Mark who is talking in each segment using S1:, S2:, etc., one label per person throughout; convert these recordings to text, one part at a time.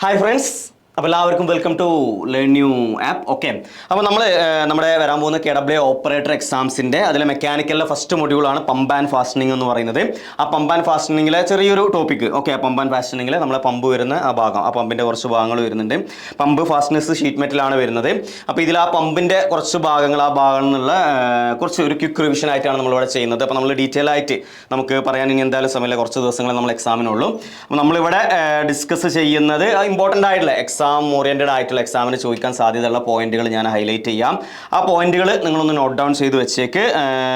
S1: Hi friends, welcome to Learn New app. Okay. Now, we will KW operator exams in the mechanical first module on pump and fastening. A pump and fastening is a topic. Okay, pump and fastening is a pump pump fastness sheet metal. Now, this pump is quick revision. We detail exam. We discuss important exam oriented ആയിട്ടുള്ള എക്സാമിന് ചോദിക്കാൻ സാധ്യതയുള്ള പോയിന്റുകൾ ഞാൻ highlight ചെയ്യാം. ആ പോയിന്റുകൾ നിങ്ങൾ ഒന്ന് നോട്ട് ഡൗൺ ചെയ്തു വെച്ചേക്ക്.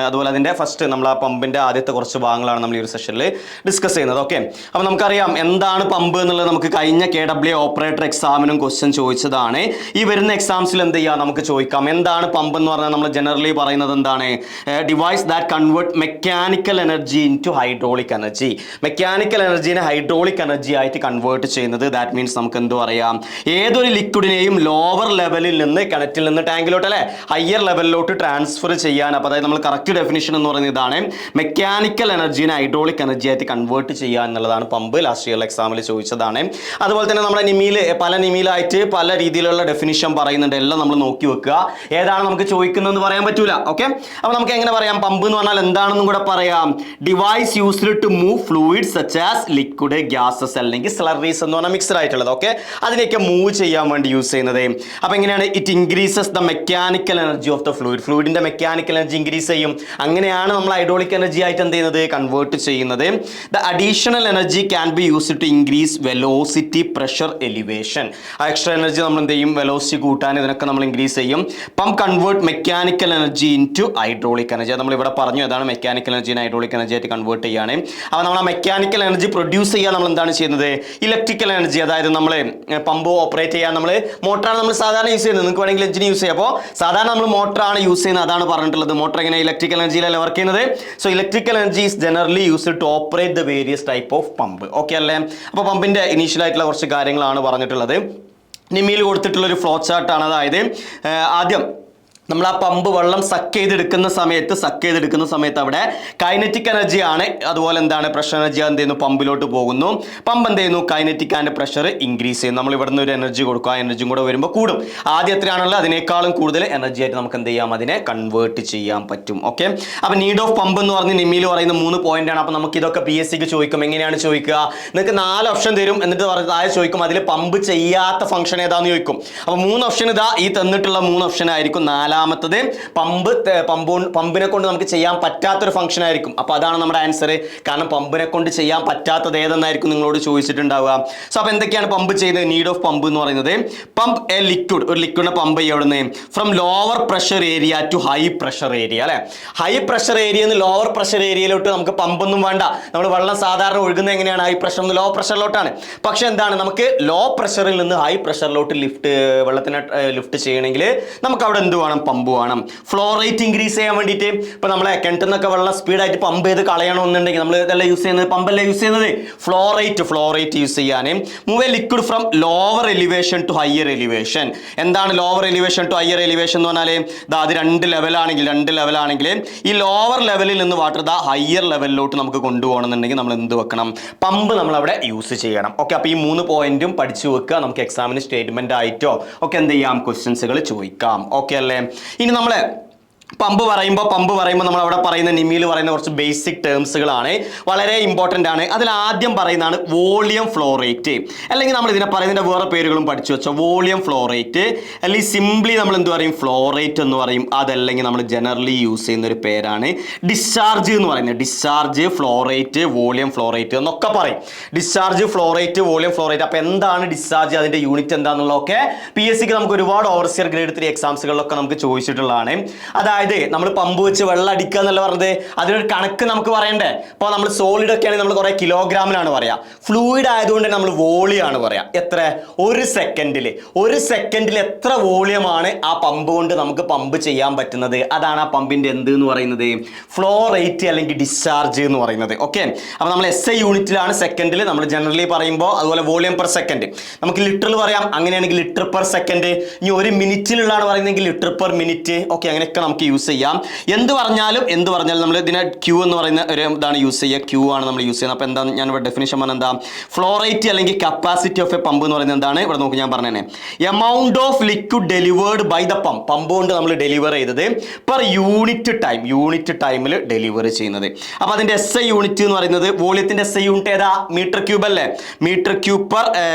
S1: അതുപോലെ അതിന്റെ ഫസ്റ്റ് നമ്മൾ ആ പമ്പിന്റെ ആദ്യത്തെ കുറച്ച് ഭാഗങ്ങളാണ് നമ്മൾ ഈ ഒരു സെഷനിൽ ഡിസ്കസ് ചെയ്യുന്നത്. ഓക്കെ, അപ്പോൾ നമുക്കറിയാം എന്താണ് പമ്പ് എന്നുള്ളത്. നമുക്ക് കഴിഞ്ഞ KW ഓപ്പറേറ്റർ എക്സാമിനും ക്വസ്റ്റ്യൻ ചോദിച്ചതാണ്. ഈ വരുന്ന എക്സാംസിൽ എന്ത് ചെയ്യാം, നമുക്ക് ചോദിക്കാം എന്താണ് പമ്പ് എന്ന് പറഞ്ഞാൽ. നമ്മൾ ജനറലി പറയുന്നത് എന്താണ്, device that convert mechanical energy into hydraulic energy. Mechanical എനർജിനെ ഹൈഡ്രോളിക് എനർജി ആയിട്ട് കൺവേർട്ട് ചെയ്യുന്നത്. ദാറ്റ് മീൻസ് നമുക്ക് എന്ത് പറയാം, ഏതൊരു ലിക്വിഡിനെയും ലോവർ ലെവലിൽ നിന്ന് കിണറ്റിൽ നിന്ന് ടാങ്കിലോട്ട് അല്ലെ ഹയർ ലെവലിലോട്ട് ട്രാൻസ്ഫർ ചെയ്യാൻ. അപ്പോൾ അതായത് നമ്മൾ കറക്റ്റ് ഡെഫിനിഷൻ എന്ന് പറയുന്നത് ഇതാണ്, മെക്കാനിക്കൽ എനർജിനെ ഹൈഡ്രോളിക് എനർജി ആയിട്ട് കൺവേർട്ട് ചെയ്യുക എന്നുള്ളതാണ് പമ്പ്. ലാസ്റ്റ് ഇയർ എക്സാമിൽ ചോദിച്ചതാണ്. അതുപോലെ തന്നെ നമ്മുടെ പല നിമിയിലായിട്ട് പല രീതിയിലുള്ള ഡെഫിനിഷൻ പറയുന്നുണ്ട്. എല്ലാം നമ്മൾ നോക്കി വെക്കുക, ഏതാണ് നമുക്ക് ചോദിക്കുന്നതെന്ന് പറയാൻ പറ്റൂല. ഓക്കെ, അപ്പോൾ നമുക്ക് എങ്ങനെ പറയാം പമ്പ് എന്ന് പറഞ്ഞാൽ എന്താണെന്നും കൂടെ പറയാം. Device used to move fluids such as liquid, gases അല്ലെങ്കിൽ സ്ലറീസ് എന്ന് പറഞ്ഞാൽ മിക്സ്ഡ് ആയിട്ടുള്ളത്. ഓക്കെ, അതിനെയൊക്കെ മൂവ് ചെയ്യാൻ വേണ്ടി യൂസ് ചെയ്യുന്നത്. അപ്പോൾ എങ്ങനെയാണ്, it increases the mechanical energy of the fluid. ഫ്ലൂയിഡിന്റെ മെക്കാനിക്കൽ എനർജി ഇൻക്രീസ് ചെയ്യും. അങ്ങനെയാണ് നമ്മൾ ഹൈഡ്രോളിക് എനർജി ആയിട്ട് എന്ത് ചെയ്യുന്നത്, കൺവേർട്ട് ചെയ്യുന്നത്. The additional energy can be used to increase velocity, pressure, elevation. ആ എക്സ്ട്രാ എനർജി നമ്മൾ എന്ത് ചെയ്യും, വെലോസിറ്റി കൂട്ടാൻ ഇതിനൊക്കെ നമ്മൾ ഇൻക്രീസ് ചെയ്യും. Pump convert mechanical energy into hydraulic energy. നമ്മൾ ഇവിടെ പറഞ്ഞു ഏതാണ് മെക്കാനിക്കൽ എനർജിനെ ഹൈഡ്രോളിക് എനർജി ആയിട്ട് കൺവേർട്ട് ചെയ്യാണ്. അപ്പോൾ നമ്മൾ ആ മെക്കാനിക്കൽ എനർജി പ്രൊഡ്യൂസ് ചെയ്യാൻ നമ്മൾ എന്താണ് ചെയ്യുന്നത്, ഇലക്ട്രിക്കൽ എനർജി. അതായത് നമ്മൾ പമ്പ് ഓപ്പറേറ്റ് ചെയ്യാൻ നമ്മൾ മോട്ടറാണ് നമ്മൾ സാധാരണ യൂസ് ചെയ്യുന്നത്. നിങ്ങൾക്ക് വേണമെങ്കിൽ എഞ്ചിൻ യൂസ് ചെയ്യാം. അപ്പോൾ സാധാരണ നമ്മൾ മോട്ടറാണ് യൂസ് ചെയ്യുന്നത്, അതാണ് പറഞ്ഞിട്ടുള്ളത്. മോട്ടർ എങ്ങനെ ഇലക്ട്രിക്കൽ എനർജിയിലല്ല വർക്ക് ചെയ്യുന്നത്. So electrical energy is generally used to operate the various type of pump. Okay അല്ലേ. അപ്പോൾ പമ്പിന്റെ ഇനീഷ്യൽ ആയിട്ടുള്ള കുറച്ച് കാര്യങ്ങളാണ് പറഞ്ഞിട്ടുള്ളത്. നിമിയിൽ കൊടുത്തിട്ടുള്ള ഒരു ഫ്ലോ ചാർട്ടാണ്. അതായത് ആദ്യം നമ്മൾ ആ പമ്പ് വെള്ളം സക്ക് ചെയ്തെടുക്കുന്ന സമയത്ത് അവിടെ കൈനറ്റിക് എനർജി ആണ്. അതുപോലെ എന്താണ് പ്രഷർ എനർജി എന്ത് ചെയ്യുന്നു, പമ്പിലോട്ട് പോകുന്നു. പമ്പ് എന്ത് ചെയ്യുന്നു, കൈനറ്റിക് ആൻഡ് പ്രഷർ ഇൻക്രീസ് ചെയ്യും. നമ്മൾ ഇവിടെ നിന്ന് ഒരു എനർജി കൊടുക്കുക, ആ എനർജിയും കൂടെ വരുമ്പോൾ കൂടും. ആദ്യം എത്രയാണല്ലോ അതിനേക്കാളും കൂടുതൽ എനർജി ആയിട്ട് നമുക്ക് എന്ത് ചെയ്യാം, അതിനെ കൺവേർട്ട് ചെയ്യാൻ പറ്റും. ഓക്കെ, അപ്പോൾ നീഡ് ഓഫ് പമ്പ് എന്ന് പറഞ്ഞ് നിമ്മിയിൽ പറയുന്ന 3 പോയിന്റ് ആണ്. അപ്പോൾ നമുക്ക് ഇതൊക്കെ PSCക്ക് ചോദിക്കും. എങ്ങനെയാണ് ചോദിക്കുക, നിങ്ങൾക്ക് 4 ഓപ്ഷൻ തരും. എന്നിട്ട് താഴെ ചോദിക്കും അതിൽ പമ്പ് ചെയ്യാത്ത ഫംഗ്ഷൻ ഏതാണെന്ന് ചോദിക്കും. അപ്പോൾ 3 ഓപ്ഷൻ ഇതാ, ഈ തന്നിട്ടുള്ള 3 ഓപ്ഷൻ ആയിരിക്കും. നാലാമത്തത് പമ്പിനെ കൊണ്ട് നമുക്ക് ചെയ്യാൻ പറ്റാത്തൊരു ഫംഗ്ഷൻ ആയിരിക്കും. അപ്പോൾ അതാണ് നമ്മുടെ ആൻസർ. കാരണം പമ്പിനെ കൊണ്ട് ചെയ്യാൻ പറ്റാത്തത് ഏതെന്നായിരിക്കും നിങ്ങളോട് ചോദിച്ചിട്ടുണ്ടാവുക. സോ അപ്പോൾ എന്തൊക്കെയാണ് പമ്പ് ചെയ്യുന്നത്, നീഡ് ഓഫ് പമ്പ് എന്ന് പറയുന്നത്. പമ്പ് എ ലിക്വിഡ്, ഒരു ലിക്വിഡിനെ പമ്പ് ചെയ്യുന്നത് from lower pressure area to high pressure area അല്ലെ. ഹൈ പ്രഷർ ഏരിയ നിന്ന് ലോവർ പ്രഷർ ഏരിയയിലോട്ട് നമുക്ക് പമ്പൊന്നും വേണ്ട. നമ്മൾ വെള്ളം സാധാരണ ഒഴുകുന്നത് എങ്ങനെയാണ്, ഹൈ പ്രഷർ നിന്ന് ലോ പ്രഷറിലോട്ടാണ്. പക്ഷെ എന്താണ്, നമുക്ക് ലോ പ്രഷറിൽ നിന്ന് ഹൈ പ്രഷറിലോട്ട് വെള്ളത്തിനെ ലിഫ്റ്റ് ചെയ്യണമെങ്കിൽ നമുക്ക് അവിടെ എന്ത് വേണം, പമ്പ് വേണം. ഫ്ലോ റേറ്റ് ഇൻക്രീസ് ചെയ്യാൻ വേണ്ടിയിട്ട് ഇപ്പോൾ നമ്മളെ കിണറ്റിൽ നിന്നൊക്കെ വെള്ളം സ്പീഡായിട്ട് പമ്പ് ചെയ്ത് കളയണമെന്നുണ്ടെങ്കിൽ നമ്മൾ ഇതല്ല യൂസ് ചെയ്യുന്നത്, പമ്പല്ല യൂസ് ചെയ്യുന്നത്. ഫ്ലോ റേറ്റ് യൂസ് ചെയ്യാൻ. Move a liquid from lower elevation to higher elevation. എന്താണ് lower elevation to higher elevation എന്ന് പറഞ്ഞാൽ, അത് 2 ലെവലാണെങ്കിൽ ഈ ലോവർ ലെവലിൽ നിന്ന് വാട്ടർ ഹയർ ലെവലിലോട്ട് നമുക്ക് കൊണ്ടുപോകണമെന്നുണ്ടെങ്കിൽ നമ്മൾ എന്ത് വെക്കണം, പമ്പ് നമ്മൾ അവിടെ യൂസ് ചെയ്യണം. ഓക്കെ, അപ്പോൾ ഈ 3 പോയിന്റും പഠിച്ചു വെക്കുക. നമുക്ക് എക്സാമിന് സ്റ്റേറ്റ്മെന്റ് ആയിട്ടോ ഒക്കെ എന്ത് ചെയ്യാം, ക്വസ്റ്റ്യൻസുകൾ ചോദിക്കാം. ഓക്കെ അല്ലേ. ഇനി നമ്മൾ പമ്പ് പറയുമ്പോൾ നമ്മൾ അവിടെ പറയുന്ന നിമിയിൽ പറയുന്ന കുറച്ച് ബേസിക് ടേംസുകളാണ്, വളരെ ഇമ്പോർട്ടൻ്റ് ആണ്. അതിൽ ആദ്യം പറയുന്നതാണ് വോളിയം ഫ്ലോ റേറ്റ്, അല്ലെങ്കിൽ നമ്മൾ ഇതിനെ പറയുന്നതിൻ്റെ വേറെ പേരുകളും പഠിച്ചു വെച്ചോ. വോളിയം ഫ്ലോ റേറ്റ് അല്ലെങ്കിൽ സിംപ്ലി നമ്മൾ എന്ത് പറയും, ഫ്ലോ റേറ്റ് എന്ന് പറയും. അതല്ലെങ്കിൽ നമ്മൾ ജനറലി യൂസ് ചെയ്യുന്ന ഒരു പേരാണ് ഡിസ്ചാർജ് എന്ന് പറയുന്നത്. Discharge, flow rate, volume flow rate എന്നൊക്കെ പറയും. Discharge, flow rate, volume flow rate. അപ്പോൾ എന്താണ് ഡിസ്ചാർജ്, അതിൻ്റെ യൂണിറ്റ് എന്താണെന്നുള്ളതൊക്കെ PSCക്ക് നമുക്ക് ഒരുപാട് ഓവർസിയർ ഗ്രേഡ് 3 എക്സാംസുകളിലൊക്കെ നമുക്ക് ചോദിച്ചിട്ടുള്ളതാണ്. അതായത് നമ്മൾ പമ്പ് വെച്ച് വെള്ളം അടിക്കുക എന്നല്ല പറഞ്ഞത്, അതിനൊരു കണക്ക് നമുക്ക് പറയണ്ടേ. ഇപ്പോൾ നമ്മൾ സോളിഡ് ഒക്കെ ആണെങ്കിൽ നമ്മൾ കുറെ കിലോഗ്രാമിലാണ് പറയാ. ഫ്ലൂയിഡ് ആയതുകൊണ്ട് നമ്മൾ വോളിയാണ് പറയാ. എത്ര, 1 സെക്കൻഡിൽ എത്ര വോളിയമാണ് ആ പമ്പ് കൊണ്ട് നമുക്ക് പമ്പ് ചെയ്യാൻ പറ്റുന്നത്. അതാണ് ആ പമ്പിന്റെ എന്ത് എന്ന് പറയുന്നത്, ഫ്ലോ റേറ്റ് അല്ലെങ്കിൽ ഡിസ്ചാർജ് എന്ന് പറയുന്നത്. ഓക്കെ, അപ്പോൾ നമ്മൾ SI യൂണിറ്റിലാണ് സെക്കൻഡിൽ നമ്മൾ ജനറലി പറയുമ്പോൾ. അതുപോലെ വോളിയം പെർ സെക്കൻഡ് നമുക്ക് ലിറ്ററിൽ പറയാം. അങ്ങനെയാണെങ്കിൽ ലിറ്റർ പെർ സെക്കൻഡ്. ഇനി 1 മിനിറ്റിലുള്ളതാണ് പറയുന്നതെങ്കിൽ ലിറ്റർ പെർ മിനിറ്റ്. ഓക്കെ, അങ്ങനെയൊക്കെ നമുക്ക് യൂസ് ചെയ്യാം. എന്ത് പറഞ്ഞാലും നമ്മൾ ഇതിനെ ക്യൂ എന്ന് പറയുന്ന ഒരു ഇതാണ് യൂസ് ചെയ്യുക. ക്യൂ ആണ് നമ്മൾ യൂസ് ചെയ്യുന്നത്. അപ്പോൾ എന്താ ഞാൻ ഇവിടെ ഡെഫിനിഷൻ പറഞ്ഞാൽ എന്താ, ഫ്ലോ റേറ്റ് അല്ലെങ്കിൽ കപ്പാസിറ്റി ഓഫ് എ പമ്പ് എന്ന് പറയുന്നത് എന്താണ്? ഇവിടെ നോക്കി ഞാൻ പറഞ്ഞേ, amount of liquid delivered by the pump കൊണ്ട് നമ്മൾ ഡെലിവർ ചെയ്തത് പെർ യൂണിറ്റ് ടൈമിൽ ഡെലിവർ ചെയ്യുന്നത്. അപ്പോൾ അതിന്റെ SI യൂണിറ്റ് എന്ന് പറയുന്നത്, വോളിയത്തിന്റെ SI യൂണിറ്റ് ഏതാ? മീറ്റർ ക്യൂബ് അല്ലേ? മീറ്റർ ക്യൂബ് പെർ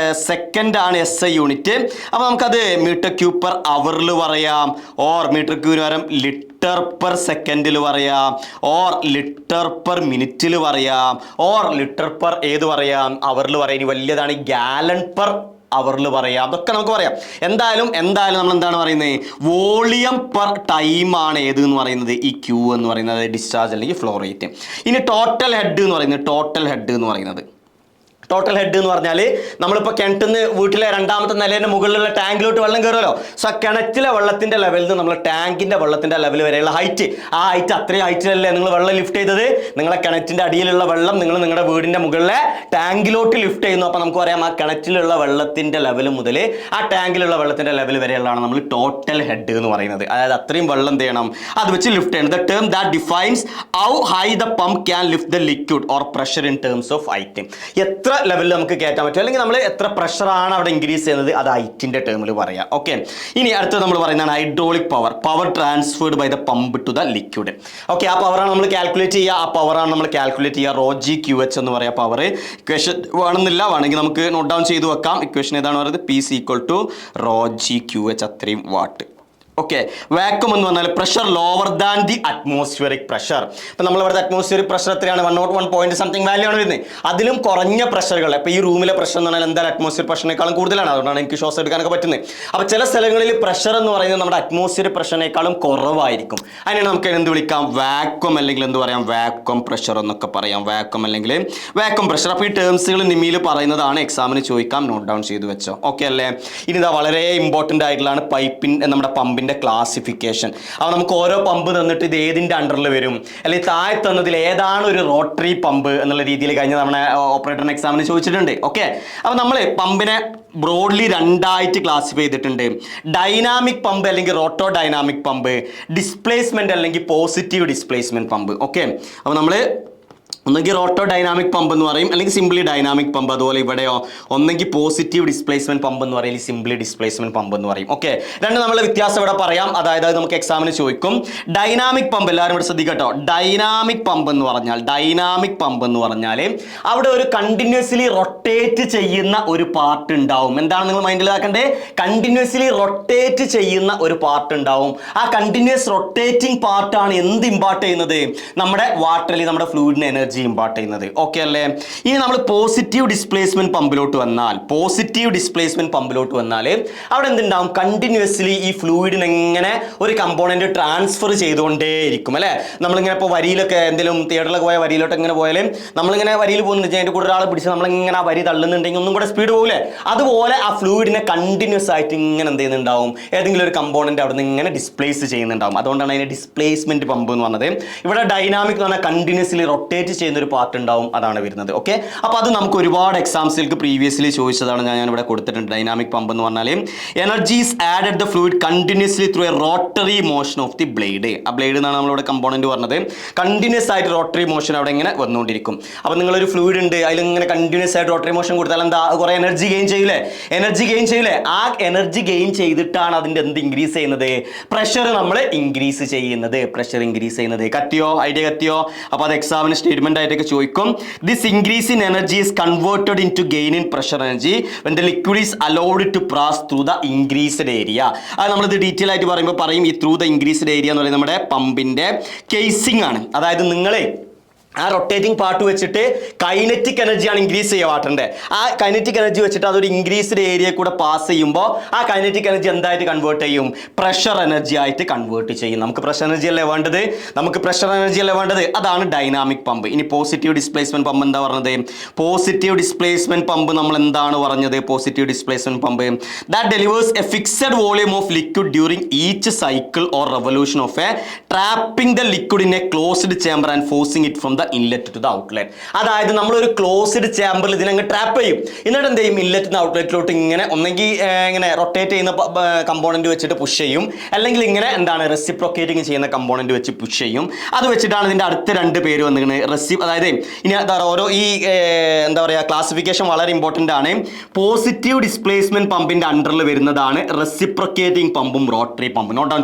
S1: സെക്കൻഡ് ആണ് SI യൂണിറ്റ്. അപ്പോൾ നമുക്കത് മീറ്റർ ക്യൂബ് പെർ അവറിൽ പറയാം, ഓർ മീറ്റർ ക്യൂബിന് പകരം ലിറ്റർ പെർ സെക്കൻഡിൽ പറയാം, ഓർ ലിറ്റർ പെർ മിനിറ്റിൽ പറയാം, ഓർ ലിറ്റർ പെർ ഏത് പറയാം, അവറിൽ പറയാം. ഇനി വലിയതാണ് ഗാലൺ പെർ അവറിൽ പറയാം. അതൊക്കെ നമുക്ക് പറയാം. എന്തായാലും നമ്മൾ എന്താണ് പറയുന്നത്, വോളിയം പെർ ടൈം ആണ് ഏത് എന്ന് പറയുന്നത്, ഈ ക്യൂ എന്ന് പറയുന്നത്, ഡിസ്ചാർജ് അല്ലെങ്കിൽ ഫ്ലോ റേറ്റ്. ഇനി ടോട്ടൽ ഹെഡ് എന്ന് പറയുന്നത് ടോട്ടൽ ഹെഡ് എന്ന് പറഞ്ഞാൽ നമ്മളിപ്പോൾ കിണറ്റിൽ നിന്ന് വീട്ടിലെ രണ്ടാമത്തെ നിലയുടെ മുകളിലുള്ള ടാങ്കിലോട്ട് വെള്ളം കയറുമല്ലോ. സോ കിണറ്റിലെ വെള്ളത്തിന്റെ ലെവലിൽ നിന്ന് നമ്മൾ ടാങ്കിന്റെ വെള്ളത്തിന്റെ ലെവൽ വരെയുള്ള ഹൈറ്റ്, ആ ഹൈറ്റ് അത്രയും ഹൈറ്റിലല്ലേ നിങ്ങൾ വെള്ളം ലിഫ്റ്റ് ചെയ്തത്. നിങ്ങളെ കിണറ്റിന്റെ അടിയിലുള്ള വെള്ളം നിങ്ങൾ നിങ്ങളുടെ വീടിന്റെ മുകളിലെ ടാങ്കിലോട്ട് ലിഫ്റ്റ് ചെയ്യുന്നു. അപ്പോൾ നമുക്ക് പറയാം ആ കിണറ്റിലുള്ള വെള്ളത്തിന്റെ ലെവൽ മുതൽ ആ ടാങ്കിലുള്ള വെള്ളത്തിന്റെ ലെവൽ വരെയുള്ളതാണ് നമ്മൾ ടോട്ടൽ ഹെഡ് എന്ന് പറയുന്നത്. അതായത് അത്രയും വെള്ളം എന്ത് ചെയ്യണം, അത് വെച്ച് ലിഫ്റ്റ് ചെയ്യണം. The term that defines how high the pump can lift the liquid or pressure in terms of height. എത്ര ലെവലിൽ നമുക്ക് കയറ്റാൻ പറ്റും, അല്ലെങ്കിൽ നമ്മൾ എത്ര പ്രഷറാണ് അവിടെ ഇൻക്രീസ് ചെയ്യുന്നത്, അത് ഹൈറ്റിന്റെ ടേമിൽ പറയാം. ഓക്കെ, ഇനി അടുത്തത് നമ്മൾ പറയുന്നതാണ് hydraulic power transferred by the pump to the liquid. Okay, ആ പവറാണ് നമ്മൾ കാൽക്കുലേറ്റ് ചെയ്യുക. ρg QH എന്ന് പറയാം പവർ. ഇക്വേഷൻ വേണമെങ്കിൽ നമുക്ക് നോട്ട് ഡൗൺ ചെയ്ത് വെക്കാം. ഇക്വേഷൻ ഏതാണ് പറയുന്നത്, P ρg QH, അത്രയും വാട്ട്. ഓക്കെ, വാക്വം എന്ന് പറഞ്ഞാൽ pressure lower than the atmospheric pressure. ഇപ്പം നമ്മളിവിടുത്തെ അറ്റ്മോസ്ഫിയറിക് പ്രഷർ എത്രയാണ്, 101 പോയിന്റ് സംതിങ് വാല്യൂ ആണ് വരുന്നത്. അതിലും കുറഞ്ഞ പ്രഷറുകൾ, ഇപ്പോൾ ഈ റൂമിലെ പ്രഷർ എന്ന് പറഞ്ഞാൽ എന്തായാലും അറ്റ്മോസ്ഫിയർ പ്രഷറിനേക്കാളും കൂടുതലാണ്. അതുകൊണ്ടാണ് എനിക്ക് ശ്വാസം എടുക്കാനൊക്കെ പറ്റുന്നത്. അപ്പോൾ ചില സ്ഥലങ്ങളിൽ പ്രഷർ എന്ന് പറയുന്നത് നമ്മുടെ അറ്റ്മോസ്ഫിയറിക് പ്രഷറിനേക്കാളും കുറവായിരിക്കും. അതിനാണ് നമുക്ക് എന്ത് വിളിക്കാം, വാക്വം, അല്ലെങ്കിൽ എന്ത് പറയാം, വാക്വം പ്രഷർ എന്നൊക്കെ പറയാം. വാക്വം അല്ലെങ്കിൽ വാക്വം പ്രഷർ. അപ്പോൾ ഈ ടേംസുകൾ നിമിയിൽ പറയുന്നതാണ്, എക്സാമിന് ചോദിക്കാം, നോട്ട് ഡൗൺ ചെയ്ത് വെച്ചോ. ഓക്കെ അല്ലേ? ഇനി ഇതാ വളരെ ഇമ്പോർട്ടൻ്റ് ആയിട്ടുള്ളതാണ് നമ്മുടെ പമ്പിൻ്റെ ക്ലാസിഫിക്കേഷൻ. അപ്പോൾ നമുക്ക് ഓരോ പമ്പ് തന്നിട്ട് ഇത് ഏതിൻ്റെ അണ്ടറിൽ വരും, അല്ലെങ്കിൽ താഴെ തന്നതിൽ ഏതാണ് ഒരു റോട്ടറി പമ്പ് എന്നുള്ള രീതിയിൽ കഴിഞ്ഞ നമ്മുടെ ഓപ്പറേറ്ററിന് എക്സാമിന് ചോദിച്ചിട്ടുണ്ട്. ഓക്കെ, അപ്പോൾ നമ്മൾ പമ്പിനെ ബ്രോഡ്ലി രണ്ടായിട്ട് ക്ലാസിഫൈ ചെയ്തിട്ടുണ്ട്. ഡൈനാമിക് പമ്പ് അല്ലെങ്കിൽ റോട്ടോ ഡൈനാമിക് പമ്പ്, ഡിസ്പ്ലേസ്മെന്റ് അല്ലെങ്കിൽ പോസിറ്റീവ് ഡിസ്പ്ലേസ്മെന്റ് പമ്പ്. ഓക്കെ, അപ്പോൾ നമ്മൾ ഒന്നെങ്കിൽ റോട്ടോ ഡൈനാമിക് പമ്പ് എന്ന് പറയും, അല്ലെങ്കിൽ സിംപ്ലി ഡൈനാമിക് പമ്പ്. അതുപോലെ ഇവിടെയോ ഒന്നെങ്കിൽ പോസിറ്റീവ് ഡിസ്പ്ലേസ്മെന്റ് പമ്പ് എന്ന് പറയും, സിംപ്ലി ഡിസ്പ്ലേസ്മെന്റ് പമ്പ് എന്ന് പറയും. ഓക്കെ, രണ്ട് നമ്മൾ വ്യത്യാസം ഇവിടെ പറയാം. അതായത് നമുക്ക് എക്സാമിന് ചോദിക്കും, ഡൈനാമിക് പമ്പ്, എല്ലാവരും ഇവിടെ ശ്രദ്ധിക്കട്ടോ. ഡൈനാമിക് പമ്പ് എന്ന് പറഞ്ഞാൽ അവിടെ ഒരു കണ്ടിന്യൂസ്ലി റൊട്ടേറ്റ് ചെയ്യുന്ന ഒരു പാർട്ട് ഉണ്ടാവും. എന്താണ് നിങ്ങൾ മൈൻഡിലാക്കണ്ടേ, കണ്ടിന്യൂസ്ലി റൊട്ടേറ്റ് ചെയ്യുന്ന ഒരു പാർട്ട് ഉണ്ടാവും. ആ കണ്ടിന്യൂസ് റൊട്ടേറ്റിംഗ് പാർട്ടാണ് എന്ത് ഇമ്പാർട്ട് ചെയ്യുന്നത്, നമ്മുടെ വാട്ടറിൽ നമ്മുടെ ഫ്ലൂയിഡിന് എനർജി ഇമ്പാർട്ട് ചെയ്യുന്നത്. ഓക്കെ അല്ലേ? ഇനി നമ്മൾ പോസിറ്റീവ് ഡിസ്പ്ലേസ്മെന്റ് പമ്പിലോട്ട് വന്നാൽ അവിടെ എന്തുണ്ടാവും, കണ്ടിന്യൂസ്ലി ഈ ഫ്ലൂയിഡിന് എങ്ങനെ ഒരു കമ്പോണന്റ് ട്രാൻസ്ഫർ ചെയ്തുകൊണ്ടേയിരിക്കും അല്ലേ. നമ്മളിങ്ങനെ ഇപ്പോൾ വരിയിലൊക്കെ എന്തെങ്കിലും തിയേറ്ററിലൊക്കെ പോയ വരിയിലോട്ട് എങ്ങനെ പോയാലും നമ്മളിങ്ങനെ വരിയിൽ പോകുന്നുണ്ടെങ്കിൽ അതിൻ്റെ കൂടെ ഒരാളെ പിടിച്ച് നമ്മളിങ്ങനെ ആ വരി തള്ളുന്നുണ്ടെങ്കിൽ ഒന്നും കൂടെ സ്പീഡ് പോകില്ലേ. അതുപോലെ ആ ഫ്ലൂയിഡിനെ കണ്ടിന്യൂസ് ആയിട്ട് ഇങ്ങനെ എന്ത് ചെയ്യുന്നുണ്ടാവും, ഏതെങ്കിലും ഒരു കമ്പോണന്റ് അവിടെ നിന്ന് ഇങ്ങനെ ഡിസ്പ്ലേസ് ചെയ്യുന്നുണ്ടാവും. അതുകൊണ്ടാണ് അതിന് ഡിസ്പ്ലേസ്മെന്റ് പമ്പ് എന്ന് പറഞ്ഞത്. ഇവിടെ ഡൈനാമിക് എന്ന് പറഞ്ഞാൽ കണ്ടിന്യൂസ്ലി റൊട്ടേറ്റ് ചെയ്യുന്ന ഒരു പാർട്ട് ഉണ്ടാവും, അതാണ് വരുന്നത്. ഓക്കെ, അപ്പോൾ അത് നമുക്ക് ഒരുപാട് എക്സാംസിലേക്ക് പ്രീവിയസ്ലി ചോദിച്ചതാണ്, ഞാൻ ഇവിടെ കൊടുത്തിട്ടുണ്ട്. ഡൈനാമിക് പമ്പ് എന്ന് പറഞ്ഞാൽ energy is added the fluid continuously through A rotary motion of the blade. ആ ബ്ലേഡ് എന്നാണ് നമ്മളിവിടെ കമ്പോണന്റ് പറഞ്ഞത്. കണ്ടിന്യൂസ് ആയിട്ട് റോട്ടറി മോഷൻ അവിടെ ഇങ്ങനെ വന്നുകൊണ്ടിരിക്കും. അപ്പോൾ നിങ്ങളൊരു ഫ്ലൂയിഡ് ഉണ്ട്, അതിലിങ്ങനെ കണ്ടിന്യൂസ് ആയിട്ട് റോട്ടറി മോഷൻ കൊടുത്താൽ എന്താ, കുറേ എനർജി ഗെയിൻ ചെയ്യില്ലേ. ആ എനർജി ഗെയിൻ ചെയ്തിട്ടാണ് അതിൻ്റെ എന്ത് ഇൻക്രീസ് ചെയ്യുന്നത്, പ്രഷർ നമ്മൾ ഇൻക്രീസ് ചെയ്യുന്നത്. കത്തിയോ, ഐഡിയ കത്തിയോ? അപ്പോൾ അത് എക്സാമിന് സ്റ്റേറ്റ്മെന്റ് ആയിട്ടൊക്കെ ചോദിക്കും. This increase in energy is converted into gain in pressure energy when the liquid is allowed to pass through the increased area. അത് നമ്മളിത് ഡീറ്റെയിൽ ആയിട്ട് പറയുമ്പോൾ പറയും, ഈ ത്രൂ ദ ഇൻക്രീസ്ഡ് ഏരിയ എന്ന് പറയുന്നത് നമ്മുടെ പമ്പിന്റെ കേസിംഗ് ആണ്. അതായത് നിങ്ങളെ ആ റൊട്ടേറ്റിംഗ് പാർട്ട് വെച്ചിട്ട് കൈനറ്റിക് എനർജിയാണ് ഇൻക്രീസ് ചെയ്യുക വാട്ടറിൻ്റെ. ആ കൈനറ്റിക് എനർജി വെച്ചിട്ട് അതൊരു ഇൻക്രീസ്ഡ് ഏരിയ കൂടെ പാസ് ചെയ്യുമ്പോൾ ആ കൈനറ്റിക് എനർജി എന്തായിട്ട് കൺവേർട്ട് ചെയ്യും, പ്രഷർ എനർജി ആയിട്ട് കൺവേർട്ട് ചെയ്യും. നമുക്ക് പ്രഷർ എനർജി അല്ലേ വേണ്ടത്, അതാണ് ഡൈനാമിക് പമ്പ്. ഇനി പോസിറ്റീവ് ഡിസ്പ്ലേസ്മെന്റ് പമ്പ് എന്താ പറഞ്ഞത്, നമ്മൾ എന്താണ് പറഞ്ഞത്, positive displacement pump that delivers a fixed volume of liquid during each cycle or revolution of a trapping the liquid in a closed chamber and forcing it from the the inlet to the outlet. അതായത് നമ്മളൊരു closed ചാമ്പറിൽ ഇതിനങ്ങ് trap ചെയ്യും. എന്നിട്ട് എന്ത് ചെയ്യും, inlet ഔട്ട്ലെറ്റിലോട്ട് ഇങ്ങനെ ഒന്നെങ്കിൽ ഇങ്ങനെ rotate ചെയ്യുന്ന കമ്പോണന്റ് വെച്ചിട്ട് പുഷ് ചെയ്യും, അല്ലെങ്കിൽ ഇങ്ങനെ എന്താണ് റെസിപ്രോക്കേറ്റിംഗ് ചെയ്യുന്ന കമ്പോണന്റ് വെച്ച് പുഷ് ചെയ്യും. അത് വെച്ചിട്ടാണ് ഇതിന്റെ അടുത്ത രണ്ട് പേര് വന്നിരിക്കുന്നത്. അതായത് ഇനി ഓരോ ഈ എന്താ പറയുക ക്ലാസിഫിക്കേഷൻ വളരെ ഇമ്പോർട്ടൻ്റ് ആണ്. പോസിറ്റീവ് ഡിസ്പ്ലേസ്മെന്റ് പമ്പിന്റെ അണ്ടറിൽ വരുന്നതാണ് റെസിപ്രോക്കേറ്റിംഗ് പമ്പും റോട്ടറി പമ്പും. നോട്ട് ഡൗൺ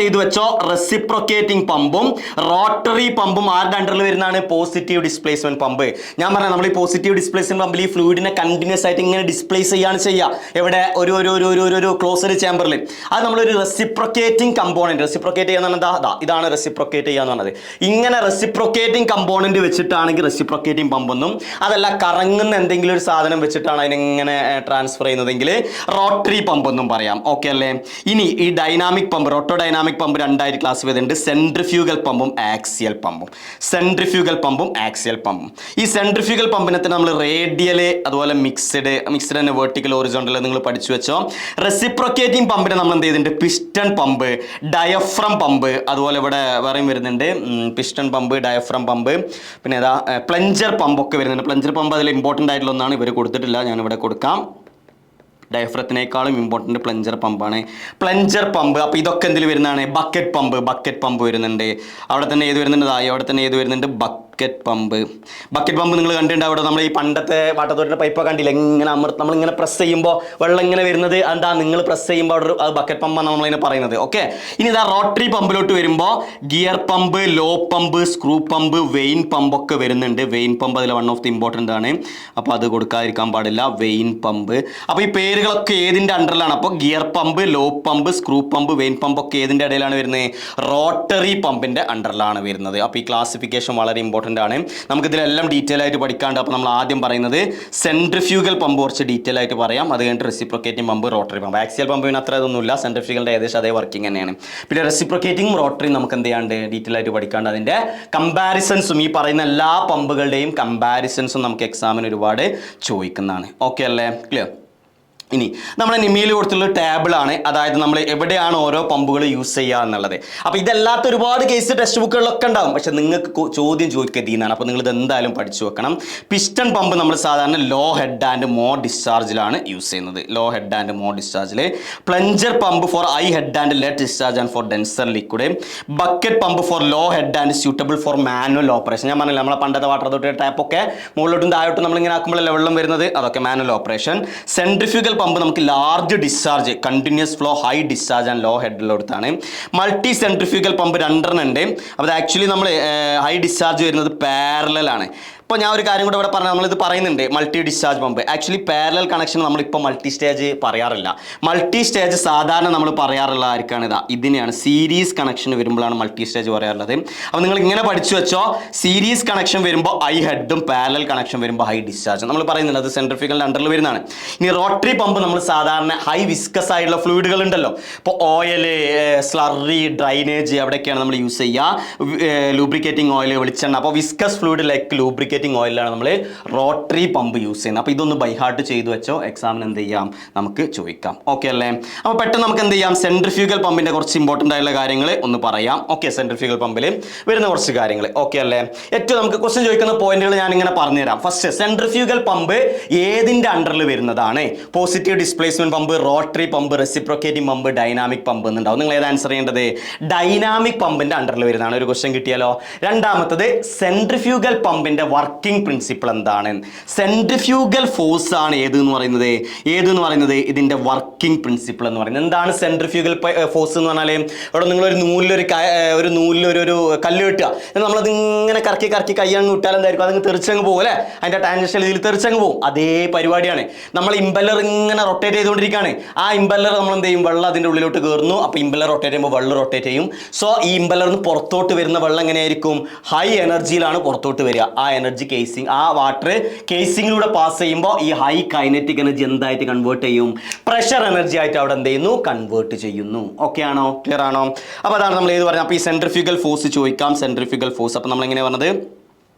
S1: ചെയ്തു വെച്ചോ. റെസിപ്രോക്കേറ്റിംഗ് പമ്പും റോട്ടറി പമ്പും ആരുടെ അണ്ടറിൽ വരുന്നതാണ്? Positive displacement pump. ഞാൻ പറഞ്ഞ നമ്മൾ ഈ പോസിറ്റീവ് ഡിസ്പ്ലേസ്മെന്റ് പമ്പിൽ ഈ ഫ്ലൂയിഡിനെ കണ്ടിന്യൂസ് ആയിട്ട് ഇങ്ങനെ ഡിസ്പ്ലേസ് ചെയ്യാണ് ചെയ്യുക. എവിടെ? ഒരു ക്ലോസ്ഡ് ചേമ്പറിൽ. അത് നമ്മളൊരു റെസിപ്രോക്കേറ്റിംഗ് കമ്പോണന്റ്, റെസിപ്രോക്കേറ്റ് ചെയ്യാന്ന് പറഞ്ഞാൽ ഇതാണ് റെസിപ്രോക്കേറ്റ് ചെയ്യാന്ന് പറഞ്ഞത്. ഇങ്ങനെ റെസിപ്രോക്കേറ്റിംഗ് കമ്പോണന്റ് വെച്ചിട്ടാണെങ്കിൽ റെസിപ്രോക്കേറ്റിംഗ് പമ്പെന്നും, അതല്ല കറങ്ങുന്ന എന്തെങ്കിലും ഒരു സാധനം വെച്ചിട്ടാണ് അതിനെങ്ങനെ ട്രാൻസ്ഫർ ചെയ്യുന്നതെങ്കിൽ റോട്ടറി പമ്പ് എന്നും പറയാം. ഓക്കെ അല്ലേ? ഇനി ഈ dynamic pump, roto dynamic pump രണ്ടായിട്ട് ക്ലാസ് ചെയ്തിട്ടുണ്ട്. സെൻട്രിഫ്യൂഗൽ പമ്പും ആക്സിയൽ പമ്പും. ഈ സെൻട്രിഫ്യൂഗൽ പമ്പിനെ തന്നെ നമ്മൾ റേഡിയല്, അതുപോലെ മിക്സ്ഡ് തന്നെ വെർട്ടിക്കൽ ഹൊറിസോണ്ടൽ നിങ്ങൾ പഠിച്ചു വെച്ചോ. റെസിപ്രോക്കേറ്റിംഗ് പമ്പിനെ നമ്മൾ എന്ത് ചെയ്തിട്ടുണ്ട്? പിസ്റ്റൺ പമ്പ്, ഡയഫ്രം പമ്പ്, അതുപോലെ ഇവിടെ വേറെയും വരുന്നുണ്ട്. പിസ്റ്റൺ പമ്പ്, ഡയഫ്രം പമ്പ്, പിന്നെ ഏതാ പ്ലഞ്ചർ പമ്പ് ഒക്കെ വരുന്നുണ്ട്. പ്ലഞ്ചർ പമ്പ് അതിൽ ഇമ്പോർട്ടൻ്റ് ആയിട്ടുള്ള ഒന്നാണ്, ഇവർ കൊടുത്തിട്ടില്ല, ഞാനിവിടെ കൊടുക്കാം. ഡയഫ്രത്തിനേക്കാളും ഇമ്പോർട്ടൻറ്റ് പ്ലഞ്ചർ പമ്പാണ്. Plunger pump. അപ്പോൾ ഇതൊക്കെ എന്തിൽ വരുന്നതാണ്? ബക്കറ്റ് പമ്പ് വരുന്നുണ്ട്. അവിടെ തന്നെ ഏത് വരുന്നുണ്ട്? ബക്കറ്റ് പമ്പ് നിങ്ങൾ കണ്ടിട്ടുണ്ട്. അവിടെ നമ്മൾ ഈ പണ്ടത്തെ വാട്ടത്തോട്ടിൻ്റെ പൈപ്പ് കണ്ടില്ല, ഇങ്ങനെ നമ്മളിങ്ങനെ പ്രസ് ചെയ്യുമ്പോൾ വെള്ളം ഇങ്ങനെ വരുന്നത് എന്താ? നിങ്ങൾ പ്രസ് ചെയ്യുമ്പോൾ അവിടെ അത് ബക്കറ്റ് പമ്പാണ് നമ്മളിങ്ങനെ പറയുന്നത്. ഓക്കെ. ഇനി ഇതാ റോട്ടറി പമ്പിലോട്ട് വരുമ്പോൾ gear pump, lobe pump, screw pump, vane pump ഒക്കെ വരുന്നുണ്ട്. വെയിൻ പമ്പ് അതിൽ വൺ ഓഫ് ദി ഇമ്പോർട്ടൻ്റ് ആണ്, അപ്പോൾ അത് കൊടുക്കാതിരിക്കാൻ പാടില്ല. Vane pump. അപ്പോൾ ഈ പേരുകളൊക്കെ ഏതിൻ്റെ അണ്ടറിലാണ്? അപ്പോൾ gear pump, lobe pump, screw pump, vane pump ഒക്കെ ഏതിൻ്റെ ഇടയിലാണ് വരുന്നത്? റോട്ടറി പമ്പിൻ്റെ അണ്ടറിലാണ് വരുന്നത്. അപ്പോൾ ഈ ക്ലാസിഫിക്കേഷൻ വളരെ ഇമ്പോർട്ടൻ്റ് ആണ്. നമുക്കിതിലെല്ലാം ഡീറ്റെയിൽ ആയിട്ട് പഠിക്കാണ്ട്. അപ്പോൾ നമ്മൾ ആദ്യം പറയുന്നത് സെൻട്രിഫ്യൂഗൽ പമ്പ് കുറച്ച് ഡീറ്റെയിൽ ആയിട്ട് പറയാം. അത് കഴിഞ്ഞിട്ട് reciprocating pump, rotary pump. Axial പമ്പിന് അത്ര ഇതൊന്നുമില്ല, സെൻട്രിഫ്യൂഗലിൻ്റെ ഏകദേശം അതേ വർക്കിംഗ് തന്നെയാണ്. പിന്നെ റെസിപ്രോക്കേറ്റിംഗ് റോട്ടറി നമുക്ക് എന്ത് ചെയ്യാണ്ട് ഡീറ്റെയിൽ ആയിട്ട് പഠിക്കാണ്ട്. അതിൻ്റെ കമ്പാരിസൺസും ഈ പറയുന്ന എല്ലാ പമ്പുകളുടെയും കമ്പാരിസൺസും നമുക്ക് എക്സാമിന് ഒരുപാട് ചോദിക്കുന്നതാണ്. ഓക്കെ അല്ലേ? ക്ലിയർ? ഇനി നമ്മൾ നിമിയിൽ കൊടുത്തുള്ള ടേബിളാണ്, അതായത് നമ്മൾ എവിടെയാണ് ഓരോ പമ്പുകൾ യൂസ് ചെയ്യുക എന്നുള്ളത്. അപ്പോൾ ഇതല്ലാത്ത ഒരുപാട് കേസ് ടെക്സ്റ്റ് ബുക്കുകളിലൊക്കെ ഉണ്ടാവും, പക്ഷെ നിങ്ങൾക്ക് ചോദ്യം ചോദിക്കുക ഇതിന്നാണ്. അപ്പോൾ നിങ്ങൾ ഇത് എന്തായാലും പഠിച്ചു വെക്കണം. പിസ്റ്റൺ പമ്പ് നമ്മൾ സാധാരണ ലോ ഹെഡ് ആൻഡ് മോ ഡിസ്ചാർജിലാണ് യൂസ് ചെയ്യുന്നത്. Plunger pump for high head and less discharge and for denser liquid. Bucket pump for low head and suitable for manual operation. ഞാൻ പറഞ്ഞില്ല, നമ്മളെ പണ്ടത്തെ വാട്ടർ തൊട്ട് ടാപ്പൊക്കെ മുകളിലോട്ടും താഴോട്ടും നമ്മളിങ്ങനെ ആക്കുമ്പോഴല്ലേ വെള്ളം വരുന്നത്, അതൊക്കെ മാനുവൽ ഓപ്പറേഷൻ. സെൻട്രിഫ്യൂഗൽ പമ്പ് നമുക്ക് large discharge, continuous flow, high discharge and low ഹെഡിലോടുത്താണ്. മൾട്ടി സെൻട്രിഫ്യൂഗൽ പമ്പ് രണ്ടെണ്ണം ഉണ്ട്. അപ്പോൾ ആക്ച്വലി നമ്മൾ ഹൈ ഡിസ്ചാർജ് വരുന്നത് പാരലൽ ആണ്. ഇപ്പോൾ ഞാൻ ഒരു കാര്യം കൂടെ ഇവിടെ പറഞ്ഞാൽ നമ്മളിത് പറയുന്നുണ്ട് multi discharge pump. Actually parallel connection നമ്മളിപ്പോൾ മൾട്ടി സ്റ്റേജ് പറയാറില്ല. മൾട്ടി സ്റ്റേജ് സാധാരണ നമ്മൾ പറയാറുള്ള ആർക്കാണ്? ഇതിനെയാണ് സീരീസ് കണക്ഷൻ വരുമ്പോഴാണ് മൾട്ടി സ്റ്റേജ് പറയാറുള്ളത്. അപ്പോൾ നിങ്ങൾ ഇങ്ങനെ പഠിച്ചു വെച്ചോ, സീരീസ് കണക്ഷൻ വരുമ്പോൾ ഹൈ ഹെഡും പാരലൽ കണക്ഷൻ വരുമ്പോൾ ഹൈ ഡിസ്ചാർജ് നമ്മൾ പറയുന്നുണ്ട്. അത് സെൻട്രിഫ്യൂഗലിൻ്റെ അണ്ടറിൽ വരുന്നതാണ്. ഇനി റോട്ടറി പമ്പ് നമ്മൾ സാധാരണ ഹൈ വിസ്കസ് ആയിട്ടുള്ള ഫ്ലൂയിഡുകൾ ഉണ്ടല്ലോ, ഇപ്പോൾ ഓയിൽ, സ്ലറി, ഡ്രൈനേജ്, അവിടെയൊക്കെയാണ് നമ്മൾ യൂസ് ചെയ്യുക. ലൂബ്രിക്കേറ്റിംഗ് ഓയിൽ, വെളിച്ചെണ്ണ. അപ്പോൾ വിസ്കസ് ഫ്ലൂയിഡ് ലൈക്ക് ലൂബ്രിക്കേറ്റിംഗ് ഓയിലാണ് നമ്മൾ റോട്ടറി പമ്പ് യൂസ് ചെയ്യുന്നത്. അപ്പോൾ ഇതൊന്ന് ബൈ ഹാർട്ട് ചെയ്തു വെച്ചോ, എക്സാമിന് എന്ത് ചെയ്യാം നമുക്ക് ചോദിക്കാം. ഓക്കെ അല്ലേ? അപ്പോൾ പെട്ടെന്ന് നമുക്ക് എന്ത് ചെയ്യാം, സെൻട്രിഫ്യൂഗൽ പമ്പിൻ്റെ കുറച്ച് ഇമ്പോർട്ടൻ്റ് ആയിട്ടുള്ള കാര്യങ്ങൾ ഒന്ന് പറയാം. ഓക്കെ, സെൻട്രിഫ്യൂഗൽ പമ്പിൽ വരുന്ന കുറച്ച് കാര്യങ്ങൾ. ഓക്കെ അല്ലേ? ഏറ്റവും നമുക്ക് ക്വസ്റ്റ്യൻ ചോദിക്കുന്ന പോയിന്റുകൾ ഞാനിങ്ങനെ പറഞ്ഞുതരാം. ഫസ്റ്റ്, സെൻട്രിഫ്യൂഗൽ പമ്പ് ഏതിൻ്റെ അണ്ടറിൽ വരുന്നതാണ്? Positive displacement pump, rotary pump, reciprocating pump, dynamic pump എന്നുണ്ടാവും. നിങ്ങൾ ഏത് ആൻസർ ചെയ്യേണ്ടത്? ഡൈനാമിക് പമ്പിൻ്റെ അണ്ടറിൽ വരുന്നതാണ്. ഒരു ക്വസ്റ്റ്യൻ കിട്ടിയാലോ? രണ്ടാമത്തത്, സെൻട്രിഫ്യൂഗൽ പമ്പിൻ്റെ വർക്കിംഗ് പ്രിൻസിപ്പിൾ എന്താണ്? സെൻട്രിഫ്യൂഗൽ ഫോഴ്സ് ആണ് ഏതെന്ന് പറയുന്നത് ഇതിൻ്റെ വർക്കിംഗ് പ്രിൻസിപ്പിൾ എന്ന് പറയുന്നത്. എന്താണ് സെൻട്രിഫ്യൂഗൽ ഫോഴ്സ് എന്ന് പറഞ്ഞാൽ? ഇവിടെ നിങ്ങളൊരു നൂലിലൊരു കല്ല് കിട്ടുക, നമ്മളത് ഇങ്ങനെ കറക്കി കയ്യങ്ങ് വിട്ടാൽ എന്തായിരിക്കും? അതങ്ങ് തെറിച്ചങ്ങ് പോകും അല്ലേ? അതിൻ്റെ ടാൻജൻഷ്യൽ ഇതിൽ തെറിച്ചങ്ങ് പോകും. അതേ പരിപാടിയാണ്. നമ്മൾ ഇമ്പല്ലർ ഇങ്ങനെ റൊട്ടേറ്റ് ചെയ്തുകൊണ്ടിരിക്കുകയാണ്. ആ ഇമ്പല്ലർ നമ്മൾ എന്ത് ചെയ്യും? വെള്ളം അതിൻ്റെ ഉള്ളിലോട്ട് കയറുന്നു. അപ്പോൾ ഇമ്പല്ലർ റൊട്ടേറ്റ് ചെയ്യുമ്പോൾ വെള്ളം റൊട്ടേറ്റ് ചെയ്യും. സോ ഈ ഇമ്പല്ലറിന് പുറത്തോട്ട് വരുന്ന വെള്ളം എങ്ങനെയായിരിക്കും? ഹൈ എനർജിയിലാണ് പുറത്തോട്ട് വരിക. ആ എനർജി കേസിംഗ്, ആ വാട്ടർ കേസിംഗിലൂടെ പാസ് ചെയ്യുമ്പോൾ ഈ ഹൈ കൈനറ്റിക് എനർജി എന്തായിട്ട് കൺവേർട്ട് ചെയ്യും? പ്രഷർ എനർജി ആയിട്ട് അവിടെ എന്ത് ചെയ്യുന്നു? കൺവേർട്ട് ചെയ്യുന്നു. ഓക്കെ ആണോ? ക്ലിയർ ആണോ? അപ്പോൾ അതാണ് നമ്മൾ ഏത് പറഞ്ഞത്. അപ്പോൾ ഈ സെൻട്രിഫ്യൂഗൽ ഫോഴ്സ് ചോദിക്കാം. സെൻട്രിഫ്യൂഗൽ ഫോഴ്സ് അപ്പോൾ നമ്മൾ എങ്ങനെ പറഞ്ഞത്?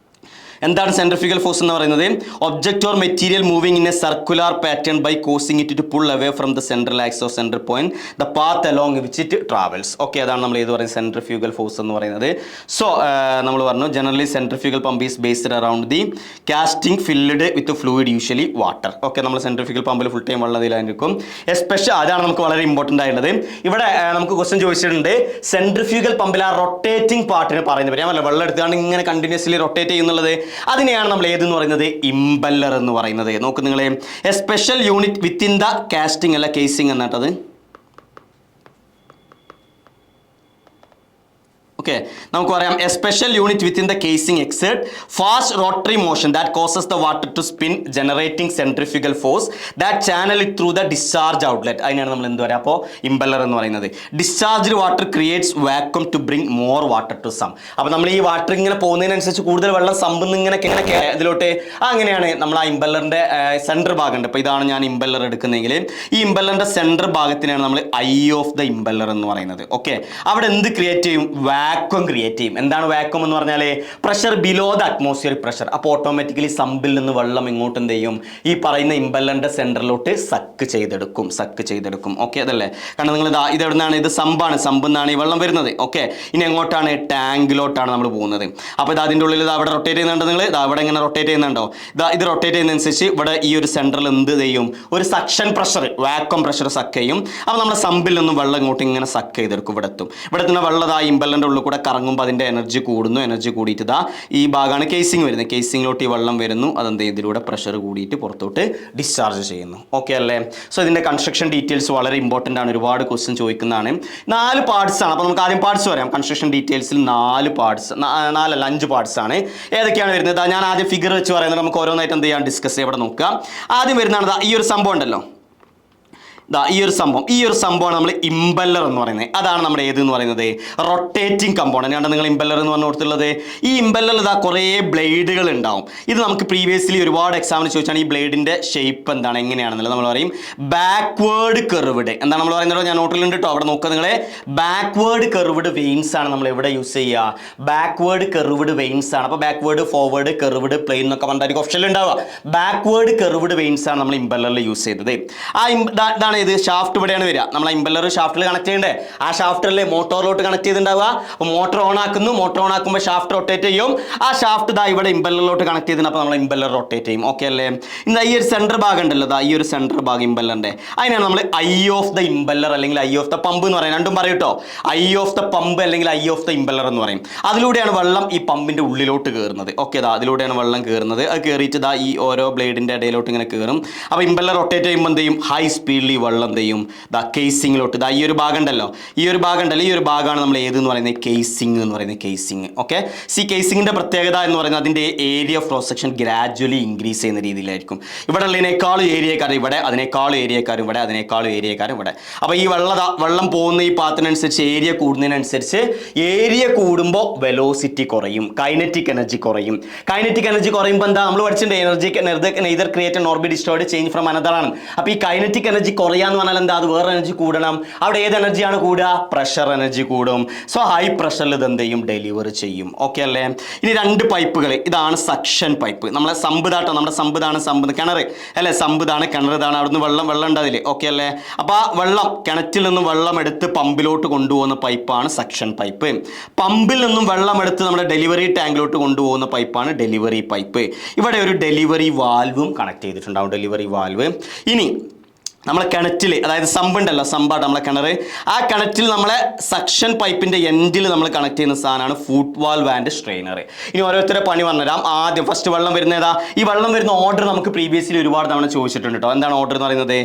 S1: എന്താണ് സെൻട്രിഫ്യൂഗൽ ഫോഴ്സ് എന്ന് പറയുന്നത്? Object or material moving in a circular pattern by causing it to pull away from the central axis or central point the path along which it travels. Okay, അതാണ് നമ്മൾ ഏത് പറയുന്നത് സെൻട്രിഫ്യൂഗൽ ഫോഴ്സ് എന്ന് പറയുന്നത്. So നമ്മൾ പറഞ്ഞു generally centrifugal pump is based around the casting filled with fluid usually water. Okay, നമ്മൾ centrifugal പമ്പിൽ ഫുൾ ടൈം വെള്ളത്തിലായിരിക്കും. എസ്പെഷ്യൽ അതാണ് നമുക്ക് വളരെ ഇമ്പോർട്ടൻ്റ് ആയിട്ടുള്ളത്. ഇവിടെ നമുക്ക് ക്വസ്റ്റ്യൻ ചോദിച്ചിട്ടുണ്ട് സെൻട്രിഫ്യൂഗൽ പമ്പിൽ ആ റൊട്ടേറ്റിംഗ് പാർട്ടിന് പറയുന്നത് ഞാൻ വെള്ളം എടുത്തുകൊണ്ട് ഇങ്ങനെ കണ്ടിന്യൂസ്ലി റൊട്ടേറ്റ് ചെയ്യുന്നുള്ളത് അതിനെയാണ് നമ്മൾ ഏതെന്ന് പറയുന്നത് ഇംപെല്ലർ എന്ന് പറയുന്നത്. നോക്ക് നിങ്ങൾ a special unit within the casting അല്ല കേസിംഗ് എന്നിട്ടത്. ഓക്കെ, നമുക്ക് പറയാം a special unit within the casing exert fast rotary motion that causes the water to spin generating centrifugal force that channel it through the discharge outlet. അതിനാണ് നമ്മൾ എന്ത് പറയുക അപ്പോൾ impeller എന്ന് പറയുന്നത്. Discharged water creates vacuum to bring more water to sump. അപ്പോൾ നമ്മൾ ഈ വാട്ടർ ഇങ്ങനെ പോകുന്നതിനനുസരിച്ച് കൂടുതൽ വെള്ളം സമ്പന്ന് ഇങ്ങനെ ഇതിലോട്ട് അങ്ങനെയാണ് നമ്മൾ ആ ഇംപെല്ലറിൻ്റെ സെൻറ്റർ ഭാഗമുണ്ട്. ഇപ്പോൾ ഇതാണ് ഞാൻ ഇംപെല്ലർ എടുക്കുന്നതെങ്കിൽ ഈ ഇംപെല്ലറിൻ്റെ സെൻറ്റർ ഭാഗത്തിനാണ് നമ്മൾ ഐ ഓഫ് ദ ഇംപെല്ലർ എന്ന് പറയുന്നത്. ഓക്കെ, അവിടെ എന്ത് ക്രിയേറ്റ് ചെയ്യും? വാക്വം ക്രിയേറ്റ് ചെയ്യും. എന്താണ് വാക്വം എന്ന് പറഞ്ഞാൽ pressure below the atmospheric pressure. അപ്പോൾ ഓട്ടോമാറ്റിക്കലി സമ്പിൽ നിന്ന് വെള്ളം ഇങ്ങോട്ട് എന്ത് ചെയ്യും? ഈ പറയുന്ന ഇംപെല്ലറിന്റെ സെൻറ്ററിലോട്ട് സക്ക് ചെയ്തെടുക്കും. ഓക്കെ, അതല്ലേ? കാരണം നിങ്ങൾ ഇത് എവിടുന്നാണ്? ഇത് സമ്പാണ്. സമ്പെന്നാണ് ഈ വെള്ളം വരുന്നത്. ഓക്കെ, ഇനി എങ്ങോട്ടാണ്? ടാങ്കിലോട്ടാണ് നമ്മൾ പോകുന്നത്. അപ്പോൾ ഇത് അതിൻ്റെ ഉള്ളിൽ ഇത് അവിടെ റൊട്ടേറ്റ് ചെയ്യുന്നുണ്ട്. നിങ്ങൾ ഇത് അവിടെ ഇങ്ങനെ റൊട്ടേറ്റ് ചെയ്യുന്നുണ്ടോ? ഇത് റൊട്ടേറ്റ് ചെയ്യുന്നതനുസരിച്ച് ഇവിടെ ഈ ഒരു സെൻറ്ററിൽ എന്ത് ചെയ്യും? ഒരു suction pressure, vacuum pressure suck ചെയ്യും. അപ്പോൾ നമ്മുടെ സമ്പിൽ നിന്നും വെള്ളം ഇങ്ങോട്ട് ഇങ്ങനെ സക്ക് ചെയ്തെടുക്കും. ഇവിടെ എത്തുന്ന വെള്ളം ആ ഇംപെല്ലറിൻ്റെ ഉള്ളിൽ കൂടെ കറങ്ങുമ്പോൾ അതിൻ്റെ എനർജി കൂടുന്നു. എനർജി കൂടിയിട്ട് ഈ ഭാഗമാണ് കേസിംഗ് വരുന്നത്. കേസിങ്ങിലോട്ട് ഈ വെള്ളം വരുന്നു. അതെന്ത് ഇതിലൂടെ പ്രഷർ കൂടിയിട്ട് പുറത്തോട്ട് ഡിസ്ചാർജ് ചെയ്യുന്നു. ഓക്കെ അല്ലേ? സോ ഇതിൻ്റെ കൺസ്ട്രക്ഷൻ ഡീറ്റെയിൽസ് വളരെ ഇമ്പോർട്ടൻ്റ് ആണ്. ഒരുപാട് ക്വസ്റ്റ്യൻ ചോദിക്കുന്നതാണ്. 4 പാർട്സ് ആണ്. അപ്പോൾ നമുക്ക് ആദ്യം പാർട്സ് പറയാം. കൺസ്ട്രക്ഷൻ ഡീറ്റെയിൽസിൽ 5 പാർട്സ് ആണ്. ഏതൊക്കെയാണ് വരുന്നത്? ഞാൻ ആദ്യം ഫിഗർ വെച്ച് പറയുന്നത്. നമുക്ക് ഓരോന്നായിട്ട് എന്ത് ചെയ്യാൻ ഡിസ്കസ് ചെയ്യാം. ഇവിടെ നോക്കുക. ആദ്യം വരുന്നതാണ് ഈ ഒരു സംഭവം ഉണ്ടല്ലോ. ഈ ഒരു സംഭവമാണ് നമ്മൾ ഇംപെല്ലർ എന്ന് പറയുന്നത്. അതാണ് നമ്മുടെ ഏതെന്ന് പറയുന്നത് റൊട്ടേറ്റിംഗ് കമ്പോണന്റ്. ആണ് നിങ്ങൾ ഇംപെല്ലർ എന്ന് പറഞ്ഞു കൊടുത്തുള്ളത്. ഈ ഇംപെല്ലറിൽ കുറേ ബ്ലേഡുകൾ ഉണ്ടാവും. ഇത് നമുക്ക് പ്രീവിയസ്ലി ഒരുപാട് എക്സാമിന് ചോദിച്ചാണ് ഈ ബ്ലേഡിന്റെ ഷേപ്പ് എന്താണ്, എങ്ങനെയാണെന്നുള്ളത്. നമ്മൾ പറയും ബാക്ക്വേർഡ് കെർവ്ഡ്. എന്താണ് നമ്മൾ പറയുന്നത്? ഞാൻ നോട്ടിലുണ്ട് കേട്ടോ. അവിടെ നോക്കുക നിങ്ങൾ. ബാക്ക്വേർഡ് കെർവ്ഡ് വെയിൻസ് ആണ് നമ്മൾ എവിടെ യൂസ് ചെയ്യുക? ബാക്ക്വേർഡ് കെർവ്ഡ് വെയിൻസ് ആണ്. അപ്പോൾ ബാക്ക്വേർഡ്, ഫോർവേഡ്, കെർവ്ഡ്, പ്ലെയിൻ എന്നൊക്കെ പറഞ്ഞിട്ട് ഓപ്ഷനിൽ ഉണ്ടാവുക. ബാക്ക്വേർഡ് കെർവ്ഡ് വെയിൻസ് ആണ് നമ്മൾ ഇംപെല്ലറിൽ യൂസ് ചെയ്തത്. ഇതാണ് ഇത്. ഷാഫ്റ്റ് ഇവിടെയാണ് വരിക. നമ്മൾ ഇംപെല്ലർ ഷാഫ്റ്റിൽ കണക്ട് ചെയ്യണ്ടേ? ആ ഷാഫ്റ്റല്ലേ മോട്ടോറിലോട്ട് കണക്ട് ചെയ്തിട്ടുണ്ടാവുക. അപ്പോൾ മോട്ടോർ ഓൺ ആക്കുമ്പോൾ ഷാഫ്റ്റ് റൊട്ടേറ്റ് ചെയ്യും. ആ ഷാഫ്റ്റ് ഇവിടെ ഇംപെല്ലറിലോട്ട് കണക്ട് ചെയ്തിട്ടുണ്ട്. അപ്പോൾ നമ്മൾ ഇംപെല്ലർ റൊട്ടേറ്റ് ചെയ്യും. ഓക്കെ അല്ലേ? ഇന്ന് ഈ ഒരു സെൻറ്റർ ഭാഗം ഉണ്ടല്ലോ, ഈ ഒരു സെൻറ്റർ ഭാഗം ഇംപെല്ലറിൻ്റെ, അതിനാണ് നമ്മൾ ഐ ഓഫ് ദ ഇംപെല്ലർ അല്ലെങ്കിൽ ഐ ഓഫ് ദ പമ്പ് എന്ന് പറയും. രണ്ടും പറയും കേട്ടോ. ഐ ഓഫ് ദ പമ്പ് അല്ലെങ്കിൽ ഐ ഓഫ് ദ ഇംപെല്ലർ എന്ന് പറയും. അതിലൂടെയാണ് വെള്ളം ഈ പമ്പിൻ്റെ ഉള്ളിലോട്ട് കയറുന്നത്. ഓക്കെ, അതിലൂടെയാണ് വെള്ളം കയറുന്നത്. അത് കയറിയിട്ട് ഈ ഓരോ ബ്ലേഡിൻ്റെ ഇടയിലോട്ട് ഇങ്ങനെ കയറും. അപ്പോൾ ഇംപെല്ലർ റൊട്ടേറ്റ് ചെയ്യുമ്പോൾ എന്ത് ചെയ്യും? ഹൈ സ്പീഡിൽ വെള്ളം എന്ത് ചെയ്യും? കേസിങ്ങിലോട്ട് ഈ ഒരു ഭാഗം ഉണ്ടല്ലോ, ഈ ഒരു ഭാഗമാണ് നമ്മൾ ഏതെന്ന് പറയുന്നത്? കേസിംഗ് എന്ന് പറയുന്നത്. കേസിംഗ്. ഓക്കെ, കേസിങ്ങിന്റെ പ്രത്യേകത എന്ന് പറയുന്നത് അതിന്റെ area of cross section gradually increase ചെയ്യുന്ന രീതിയിലായിരിക്കും. ഇവിടെ ഉള്ളതിനേക്കാളും ഏരിയക്കാർ ഇവിടെ, അതിനേക്കാളും ഏരിയക്കാരും ഇവിടെ, അതിനേക്കാളും ഏരിയക്കാരും ഇവിടെ. അപ്പോൾ ഈ വെള്ളം പോകുന്ന ഈ പാത്തിനനുസരിച്ച് ഏരിയ കൂടുന്നതിനനുസരിച്ച് ഏരിയ കൂടുമ്പോൾ വെലോസിറ്റി കുറയും, കൈനറ്റിക് എനർജി കുറയും. കൈനറ്റിക് എനർജി കുറയുമ്പോൾ എന്താ നമ്മൾ പഠിച്ചിട്ടുണ്ട്? Energy neither create nor B destroyed, change from another ആണ്. അപ്പോൾ ഈ കൈനറ്റിക് എനർജി കുറയാന്ന് പറഞ്ഞാൽ എന്താ? അത് വേറെ എനർജി കൂടണം. അവിടെ ഏത് എനർജിയാണ് കൂടുക? പ്രഷർ എനർജി കൂടും. സോ ഹൈ പ്രഷറിൽ ഇത് എന്ത് ചെയ്യും? ഡെലിവറി ചെയ്യും. ഓക്കെ അല്ലേ? ഇനി 2 പൈപ്പുകൾ. ഇതാണ് സക്ഷൻ പൈപ്പ്. നമ്മളെ സമ്പുതാട്ടോ, നമ്മുടെ സമ്പ് കിണർ അല്ലേ? സമ്പുതാണ്, കിണറിതാണ്. അവിടുന്ന് വെള്ളം ഉണ്ട് അതിൽ. ഓക്കെ അല്ലേ? അപ്പോൾ ആ വെള്ളം കിണറ്റിൽ നിന്നും വെള്ളം എടുത്ത് പമ്പിലോട്ട് കൊണ്ടുപോകുന്ന പൈപ്പാണ് സക്ഷൻ പൈപ്പ്. പമ്പിൽ നിന്നും വെള്ളം എടുത്ത് നമ്മുടെ ഡെലിവറി ടാങ്കിലോട്ട് കൊണ്ടുപോകുന്ന പൈപ്പാണ് ഡെലിവറി പൈപ്പ്. ഇവിടെ ഒരു ഡെലിവറി വാൽവും കണക്ട് ചെയ്തിട്ടുണ്ടാവും. Delivery valve. ഇനി നമ്മളെ കിണറ്റിൽ, അതായത് സമ്പുണ്ടല്ലോ, സമ്പാട്ട് നമ്മളെ കിണർ, ആ കിണറ്റിൽ നമ്മളെ സക്ഷൻ പൈപ്പിന്റെ എൻഡിൽ നമ്മൾ കണക്ട് ചെയ്യുന്ന സാധനമാണ് ഫുട് വാൽവ് ആൻഡ് സ്ട്രെയിനർ. ഇനി ഓരോരുത്തരെ പണി പറഞ്ഞുതരാം. ആദ്യം ഫസ്റ്റ് വെള്ളം വരുന്ന ഏതാ? ഈ വെള്ളം വരുന്ന ഓർഡർ നമുക്ക് പ്രീവിയസ്ലി ഒരുപാട് തവണ ചോദിച്ചിട്ടുണ്ട് കേട്ടോ. എന്താണ് ഓർഡർ എന്ന് പറയുന്നത്?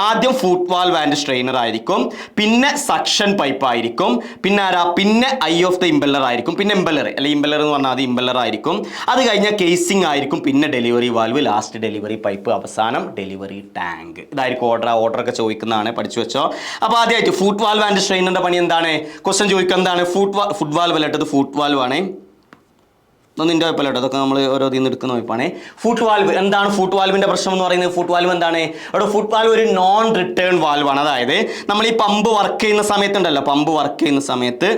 S1: ആദ്യം ഫുട് വാൽവ് ആൻഡ് സ്ട്രെയിനർ ആയിരിക്കും, പിന്നെ സക്ഷൻ പൈപ്പ് ആയിരിക്കും, പിന്നെ പിന്നെ ഐ ഓഫ് ദ ഇംപെല്ലർ ആയിരിക്കും, പിന്നെ ഇംപെല്ലർ അല്ലെ, ഇംപെല്ലർ എന്ന് പറഞ്ഞാൽ അത് ഇംപെല്ലർ ആയിരിക്കും. അത് കഴിഞ്ഞാൽ കേസിംഗ് ആയിരിക്കും, പിന്നെ delivery valve, last delivery pipe, അവസാനം ഡെലിവറി ടാങ്ക്. ഇതായിരിക്കും ഓർഡറൊക്കെ ചോദിക്കുന്നതാണ്, പഠിച്ചു വെച്ചോ. അപ്പോൾ ആദ്യമായിട്ട് ഫുട് വാൽവ് ആൻഡ് സ്ട്രെയിനറിന്റെ പണി എന്താണ്? ക്വസ്റ്റ്യൻ ചോദിക്കുക എന്താണ്? ഫുട് വാൽവ് അല്ലട്ടത്, ഫുട് വാൽവ് ആണ്. ഒന്നിൻ്റെ കുഴപ്പമില്ല കേട്ടോ, അതൊക്കെ നമ്മൾ ഓരോ ഇതിൽ നിന്ന് എടുക്കുന്ന കുഴപ്പമാണ്. ഫുട് വാൽവ് എന്താണ്? ഫുട് വാൽവിന്റെ പ്രശ്നം എന്ന് പറയുന്നത്, ഫുട് വാൽവ് എന്താണ്? അവിടെ ഫുട് വാൽവ് ഒരു നോൺ റിട്ടേൺ വാൽവാണ്. അതായത് നമ്മൾ ഈ പമ്പ് വർക്ക് ചെയ്യുന്ന സമയത്തുണ്ടല്ലോ, പമ്പ് വർക്ക് ചെയ്യുന്ന സമയത്ത്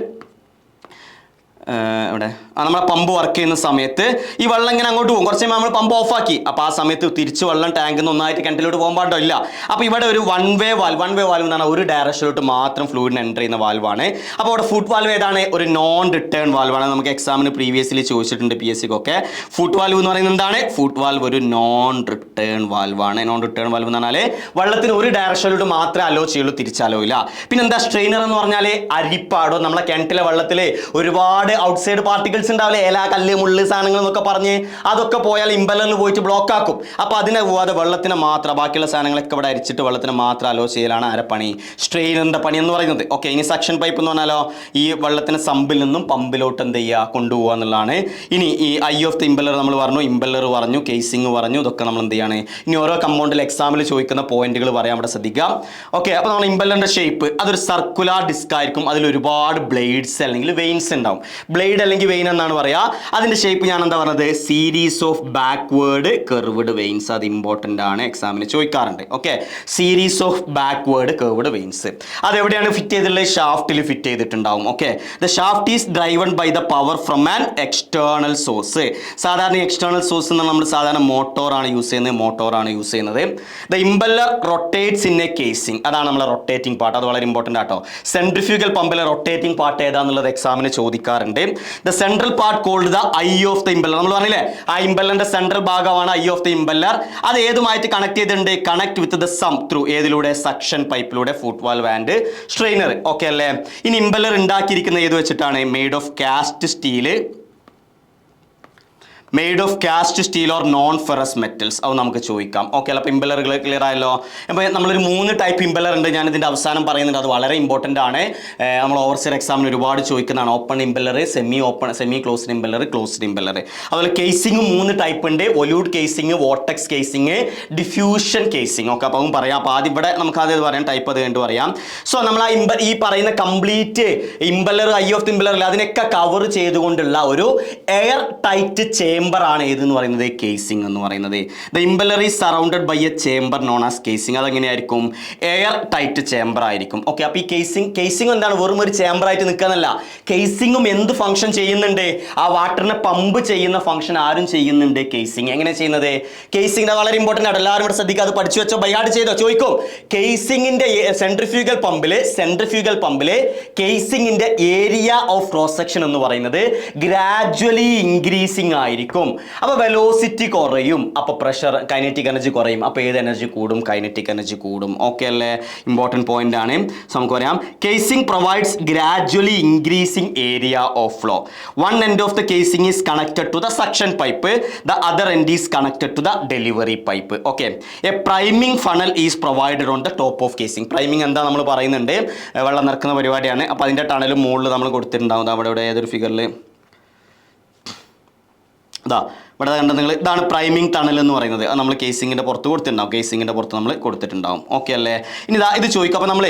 S1: ഇവിടെ നമ്മളെ പമ്പ് വർക്ക് ചെയ്യുന്ന സമയത്ത് ഈ വെള്ളം ഇങ്ങനെ അങ്ങോട്ട് പോകും. കുറച്ച് നമ്മൾ പമ്പ് ഓഫാക്കി, അപ്പോൾ ആ സമയത്ത് തിരിച്ച് വെള്ളം ടാങ്കിൽ നിന്ന് ഒന്നായിട്ട് കിണറ്റിലോട്ട് പോകാൻ പാടില്ല. അപ്പോൾ ഇവിടെ ഒരു വൺ വേ വാൽവ് എന്ന് പറഞ്ഞാൽ ഒരു ഡയറക്ഷനിലോട്ട് മാത്രം ഫ്ലൂയിഡിന് എൻ്റർ ചെയ്യുന്ന വാൽവാണ്. അപ്പോൾ ഇവിടെ ഫുഡ് വാൽവ് ഏതാണ്? ഒരു നോൺ റിട്ടേൺ വാൽവാണ്. നമുക്ക് എക്സാമിന് പ്രീവിയസ്ലി ചോദിച്ചിട്ടുണ്ട് PSCക്കൊക്കെ. ഫുഡ് വാൽവ് എന്ന് പറയുന്നത് എന്താണ്? ഫുഡ് വാൽവ് ഒരു നോൺ റിട്ടേൺ വാൽവാണ്. നോൺ റിട്ടേൺ വാൽവ് എന്ന് പറഞ്ഞാൽ വെള്ളത്തിന് ഒരു ഡയറക്ഷനിലോട്ട് മാത്രമേ അലോ ചെയ്യുള്ളൂ, തിരിച്ചലോ ഇല്ല. പിന്നെ എന്താ സ്ട്രെയിനർ എന്ന് പറഞ്ഞാൽ? അരിപ്പാടോ നമ്മളെ കിണറ്റിലെ വെള്ളത്തിൽ ഒരുപാട് ഔട്ട്സൈഡ് പാർട്ടിക്കിൾസ് ഉണ്ടാവില്ലേ, ഇല, കല്ല്, മുള്ള് സാധനങ്ങൾ എന്നൊക്കെ പറഞ്ഞ് അതൊക്കെ പോയാൽ ഇമ്പലറിൽ പോയിട്ട് ബ്ലോക്ക് ആക്കും. അപ്പോൾ അതിനെ പോവാതെ വെള്ളത്തിനെ മാത്രം, ബാക്കിയുള്ള സാധനങ്ങളൊക്കെ ഇവിടെ അരിച്ചിട്ട് വെള്ളത്തിനെ മാത്രം അലോ ചെയ്യലാണ് ആരെ പണി? സ്ട്രെയിനറിൻ്റെ പണി എന്ന് പറയുന്നത്. ഓക്കെ, ഇനി സക്ഷൻ പൈപ്പ് എന്ന് പറഞ്ഞാലോ ഈ വെള്ളത്തിനെ സമ്പിൽ നിന്നും പമ്പിലോട്ട് എന്ത് ചെയ്യുക, കൊണ്ടുപോകുക എന്നുള്ളതാണ്. ഇനി ഈ ഐ ഓഫ് ദ ഇമ്പലർ നമ്മൾ പറഞ്ഞു, ഇമ്പലർ പറഞ്ഞു, കേസിങ് പറഞ്ഞു, ഇതൊക്കെ നമ്മൾ എന്ത് ചെയ്യാണ്? ഇനി ഓരോ കമ്പൗണ്ടിൽ എക്സാമിൽ ചോദിക്കുന്ന പോയിന്റുകൾ പറയാൻ ഇവിടെ ശ്രദ്ധിക്കാം. ഓക്കെ, അപ്പോൾ നമ്മൾ ഇമ്പലറിൻ്റെ ഷേപ്പ് അതൊരു സർക്കുലർ ഡിസ്ക് ആയിരിക്കും. അതിൽ ഒരുപാട് ബ്ലേഡ്സ് അല്ലെങ്കിൽ വെയിൻസ് ഉണ്ടാവും. ബ്ലേഡ് അല്ലെങ്കിൽ വെയിൻ എന്നാണ് പറയുക. അതിൻ്റെ ഷേപ്പ് ഞാൻ എന്താ പറഞ്ഞത്? Series of backward curved vanes. അത് ഇമ്പോർട്ടൻ്റ് ആണ്, എക്സാമിന് ചോദിക്കാറുണ്ട്. Okay, series of backward curved vanes. അതെവിടെയാണ് ഫിറ്റ് ചെയ്തിട്ടുള്ളത്? ഷാഫ്റ്റിൽ ഫിറ്റ് ചെയ്തിട്ടുണ്ടാവും. Okay, the shaft is driven by the power from an external source. സാധാരണ എക്സ്റ്റേണൽ സോഴ്സ് എന്ന് നമ്മൾ സാധാരണ മോട്ടോറാണ് യൂസ് ചെയ്യുന്നത്. The impeller rotates in a casing. അതാണ് നമ്മളെ റൊട്ടേറ്റിംഗ് പാർട്ട്. അത് വളരെ ഇമ്പോർട്ടൻ്റ് ആട്ടോ. സെൻട്രിഫ്യൂഗൽ പമ്പിലെ റൊട്ടേറ്റിംഗ് പാർട്ട് ഏതാന്നുള്ളത് എക്സാമിന് ചോദിക്കാറുണ്ട്. The central part called the eye of the impeller. നമ്മൾ പറഞ്ഞില്ലേ, ആ ഇമ്പല്ലറിന്റെ സെൻട്രൽ ഭാഗമാണ് ഐ ഓഫ് ദ ഇമ്പല്ലർ. അത് ഏതുമായിട്ട് കണക്ട് ചെയ്തിട്ടുണ്ട്? Connect with the sump through ഏതിലൂടെ? സക്ഷൻ പൈപ്പിലൂടെ, foot valve and strainer. Okay അല്ലേ? ഇനി ഇമ്പല്ലർ ഉണ്ടാക്കിയിരിക്കുന്നത് ഏത് വെച്ചിട്ടാണ്? Made of cast steel or non ferrous metals. അത് നമുക്ക് ചോദിക്കാം. ഓക്കെ, അപ്പോൾ ഇമ്പലറുകൾ ക്ലിയർ ആയല്ലോ. അപ്പോൾ നമ്മളൊരു 3 ടൈപ്പ് ഇമ്പലർ ഉണ്ട്. ഞാൻ ഇതിൻ്റെ അവസാനം പറയുന്നുണ്ട്, അത് വളരെ ഇമ്പോർട്ടൻ്റ് ആണ്. നമ്മൾ ഓവർസിയർ എക്സാമിന് ഒരുപാട് ചോദിക്കുന്നതാണ്. Open impeller, semi closed impeller, closed impeller. അതുപോലെ കേസിംഗ് 3 ടൈപ്പ് ഉണ്ട്. Volute casing, vortex casing, diffusion casing. Okay, അപ്പോൾ പറയാം. അപ്പോൾ ആദ്യം ഇവിടെ നമുക്ക് ആദ്യം പറയാം, ടൈപ്പ് അത് കണ്ടു പറയാം. സോ നമ്മൾ ഈ പറയുന്ന complete impeller, I of the impeller, അതിനൊക്കെ കവർ ചെയ്തുകൊണ്ടുള്ള ഒരു എയർ ടൈറ്റ് ചേമ്പർ ആണ് ഏതെന്ന് പറയുന്നത്? കേസിംഗ് എന്ന് പറയുന്നത്. The impeller is surrounded by a chamber known as casing. അതെങ്ങനെയായിരിക്കും? എയർ ടൈറ്റ് ചേമ്പർ ആയിരിക്കും. ഓക്കെ, അപ്പോൾ ഈ കേസിംഗ് എന്താണ്? വെറും ഒരു ചേമ്പർ ആയിട്ട് നിൽക്കാന്നല്ല. കേസിംഗും എന്ത് ഫംഗ്ഷൻ ചെയ്യുന്നുണ്ട്? ആ വാട്ടറിനെ പമ്പ് ചെയ്യുന്ന ഫംഗ്ഷൻ ആരും ചെയ്യുന്നുണ്ട്? കേസിംഗ്. എങ്ങനെ ചെയ്യുന്നത്? കേസിംഗ് വളരെ ഇമ്പോർട്ടൻ്റ് ആണ്. എല്ലാവരും ഇവിടെ ശ്രദ്ധിക്കുക. അത് പഠിച്ചു വെച്ചോ, ബൈഹാർട്ട് ചെയ്തോ, ചോദിക്കും. കേസിംഗിന്റെ സെൻട്രിഫ്യൂഗൽ പമ്പില് കേസിംഗിന്റെ ഏരിയ ഓഫ് ക്രോസ് സെക്ഷൻ എന്ന് പറയുന്നത് ഗ്രാജുവലി ഇൻക്രീസിംഗ് ആയിരിക്കും. അപ്പോൾ വെലോസിറ്റി കുറയും, അപ്പോൾ പ്രഷർ, കൈനറ്റിക് എനർജി കുറയും. അപ്പോൾ ഏത് എനർജി കൂടും? കൈനറ്റിക് എനർജി കൂടും. ഓക്കെ അല്ലേ? ഇമ്പോർട്ടൻറ്റ് പോയിന്റ് ആണ്. സോ നമുക്ക് പറയാം, casing provides gradually increasing area of flow. One end of the casing is connected to the suction pipe, the other end is connected to the delivery pipe. Okay, a priming funnel is provided on the top of casing. Priming എന്താ നമ്മൾ പറയുന്നുണ്ട്? വെള്ളം നിറക്കുന്ന പരിപാടിയാണ്. അപ്പോൾ അതിൻ്റെ ടണലും മുകളിൽ നമ്മൾ കൊടുത്തിട്ടുണ്ടാവും. അവിടെ ഏതൊരു ഫിഗറിൽ ഇതാ ഇവിടെ കണ്ട നിങ്ങൾ, ഇതാണ് പ്രൈമിംഗ് ടണൽ എന്ന് പറയുന്നത്. അത് നമ്മൾ കേസിങ്ങിൻ്റെ പുറത്ത് നമ്മൾ കൊടുത്തിട്ടുണ്ടാവും. ഓക്കെ അല്ലേ? ഇനി ഇത് ചോദിക്കും. അപ്പോൾ നമ്മൾ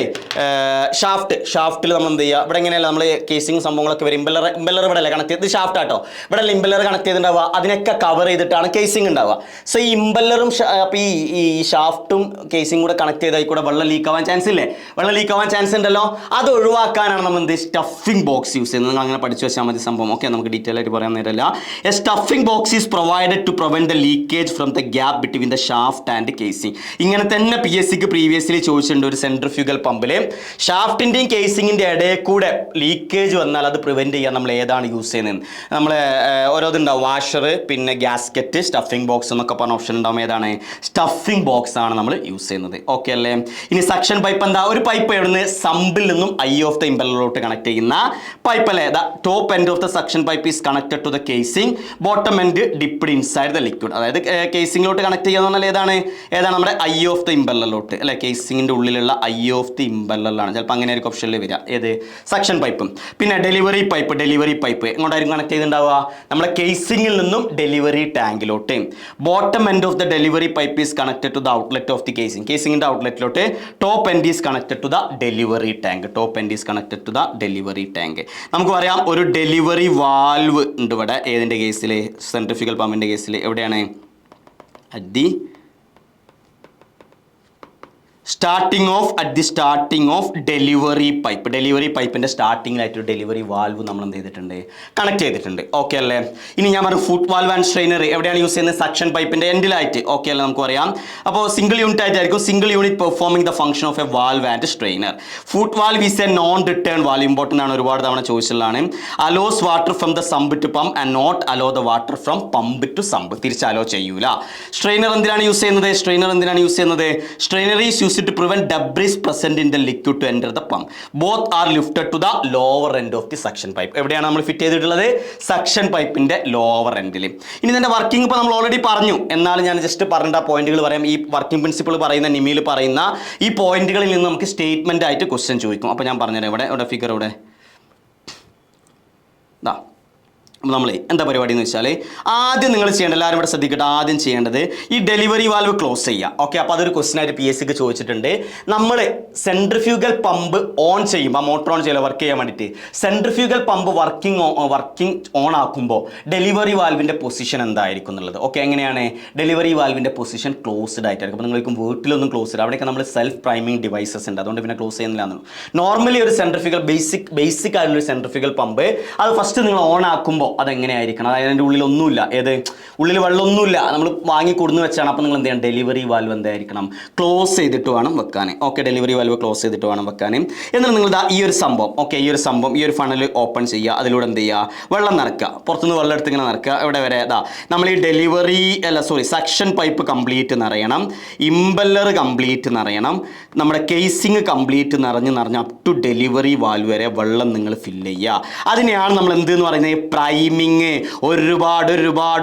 S1: ഷാഫ്റ്റിൽ നമ്മൾ എന്ത് ചെയ്യുക? ഇവിടെ എങ്ങനെയല്ല നമ്മൾ കേസിങ് സംഭവങ്ങളൊക്കെ വരും. ഇമ്പല്ലർ ഇവിടെ അല്ലേ കണക്ട് ചെയ്ത്? ഷാഫ്റ്റ് ആട്ടോ. ഇവിടെ അല്ല ഇമ്പല്ലർ കണക്ട് ചെയ്തിട്ടുണ്ടാവുക. അതിനൊക്കെ കവർ ചെയ്തിട്ടാണ് കേസിങ് ഉണ്ടാവുക. സോ ഈ ഇമ്പല്ലറും അപ്പോൾ ഈ ഷാഫ്റ്റും കേസിങ് കൂടെ കണക്ട് ചെയ്താൽ കൂടെ വെള്ളം ലീക്ക് ആവാൻ ചാൻസ് ഇല്ലേ? വെള്ളം ലീക്ക് ആവാൻ ചാൻസ് ഉണ്ടല്ലോ. അത് ഒഴിവാക്കാനാണ് നമ്മൾ എന്ത് സ്റ്റഫിംഗ് ബോക്സ് യൂസ് ചെയ്യുന്നത്. നിങ്ങൾ അങ്ങനെ പഠിച്ചു വെച്ചാൽ മതി സംഭവം. ഓക്കെ, നമുക്ക് ഡീറ്റെയിൽ ആയിട്ട് പറയാൻ നേരമില്ല. A stuffing box is provided to prevent the leakage from the gap between the shaft and casing. ഇങ്ങനെ തന്നെ PSCക്ക് പ്രീവിയസ്ലി ചോദിച്ചിട്ടുണ്ട്. ഒരു സെൻട്രിഫ്യൂഗൽ പമ്പിൽ ഷാഫ്റ്റിൻ്റെയും കേസിങ്ങിൻ്റെ ഇടയിൽ കൂടെ ലീക്കേജ് വന്നാൽ അത് പ്രിവെൻറ്റ് ചെയ്യാൻ നമ്മൾ ഏതാണ് യൂസ് ചെയ്യുന്നത്? നമ്മൾ ഓരോന്നുണ്ടാവും. വാഷർ, പിന്നെ ഗ്യാസ്കറ്റ്, സ്റ്റഫിംഗ് ബോക്സ് എന്നൊക്കെ പറഞ്ഞ ഓപ്ഷൻ ഉണ്ടാവും. ഏതാണ്? സ്റ്റഫിംഗ് ബോക്സ് ആണ് നമ്മൾ യൂസ് ചെയ്യുന്നത്. ഓക്കെ അല്ലേ? ഇനി സക്ഷൻ പൈപ്പ് എന്താ? ഒരു പൈപ്പ് എവിടുന്ന്? സമ്പിൽ നിന്നും ഐ ഓഫ് ദ ഇമ്പല്ലറിലോട്ട് കണക്ട് ചെയ്യുന്ന പൈപ്പ് അല്ലേ? The top end of the suction pipe is connected to the casing, bottom end dipped inside the liquid. അതായത് കേസിങ്ങിലോട്ട് കണക്ട് ചെയ്യാന്ന് പറഞ്ഞാൽ ഏതാണ് നമ്മുടെ ഐ ഓഫ് ദ ഇമ്പല്ലറിലോട്ട് അല്ലെ? കേസിങ്ങിൻ്റെ ഉള്ളിലുള്ള ഐ ഓഫ് ദി ഇമ്പല്ലറിലാണ്. ചിലപ്പോൾ അങ്ങനെ ആയിരിക്കും ഓപ്ഷനിൽ വരിക. ഏത്? സക്ഷൻ പൈപ്പും. പിന്നെ ഡെലിവറി പൈപ്പ് എങ്ങോട്ടായിരിക്കും കണക്ട് ചെയ്തിട്ടുണ്ടാവുക? നമ്മുടെ കേസിങ്ങിൽ നിന്നും ഡെലിവറി ടാങ്കിലോട്ട്. Bottom end of the delivery pipe is connected to the outlet of the കേസിങ്ങിൻ്റെ ഔട്ട്ലെറ്റിലോട്ട്. Top end is connected to the delivery tank. നമുക്ക് പറയാം, ഒരു ഡെലിവറി വാൽവ് ഉണ്ട് ഇവിടെ. ഏതിൻ്റെ കേസിൽ? സെൻട്രിഫ്യൂഗൽ പമ്പിൻ്റെ കേസിൽ. എവിടെയാണ്? At the starting of delivery പൈപ്പിൻ്റെ സ്റ്റാർട്ടിങ്ങിലായിട്ടൊരു ഡെലിവറി വാൽവ് നമ്മൾ എന്ത് ചെയ്തിട്ടുണ്ട്, കണക്ട് ചെയ്തിട്ടുണ്ട്. ഓക്കെ അല്ലേ? ഇനി ഞാൻ പറഞ്ഞു ഫുട്ട് വാൽവ് ആൻഡ് സ്ട്രെയിനർ എവിടെയാണ് യൂസ് ചെയ്യുന്നത്? സക്ഷൻ പൈപ്പിൻ്റെ എൻഡിലായിട്ട്. ഓക്കെ അല്ലേ? നമുക്ക് പറയാം. അപ്പോൾ സിംഗിൾ യൂണിറ്റ് ആയിട്ടായിരിക്കും. Single unit performing the function of a valve and strainer. Foot valve is a non return valve. Important ആണ്, ഒരുപാട് തവണ ചോദിച്ചതാണ്. Allows water from the sump to pump and not allow the water from pump to sump. തിരിച്ച് allow ചെയ്യൂല. Strainer എന്തിനാണ് use ചെയ്യുന്നത്? Strainer is use to prevent debris present in the liquid to enter the pump. Both are lifted to the lower end of the suction pipe. എവിടെയാണ് നമ്മൾ fit ചെയ്തിട്ടുള്ളത്? Suction പൈപ്പിന്റെ lower എൻഡിൽ. ഇനി ഇതിന്റെ വർക്കിംഗ് ഇപ്പോൾ നമ്മൾ ഓൾറെഡി പറഞ്ഞു, എന്നാലും ഞാൻ ജസ്റ്റ് പറഞ്ഞ പോയിന്റുകൾ പറയാം. ഈ വർക്കിംഗ് പ്രിൻസിപ്പിൾ പറയുന്ന നിമിയിൽ പറയുന്ന ഈ പോയിന്റുകളിൽ നിന്ന് നമുക്ക് സ്റ്റേറ്റ്മെന്റ് ആയിട്ട് ക്വസ്റ്റ്യൻ ചോദിക്കും. അപ്പോൾ ഞാൻ പറഞ്ഞുതരാം. ഇവിടെ ഫിഗർ ഇവിടെ ദാ. അപ്പോൾ നമ്മൾ എന്താ പരിപാടി എന്ന് വെച്ചാൽ ആദ്യം നിങ്ങൾ ചെയ്യേണ്ടത്, എല്ലാവരും ഇവിടെ ശ്രദ്ധിക്കട്ടെ, ആദ്യം ചെയ്യേണ്ടത് ഈ ഡെലിവറി വാൽവ് ക്ലോസ് ചെയ്യുക. ഓക്കെ, അപ്പോൾ അതൊരു ക്വസ്റ്റ്യൻ ആയിട്ട് PSCക്ക് ചോദിച്ചിട്ടുണ്ട്. നമ്മൾ സെൻട്രിഫ്യൂഗൽ പമ്പ് ഓൺ ചെയ്യുമ്പോൾ, മോട്ടോർ ഓൺ ചെയ്യില്ല, വർക്ക് ചെയ്യാൻ വേണ്ടിയിട്ട് സെൻട്രിഫ്യൂഗൽ പമ്പ് വർക്കിംഗ് ഓൺ ആക്കുമ്പോൾ ഡെലിവറി വാൽവിൻ്റെ പൊസിഷൻ എന്തായിരിക്കും എന്നുള്ളത്. ഓക്കെ, എങ്ങനെയാണ്? ഡെലിവറി വാൽവിൻ്റെ പൊസിഷൻ ക്ലോസ്ഡ് ആയിട്ടായിരിക്കും. അപ്പോൾ നിങ്ങൾക്ക് വീട്ടിലൊന്നും ക്ലോസ് ചെയ്യില്ല, അവിടെയൊക്കെ നമ്മൾ സെൽഫ് പ്രൈമിംഗ് ഡിവൈസസ് ഉണ്ട്, അതുകൊണ്ട് പിന്നെ ക്ലോസ് ചെയ്യുന്നില്ല എന്നുള്ളൂ. നോർമലി ഒരു സെൻട്രിഫ്യൂഗൽ ബേസിക് ആയിട്ടുള്ള സെൻട്രിഫ്യൂഗൽ പമ്പ് അത് ഫസ്റ്റ് നിങ്ങൾ ഓൺ ആക്കുമ്പോൾ അതെങ്ങനെയായിരിക്കണം? അതായത് അതിൻ്റെ ഉള്ളിലൊന്നുമില്ല, ഉള്ളിൽ വെള്ളമൊന്നുമില്ല, നമ്മൾ വാങ്ങി കൊടുന്ന് വെച്ചാണ്. അപ്പോൾ നിങ്ങൾ എന്ത് ചെയ്യണം? ഡെലിവറി വാൽവ് എന്തായിരിക്കണം? ക്ലോസ് ചെയ്തിട്ട് വേണം വെക്കാൻ. ഓക്കെ, ഡെലിവറി വാൽവ് ക്ലോസ് ചെയ്തിട്ട് വേണം വെക്കാൻ. എന്നിട്ട് നിങ്ങൾ ഈ ഒരു സംഭവം, ഈ ഒരു ഫണൽ ഓപ്പൺ ചെയ്യുക. അതിലൂടെ എന്ത് ചെയ്യുക? വെള്ളം നിറക്കുക. പുറത്തുനിന്ന് വെള്ളം എടുത്ത് ഇങ്ങനെ നിറക്കുക. ഇവിടെ വരെ നമ്മൾ ഈ സക്ഷൻ പൈപ്പ് കംപ്ലീറ്റ് നിറയണം, ഇമ്പല്ലർ കംപ്ലീറ്റ് നിറയണം, നമ്മുടെ കേസിങ് കംപ്ലീറ്റ് നിറഞ്ഞ് അപ് ടു ഡെലിവറി വാൽവ് വരെ വെള്ളം നിങ്ങൾ ഫില്ല് ചെയ്യുക. അതിനെയാണ് നമ്മൾ എന്ത് എന്ന് പറയുന്നത്? പ്രൈമിങ്. ഒരുപാട്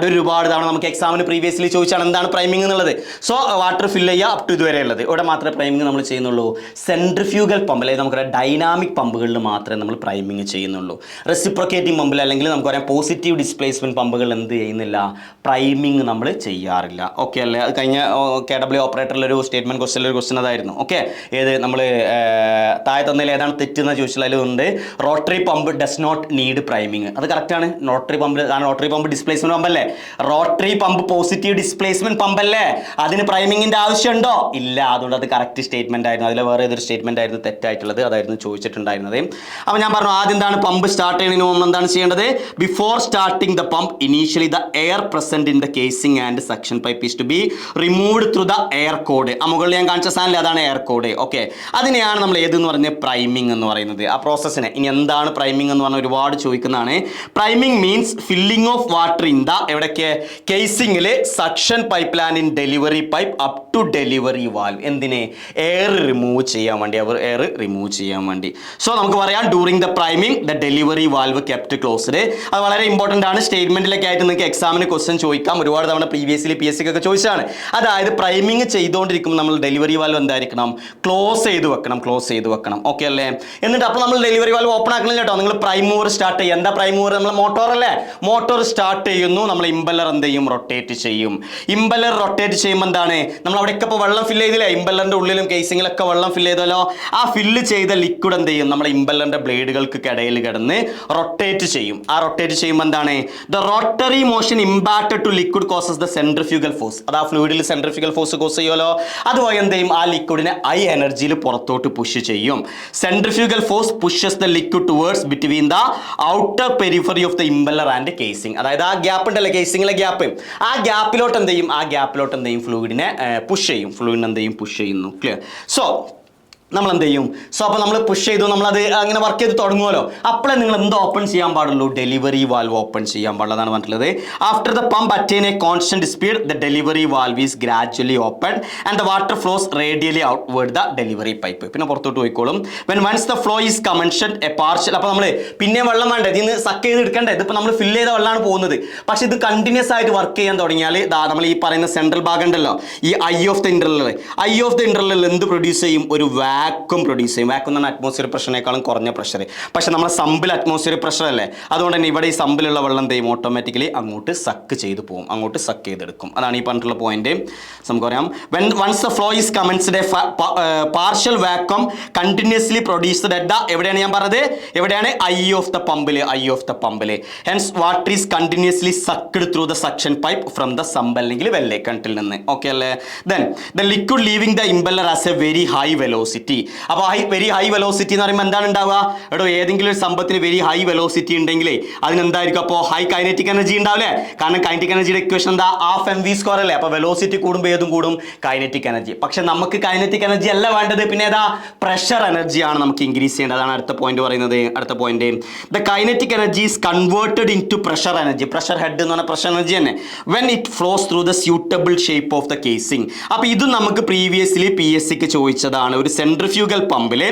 S1: തവണ നമുക്ക് എക്സാമിന് പ്രീവിയസ്ലി ചോദിച്ചാണ് എന്താണ് പ്രൈമിംഗ് എന്നുള്ളത്. സോ വാട്ടർ ഫില്ല് ചെയ്യുക അപ് ടു ഇതുവരെ ഉള്ളത്. ഇവിടെ മാത്രമേ പ്രൈമിംഗ് നമ്മൾ ചെയ്യുന്നുള്ളൂ. സെൻട്രിഫ്യൂഗൽ പമ്പിൽ, നമുക്ക് ഡൈനാമിക് പമ്പുകളിൽ മാത്രമേ നമ്മൾ പ്രൈമിംഗ് ചെയ്യുന്നുള്ളൂ. റെസിപ്രോക്കേറ്റിംഗ് പമ്പിൽ അല്ലെങ്കിൽ നമുക്ക് പറയാം പോസിറ്റീവ് ഡിസ്പ്ലേസ്മെന്റ് പമ്പുകൾ എന്ത് ചെയ്യുന്നില്ല? പ്രൈമിംഗ് നമ്മൾ ചെയ്യാറില്ല. ഓക്കെ അല്ലേ? അത് കഴിഞ്ഞ KW ഓപ്പറേറ്ററിലൊരു സ്റ്റേറ്റ്മെന്റ് ക്വസ്റ്റ്യൻ അതായിരുന്നു. ഓക്കെ, ഏത് നമ്മൾ താഴെ തന്നതിൽ ഏതാണ് തെറ്റെന്ന് ചോദിച്ചാൽ അതിലുണ്ട് rotary pump does not need priming. അത് കറക്റ്റാണ്. റോട്ടറി പമ്പ് ഡിസ്പ്ലേസ്മെന്റ് പമ്പല്ലേ? റോട്ടറി പമ്പ് പോസിറ്റീവ് ഡിസ്പ്ലേസ്മെന്റ് പമ്പല്ലേ? അതിന് പ്രൈമിങ്ങിന്റെ ആവശ്യമുണ്ടോ? ഇല്ല. അതുകൊണ്ട് അത് കറക്റ്റ് സ്റ്റേറ്റ്മെന്റ് ആയിരുന്നു. അതിൽ വേറെ ഏതൊരു സ്റ്റേറ്റ്മെന്റ് ആയിരുന്നു തെറ്റായിട്ടുള്ളത്? അതായിരുന്നു ചോദിച്ചിട്ടുണ്ടായിരുന്നത്. അപ്പോൾ ഞാൻ പറഞ്ഞു ആദ്യം എന്താണ് പമ്പ് സ്റ്റാർട്ട് ചെയ്യുന്നതിന് മുമ്പ് എന്താണ് ചെയ്യേണ്ടത്? Before starting the pump initially the air present in the casing and suction pipe is to be removed through the air cock. ആ മുകളിൽ ഞാൻ കാണിച്ച സാധനം അതാണ് എയർ കോഡ്. ഓക്കെ, അതിനെയാണ് നമ്മൾ ഏതെന്ന് പറഞ്ഞത്? പ്രൈമിംഗ് എന്ന് പറയുന്നത്. ആ പ്രോസസ്സിനെ ഇനി എന്താണ് പ്രൈമിംഗ് എന്ന് പറഞ്ഞാൽ ഒരുപാട് ചോദിക്കുന്നതാണ്. Priming means filling of water in the എവിടേക്ക്? കേസിംഗിൽ suction pipe line in delivery pipe up to delivery valve. എന്തിനെ? എയർ റിമൂവ് ചെയ്യാൻ വേണ്ടി. സോ നമുക്ക് പറയാം during the priming the delivery valve kept closed. അത് വളരെ ഇമ്പോർട്ടൻ്റ് ആണ്. സ്റ്റേറ്റ്മെന്റിലൊക്കെ ആയിട്ട് നിങ്ങൾക്ക് എക്സാമിന് ക്വസ്റ്റ്യൻ ചോദിക്കാം. ഒരുപാട് തവണ പ്രീവിയസ്ലി PSCക്ക് ഒക്കെ ചോദിച്ചാണ്. അതായത് പ്രൈമിംഗ് ചെയ്തുകൊണ്ടിരിക്കുമ്പോൾ നമ്മൾ ഡെലിവറി വാൽവ് എന്തായിരിക്കണം? ക്ലോസ് ചെയ്ത് വെക്കണം. ഓക്കെ അല്ലേ? എന്നിട്ട് അപ്പോൾ നമ്മൾ ഡെലിവറി വാൽവ് ഓപ്പൺ ആക്കണം കേട്ടോ. നിങ്ങൾ പ്രൈം മൂവർ സ്റ്റാർട്ട് ചെയ്യുക. എന്താ പ്രൈം മൂവർ? നമ്മൾ മോട്ടോർ അല്ലേ? മോട്ടോർ സ്റ്റാർട്ട് ചെയ്യുന്നു, നമ്മൾ ഇമ്പല്ലർ എന്ത് ചെയ്യും? റൊട്ടേറ്റ് ചെയ്യും. ഇമ്പല്ലർ റൊട്ടേറ്റ് ചെയ്യുമ്പോൾ എന്താണ്? നമ്മൾ അവിടെയൊക്കെ ഇപ്പോൾ വെള്ളം ഫില്ല് ചെയ്തില്ലേ? ഇമ്പല്ലറിന്റെ ഉള്ളിലും കേസിങ്ങിലൊക്കെ വെള്ളം ഫില്ല് ചെയ്തല്ലോ. ആ ഫില്ല് ചെയ്ത ലിക്വിഡ് എന്ത് ചെയ്യും? നമ്മുടെ ഇമ്പല്ലറിന്റെ ബ്ലേഡുകൾക്ക് ഇടയിൽ കിടന്ന് റൊട്ടേറ്റ് ചെയ്യും. ആ റൊട്ടേറ്റ് ചെയ്യുമ്പോൾ എന്താണ്? The rotary motion impacted to liquid causes the centrifugal force. അത് ആ ഫ്ലൂയിഡിൽ സെൻട്രിഫ്യൂഗൽ ഫോഴ്സ് കോസ് ചെയ്യുമല്ലോ. അതുപോലെ എന്ത് ചെയ്യും? ആ ലിക്വിഡിനെ ഹൈ എനർജിയിൽ പുറത്തോട്ട് പുഷ് ചെയ്യും. Centrifugal force pushes the liquid towards between the outer periphery of the impeller and casing. അതായത് ആ ഗ്യാപ്പ് ഉണ്ടല്ലോ, കേസിംഗിലെ ഗ്യാപ്പ്, ആ ഗ്യാപ്പിലോട്ട് എന്ത് ചെയ്യും? ഫ്ലൂയിഡിനെ പുഷ് ചെയ്യുന്നു. ക്ലിയർ? സോ നമ്മൾ എന്ത് ചെയ്യും? സോ അപ്പോൾ നമ്മൾ പുഷ് ചെയ്തു, നമ്മളത് അങ്ങനെ വർക്ക് ചെയ്ത് തുടങ്ങുമല്ലോ. അപ്പോഴേ നിങ്ങൾ എന്ത് ഓപ്പൺ ചെയ്യാൻ പാടുള്ളൂ? ഡെലിവറി വാൽവ് ഓപ്പൺ ചെയ്യാൻ പാടുള്ളതാണ് പറഞ്ഞിട്ടുള്ളത്. After the pump attain a constant speed the delivery valve is gradually open and the water flows radially outward the delivery pipe. പിന്നെ പുറത്തോട്ട് പോയിക്കോളും. Once the flow is commenced a partial. അപ്പോൾ നമ്മൾ പിന്നെ വെള്ളം വേണ്ട, ഇതിന് സക്ക് ചെയ്ത് എടുക്കേണ്ടത്. ഇതിപ്പോൾ നമ്മൾ ഫില്ല് ചെയ്ത വെള്ളമാണ് പോകുന്നത്. പക്ഷേ ഇത് കണ്ടിന്യൂസ് ആയിട്ട് വർക്ക് ചെയ്യാൻ തുടങ്ങിയാൽ നമ്മൾ ഈ പറയുന്ന സെൻട്രൽ ഭാഗം ഉണ്ടല്ലോ, ഈ ഐ ഓഫ് ദ ഇന്റർവെൽ എന്ത് പ്രൊഡ്യൂസ് ചെയ്യും? ഒരു വാക്വം പ്രൊഡ്യൂസ് ചെയ്യും. വാക്വം എന്ന് പറഞ്ഞാൽ അറ്റ്മോസ്ഫിയർ പ്രഷറിനേക്കാളും കുറഞ്ഞ പ്രഷർ. പക്ഷെ നമ്മുടെ സമ്പിൽ അറ്റ്മോസ്ഫിയർ പ്രഷർ അല്ലേ, അതുകൊണ്ട് തന്നെ ഇവിടെ ഈ സമ്പിലുള്ള വെള്ളം എന്ത് ചെയ്യും, ഓട്ടോമാറ്റിക്കലി അങ്ങോട്ട് സക്ക് ചെയ്ത് പോകും, അങ്ങോട്ട് സക്ക് ചെയ്തെടുക്കും. അതാണ് ഈ പറഞ്ഞിട്ടുള്ള പോയിന്റ്. നമുക്കറിയാം once the flow is commenced a partial vacuum continuously produced at the, എവിടെയാണ് ഞാൻ പറഞ്ഞത്, എവിടെയാണ് ഐ ഓഫ് ദ പമ്പില്. Hence water is continuously sucked through the suction pipe from the sump, അല്ലെങ്കിൽ വെല്ലേ കിണറ്റിൽ നിന്ന്. ഓക്കെ അല്ലേ? Then the liquid leaving the impeller as a very high velocity. അപ്പോൾ വെരി ഹൈ വെലോസിറ്റി എന്ന് പറയുമ്പോൾ എന്താണ് ഉണ്ടാവുക, എടോ ഏതെങ്കിലും ഒരു സംഭവത്തിന് വെരി ഹൈ വെലോസിറ്റി ഉണ്ടെങ്കിൽ അതിനെന്തായിരിക്കും, അപ്പോൾ ഹൈ കൈനറ്റിക് എനർജി ഉണ്ടാവില്ലേ? കാരണം കൈനറ്റിക് എനർജിയുടെ ഇക്വേഷൻ എന്താ, ഹാഫ് mv² അല്ലേ. അപ്പോൾ വെലോസിറ്റി കൂടുമ്പോൾ ഏതും കൂടും, കൈനറ്റിക് എനർജി. പക്ഷെ നമുക്ക് കൈനറ്റിക് എനർജി അല്ല വേണ്ടത്, പിന്നെ ഏതാ, പ്രഷർ എനർജിയാണ് നമുക്ക് ഇൻക്രീസ് ചെയ്യേണ്ടത്. അതാണ് അടുത്ത പോയിന്റ് പറയുന്നത്. അടുത്ത point, the kinetic energy is converted in to pressure energy. Pressure head എന്ന് പറഞ്ഞാൽ പ്രഷർ എനർജി തന്നെ. When it flows through the suitable shape of the casing. അപ്പോൾ ഇത് നമുക്ക് പ്രീവിയസ്ലി PSCക്ക് ചോദിച്ചതാണ്. ഒരു സെൻട്രിഫ്യൂഗൽ പമ്പിൽ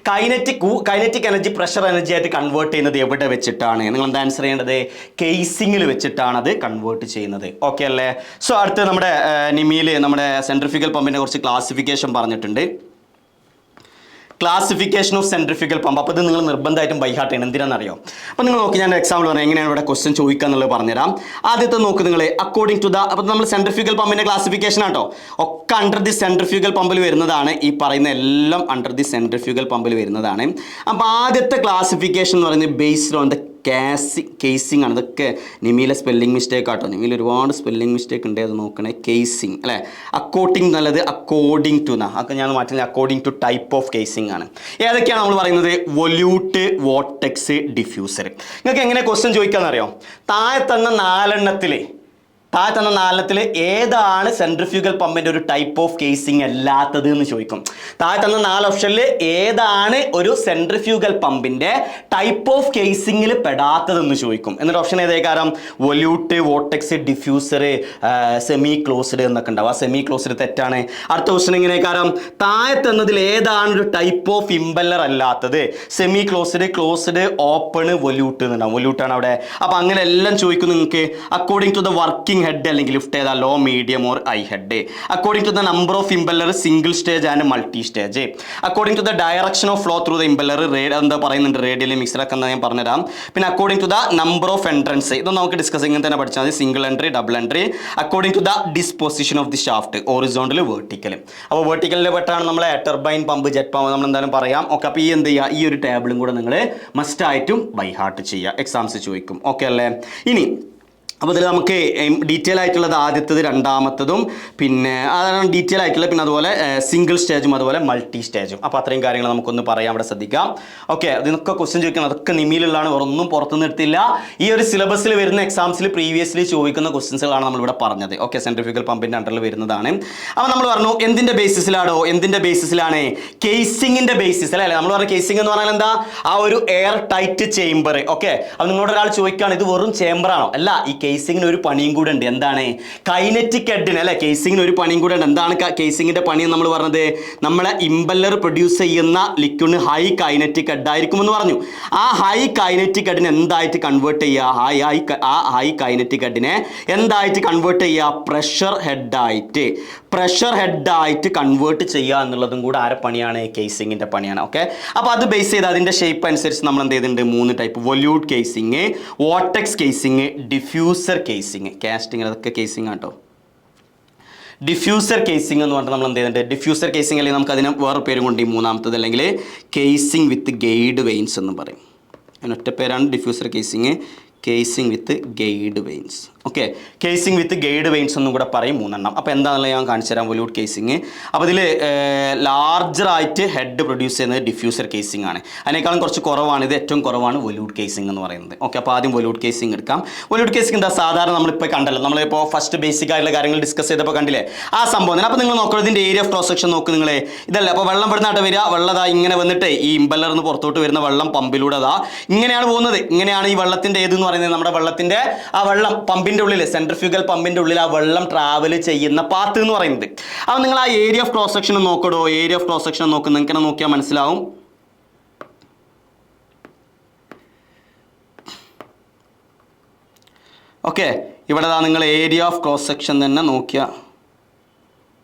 S1: കൈനറ്റിക് എനർജി പ്രഷർ എനർജി ആയിട്ട് കൺവേർട്ട് ചെയ്യുന്നത് എവിടെ വെച്ചിട്ടാണ്? നിങ്ങൾ എന്താ ആൻസർ ചെയ്യേണ്ടത്, കേസിംഗിൽ വെച്ചിട്ടാണ് അത് കൺവേർട്ട് ചെയ്യുന്നത്. ഓക്കെ അല്ലേ? സോ അടുത്ത് നമ്മുടെ നിമിയിൽ നമ്മുടെ സെൻട്രിഫ്യൂഗൽ പമ്പിനെ കുറിച്ച് ക്ലാസിഫിക്കേഷൻ പറഞ്ഞിട്ടുണ്ട്. Classification of centrifugal pump. അപ്പോൾ ഇത് നിങ്ങൾ നിർബന്ധമായിട്ടും ബൈ ഹാർട്ട് ചെയ്യണം. എന്തിനാണെന്നറിയോ? അപ്പോൾ നിങ്ങൾ നോക്കി, ഞാൻ എക്സാമ്പിൾ പറയാം എങ്ങനെയാണ് ഇവിടെ ക്വസ്റ്റ്യൻ ചോദിക്കുക എന്നുള്ളത് പറഞ്ഞുതരാം. ആദ്യത്തെ നോക്ക് നിങ്ങൾ, അക്കോർഡിംഗ് ടു ദ, അപ്പോൾ നമ്മൾ സെൻട്രിഫ്യൂഗൽ പമ്പിൻ്റെ ക്ലാസിഫിക്കേഷൻ ആട്ടോ, ഒക്കെ അണ്ടർ ദി സെൻട്രിഫ്യൂഗൽ പമ്പിൽ വരുന്നതാണ്. ഈ പറയുന്ന എല്ലാം അണ്ടർ ദി സെൻട്രിഫ്യൂഗൽ പമ്പിൽ വരുന്നതാണ്. അപ്പോൾ ആദ്യത്തെ ക്ലാസിഫിക്കേഷൻ എന്ന് പറയുന്നത് ബേസ്ഡ് ഓൺ ദ കേസിംഗ് ആണ്. ഇതൊക്കെ നിമിയിലെ സ്പെല്ലിംഗ് മിസ്റ്റേക്ക് ആട്ടോ. നിമിയിൽ ഒരുപാട് സ്പെല്ലിംഗ് മിസ്റ്റേക്ക് ഉണ്ട്, അത് നോക്കണേ. കേസിംഗ് അല്ലേ, അക്കോർഡിംഗ് നല്ലത് അക്കോർഡിംഗ് ടു എന്നാ, അതൊക്കെ ഞാൻ മാറ്റുന്നത് according to type of casing ആണ്. ഏതൊക്കെയാണ് നമ്മൾ പറയുന്നത്, വൊല്യൂട്ട്, വോർട്ടെക്സ്, ഡിഫ്യൂസർ. നിങ്ങൾക്ക് എങ്ങനെ ക്വസ്റ്റ്യൻ ചോദിക്കാമെന്നറിയോ? താഴെ തന്ന നാലെണ്ണത്തിൽ ഏതാണ് സെൻട്രിഫ്യൂഗൽ പമ്പിൻ്റെ ഒരു ടൈപ്പ് ഓഫ് കേസിംഗ് അല്ലാത്തത് എന്ന് ചോദിക്കും. താഴെ തന്ന 4 ഓപ്ഷനിൽ ഏതാണ് ഒരു സെൻട്രിഫ്യൂഗൽ പമ്പിൻ്റെ ടൈപ്പ് ഓഫ് കേസിംഗിൽ പെടാത്തതെന്ന് ചോദിക്കും. എന്നിട്ട് ഓപ്ഷൻ ഏതേക്കാരം, volute, vortex, diffuser, semi closed എന്നൊക്കെ ഉണ്ടാവും. ആ സെമി ക്ലോസ്ഡ് തെറ്റാണ്. അടുത്ത ക്വസ്റ്റൻ എങ്ങനെയാക്കാരം, താഴെ തന്നതിൽ ഏതാണ് ഒരു ടൈപ്പ് ഓഫ് ഇമ്പല്ലർ അല്ലാത്തത്? Semi closed, closed, open, volute എന്നുണ്ടാവും. വൊല്യൂട്ടാണ് അവിടെ. അപ്പോൾ അങ്ങനെ എല്ലാം ചോദിക്കും നിങ്ങൾക്ക്. According to the working head അല്ലെങ്കിൽ ലിഫ്റ്റ് ഏതാ, low, medium or high head. According to the number of impeller, single stage and multi stage. According to the direction of flow through the impeller, എന്താ പറയുന്നുണ്ട്, radially mixed എന്ന് ഞാൻ പറഞ്ഞുതരാം. പിന്നെ according to the number of entrance, ഇതൊന്നും നമുക്ക് discuss ഇങ്ങനെ തന്നെ പഠിച്ചാൽ മതി. Single entry, double entry. According to the disposition of the shaft, horizontal, vertical. അപ്പോൾ വെർട്ടിക്കലിൽ പെട്ടാണ് നമ്മളെ ടർബൈൻ പമ്പ്, ജെറ്റ് പമ്പ്, നമ്മൾ എന്തായാലും പറയാം. ഓക്കെ, അപ്പോൾ ഈ എന്ത് ചെയ്യുക, ഈ ഒരു ടേബിളും കൂടെ നിങ്ങൾ മസ്റ്റായിട്ടും ബൈ ഹാർട്ട് ചെയ്യുക, എക്സാംസ് ചോദിക്കും. ഓക്കെ അല്ലേ? ഇനി അപ്പോൾ ഇതിൽ നമുക്ക് ഡീറ്റെയിൽ ആയിട്ടുള്ളത് ആദ്യത്തത്, രണ്ടാമത്തതും, പിന്നെ അതാണ് ഡീറ്റെയിൽ ആയിട്ടുള്ള, പിന്നെ അതുപോലെ സിംഗിൾ സ്റ്റേജും അതുപോലെ മൾട്ടി സ്റ്റേജും. അപ്പോൾ അത്രയും കാര്യങ്ങൾ നമുക്കൊന്ന് പറയാം, അവിടെ ശ്രദ്ധിക്കാം. ഓക്കെ, ഇതിനൊക്കെ ക്വസ്റ്റ്യൻ ചോദിക്കണം, അതൊക്കെ നിമിയിലുള്ളതാണ്, ഒന്നും പുറത്തുനിന്ന് എടുത്തില്ല. ഈ ഒരു സിലബസിൽ വരുന്ന എക്സാംസിൽ പ്രീവിയസ്ലി ചോദിക്കുന്ന ക്വസ്റ്റ്യൻസുകളാണ് നമ്മളിവിടെ പറഞ്ഞത്. ഓക്കെ, സെൻട്രിഫ്യൂഗൽ പമ്പിൻ്റെ അണ്ടറിൽ വരുന്നതാണ്. അപ്പോൾ നമ്മൾ പറഞ്ഞു എന്തിൻ്റെ ബേസിസിലാണ്, കേസിങ്ങിൻ്റെ ബേസിസിൽ അല്ലേ. നമ്മൾ പറഞ്ഞ കേസിംഗ് എന്ന് പറഞ്ഞാൽ എന്താ, ആ ഒരു എയർ ടൈറ്റ് ചേംബർ. ഓക്കെ, അപ്പോൾ നിങ്ങളോട് ഒരാൾ ചോദിക്കുകയാണ് ഇത് വെറും ചേംബറാണോ? അല്ല, ഈ കേസിങ്ങിന് ഒരു പണിയും കൂടെ ഉണ്ട്. എന്താണ്? കൈനറ്റിക് ഹെഡിന് അല്ലെ, കേസിങ്ങിന് ഒരു പണിയും കൂടെ ഉണ്ട്. എന്താണ് കേസിങ്ങിന്റെ പണി നമ്മൾ പറഞ്ഞത്? നമ്മളെ ഇമ്പല്ലർ പ്രൊഡ്യൂസ് ചെയ്യുന്ന ലിക്വിഡിന് ഹൈ കൈനറ്റിക് ഹെഡ് ആയിരിക്കും എന്ന് പറഞ്ഞു. ആ ഹൈ കൈനറ്റിക് ഹെഡിനെ എന്തായിട്ട് കൺവേർട്ട് ചെയ്യുക? ഹൈ കൈനറ്റിക് ഹെഡിനെ എന്തായിട്ട് കൺവേർട്ട് ചെയ്യുക? പ്രഷർ ഹെഡായിട്ട് കൺവേർട്ട് ചെയ്യുക എന്നുള്ളതും കൂടെ ആരെ പണിയാണ്? കേസിങ്ങിന്റെ പണിയാണ്. ഓക്കെ, അപ്പോൾ അത് ബേസ് ചെയ്ത് അതിന്റെ ഷേപ്പ് അനുസരിച്ച് നമ്മൾ എന്ത് ചെയ്തിട്ടുണ്ട്? 3 type: volute casing, vortex casing, diffuser casing. Casting അതൊക്കെ കേസിങ് ആട്ടോ. ഡിഫ്യൂസർ കേസിംഗ് എന്ന് പറഞ്ഞാൽ നമ്മൾ എന്ത് ചെയ്യുന്നുണ്ട്? ഡിഫ്യൂസർ കേസിംഗ് അല്ലെങ്കിൽ നമുക്ക് അതിന് വേറെ പേരും കൊണ്ട്, മൂന്നാമത്തത് അല്ലെങ്കിൽ കേസിംഗ് വിത്ത് ഗൈഡ് വെയിൻസ് എന്ന് പറയും. അതിനൊറ്റ പേരാണ് ഡിഫ്യൂസർ കേസിംഗ്, കേസിംഗ് വിത്ത് ഗൈഡ് വെയിൻസ്. ഓക്കെ, കേസിംഗ് വിത്ത് ഗൈഡ് വെയിൻസ് എന്നും കൂടെ പറയും, 3 അപ്പോൾ എന്താണെന്നുള്ളത് ഞാൻ കാണിച്ചു തരാം. വൊല്യൂട്ട് കേസിംഗ്, അപ്പോൾ ഇതിൽ ലാർജറായിട്ട് ഹെഡ് പ്രൊഡ്യൂസ് ചെയ്യുന്നത് ഡിഫ്യൂസർ കേസിംഗ് ആണ്. അതിനേക്കാളും കുറച്ച് കുറവാണ്, ഇത് ഏറ്റവും കുറവാണ് വൊല്യൂട്ട് കേസിംഗ് എന്ന് പറയുന്നത്. ഓക്കെ, അപ്പോൾ ആദ്യം വൊല്യൂട്ട് കേസിംഗ് എടുക്കാം. വൊല്യൂട്ട് കേസിംഗ് എന്താ? സാധാരണ നമ്മളിപ്പോൾ കണ്ടല്ലോ, നമ്മളിപ്പോൾ ഫസ്റ്റ് ബേസിക് ആയിട്ടുള്ള കാര്യങ്ങൾ ഡിസ്കസ് ചെയ്തപ്പോൾ കണ്ടില്ലേ ആ സംഭവം തന്നെ. അപ്പോൾ നിങ്ങൾ നോക്കുന്നത് ഇതിൻ്റെ ഏരിയ ഓഫ് ക്രോസ് സെക്ഷൻ നോക്ക് നിങ്ങൾ. ഇതല്ല, അപ്പോൾ വെള്ളം പെടുന്നായിട്ട് വരിക, വെള്ളം ഇങ്ങനെ വന്നിട്ട് ഈ ഇമ്പല്ലറിന്ന് പുറത്തോട്ട് വരുന്ന വെള്ളം പമ്പിലൂടെ ഇങ്ങനെയാണ് പോകുന്നത്. ഇങ്ങനെയാണ് ഈ വെള്ളത്തിൻ്റെ ഏതെന്ന് പറയുന്നത്, നമ്മുടെ വെള്ളത്തിൻ്റെ ആ വെള്ളം പമ്പിൻ്റെ ഉള്ളിൽ, സെൻട്രിഫ്യൂഗൽ പമ്പിൻ്റെ ഉള്ളിൽ ആ വെള്ളം ട്രാവൽ ചെയ്യുന്ന പാത്ത് എന്ന് പറയുന്നത്. അപ്പോൾ നിങ്ങൾ ആ ഏരിയ ഓഫ് ക്രോസ് സെക്ഷൻ നോക്കടോ, ഏരിയ ഓഫ് ക്രോസ് സെക്ഷൻ നോക്ക്, നിങ്ങൾക്ക് നോക്കിയാൽ മനസ്സിലാവും. ഓക്കെ, ഇവിടെ നിങ്ങൾ ഏരിയ ഓഫ് ക്രോസ് സെക്ഷൻ തന്നെ നോക്കിയാൽ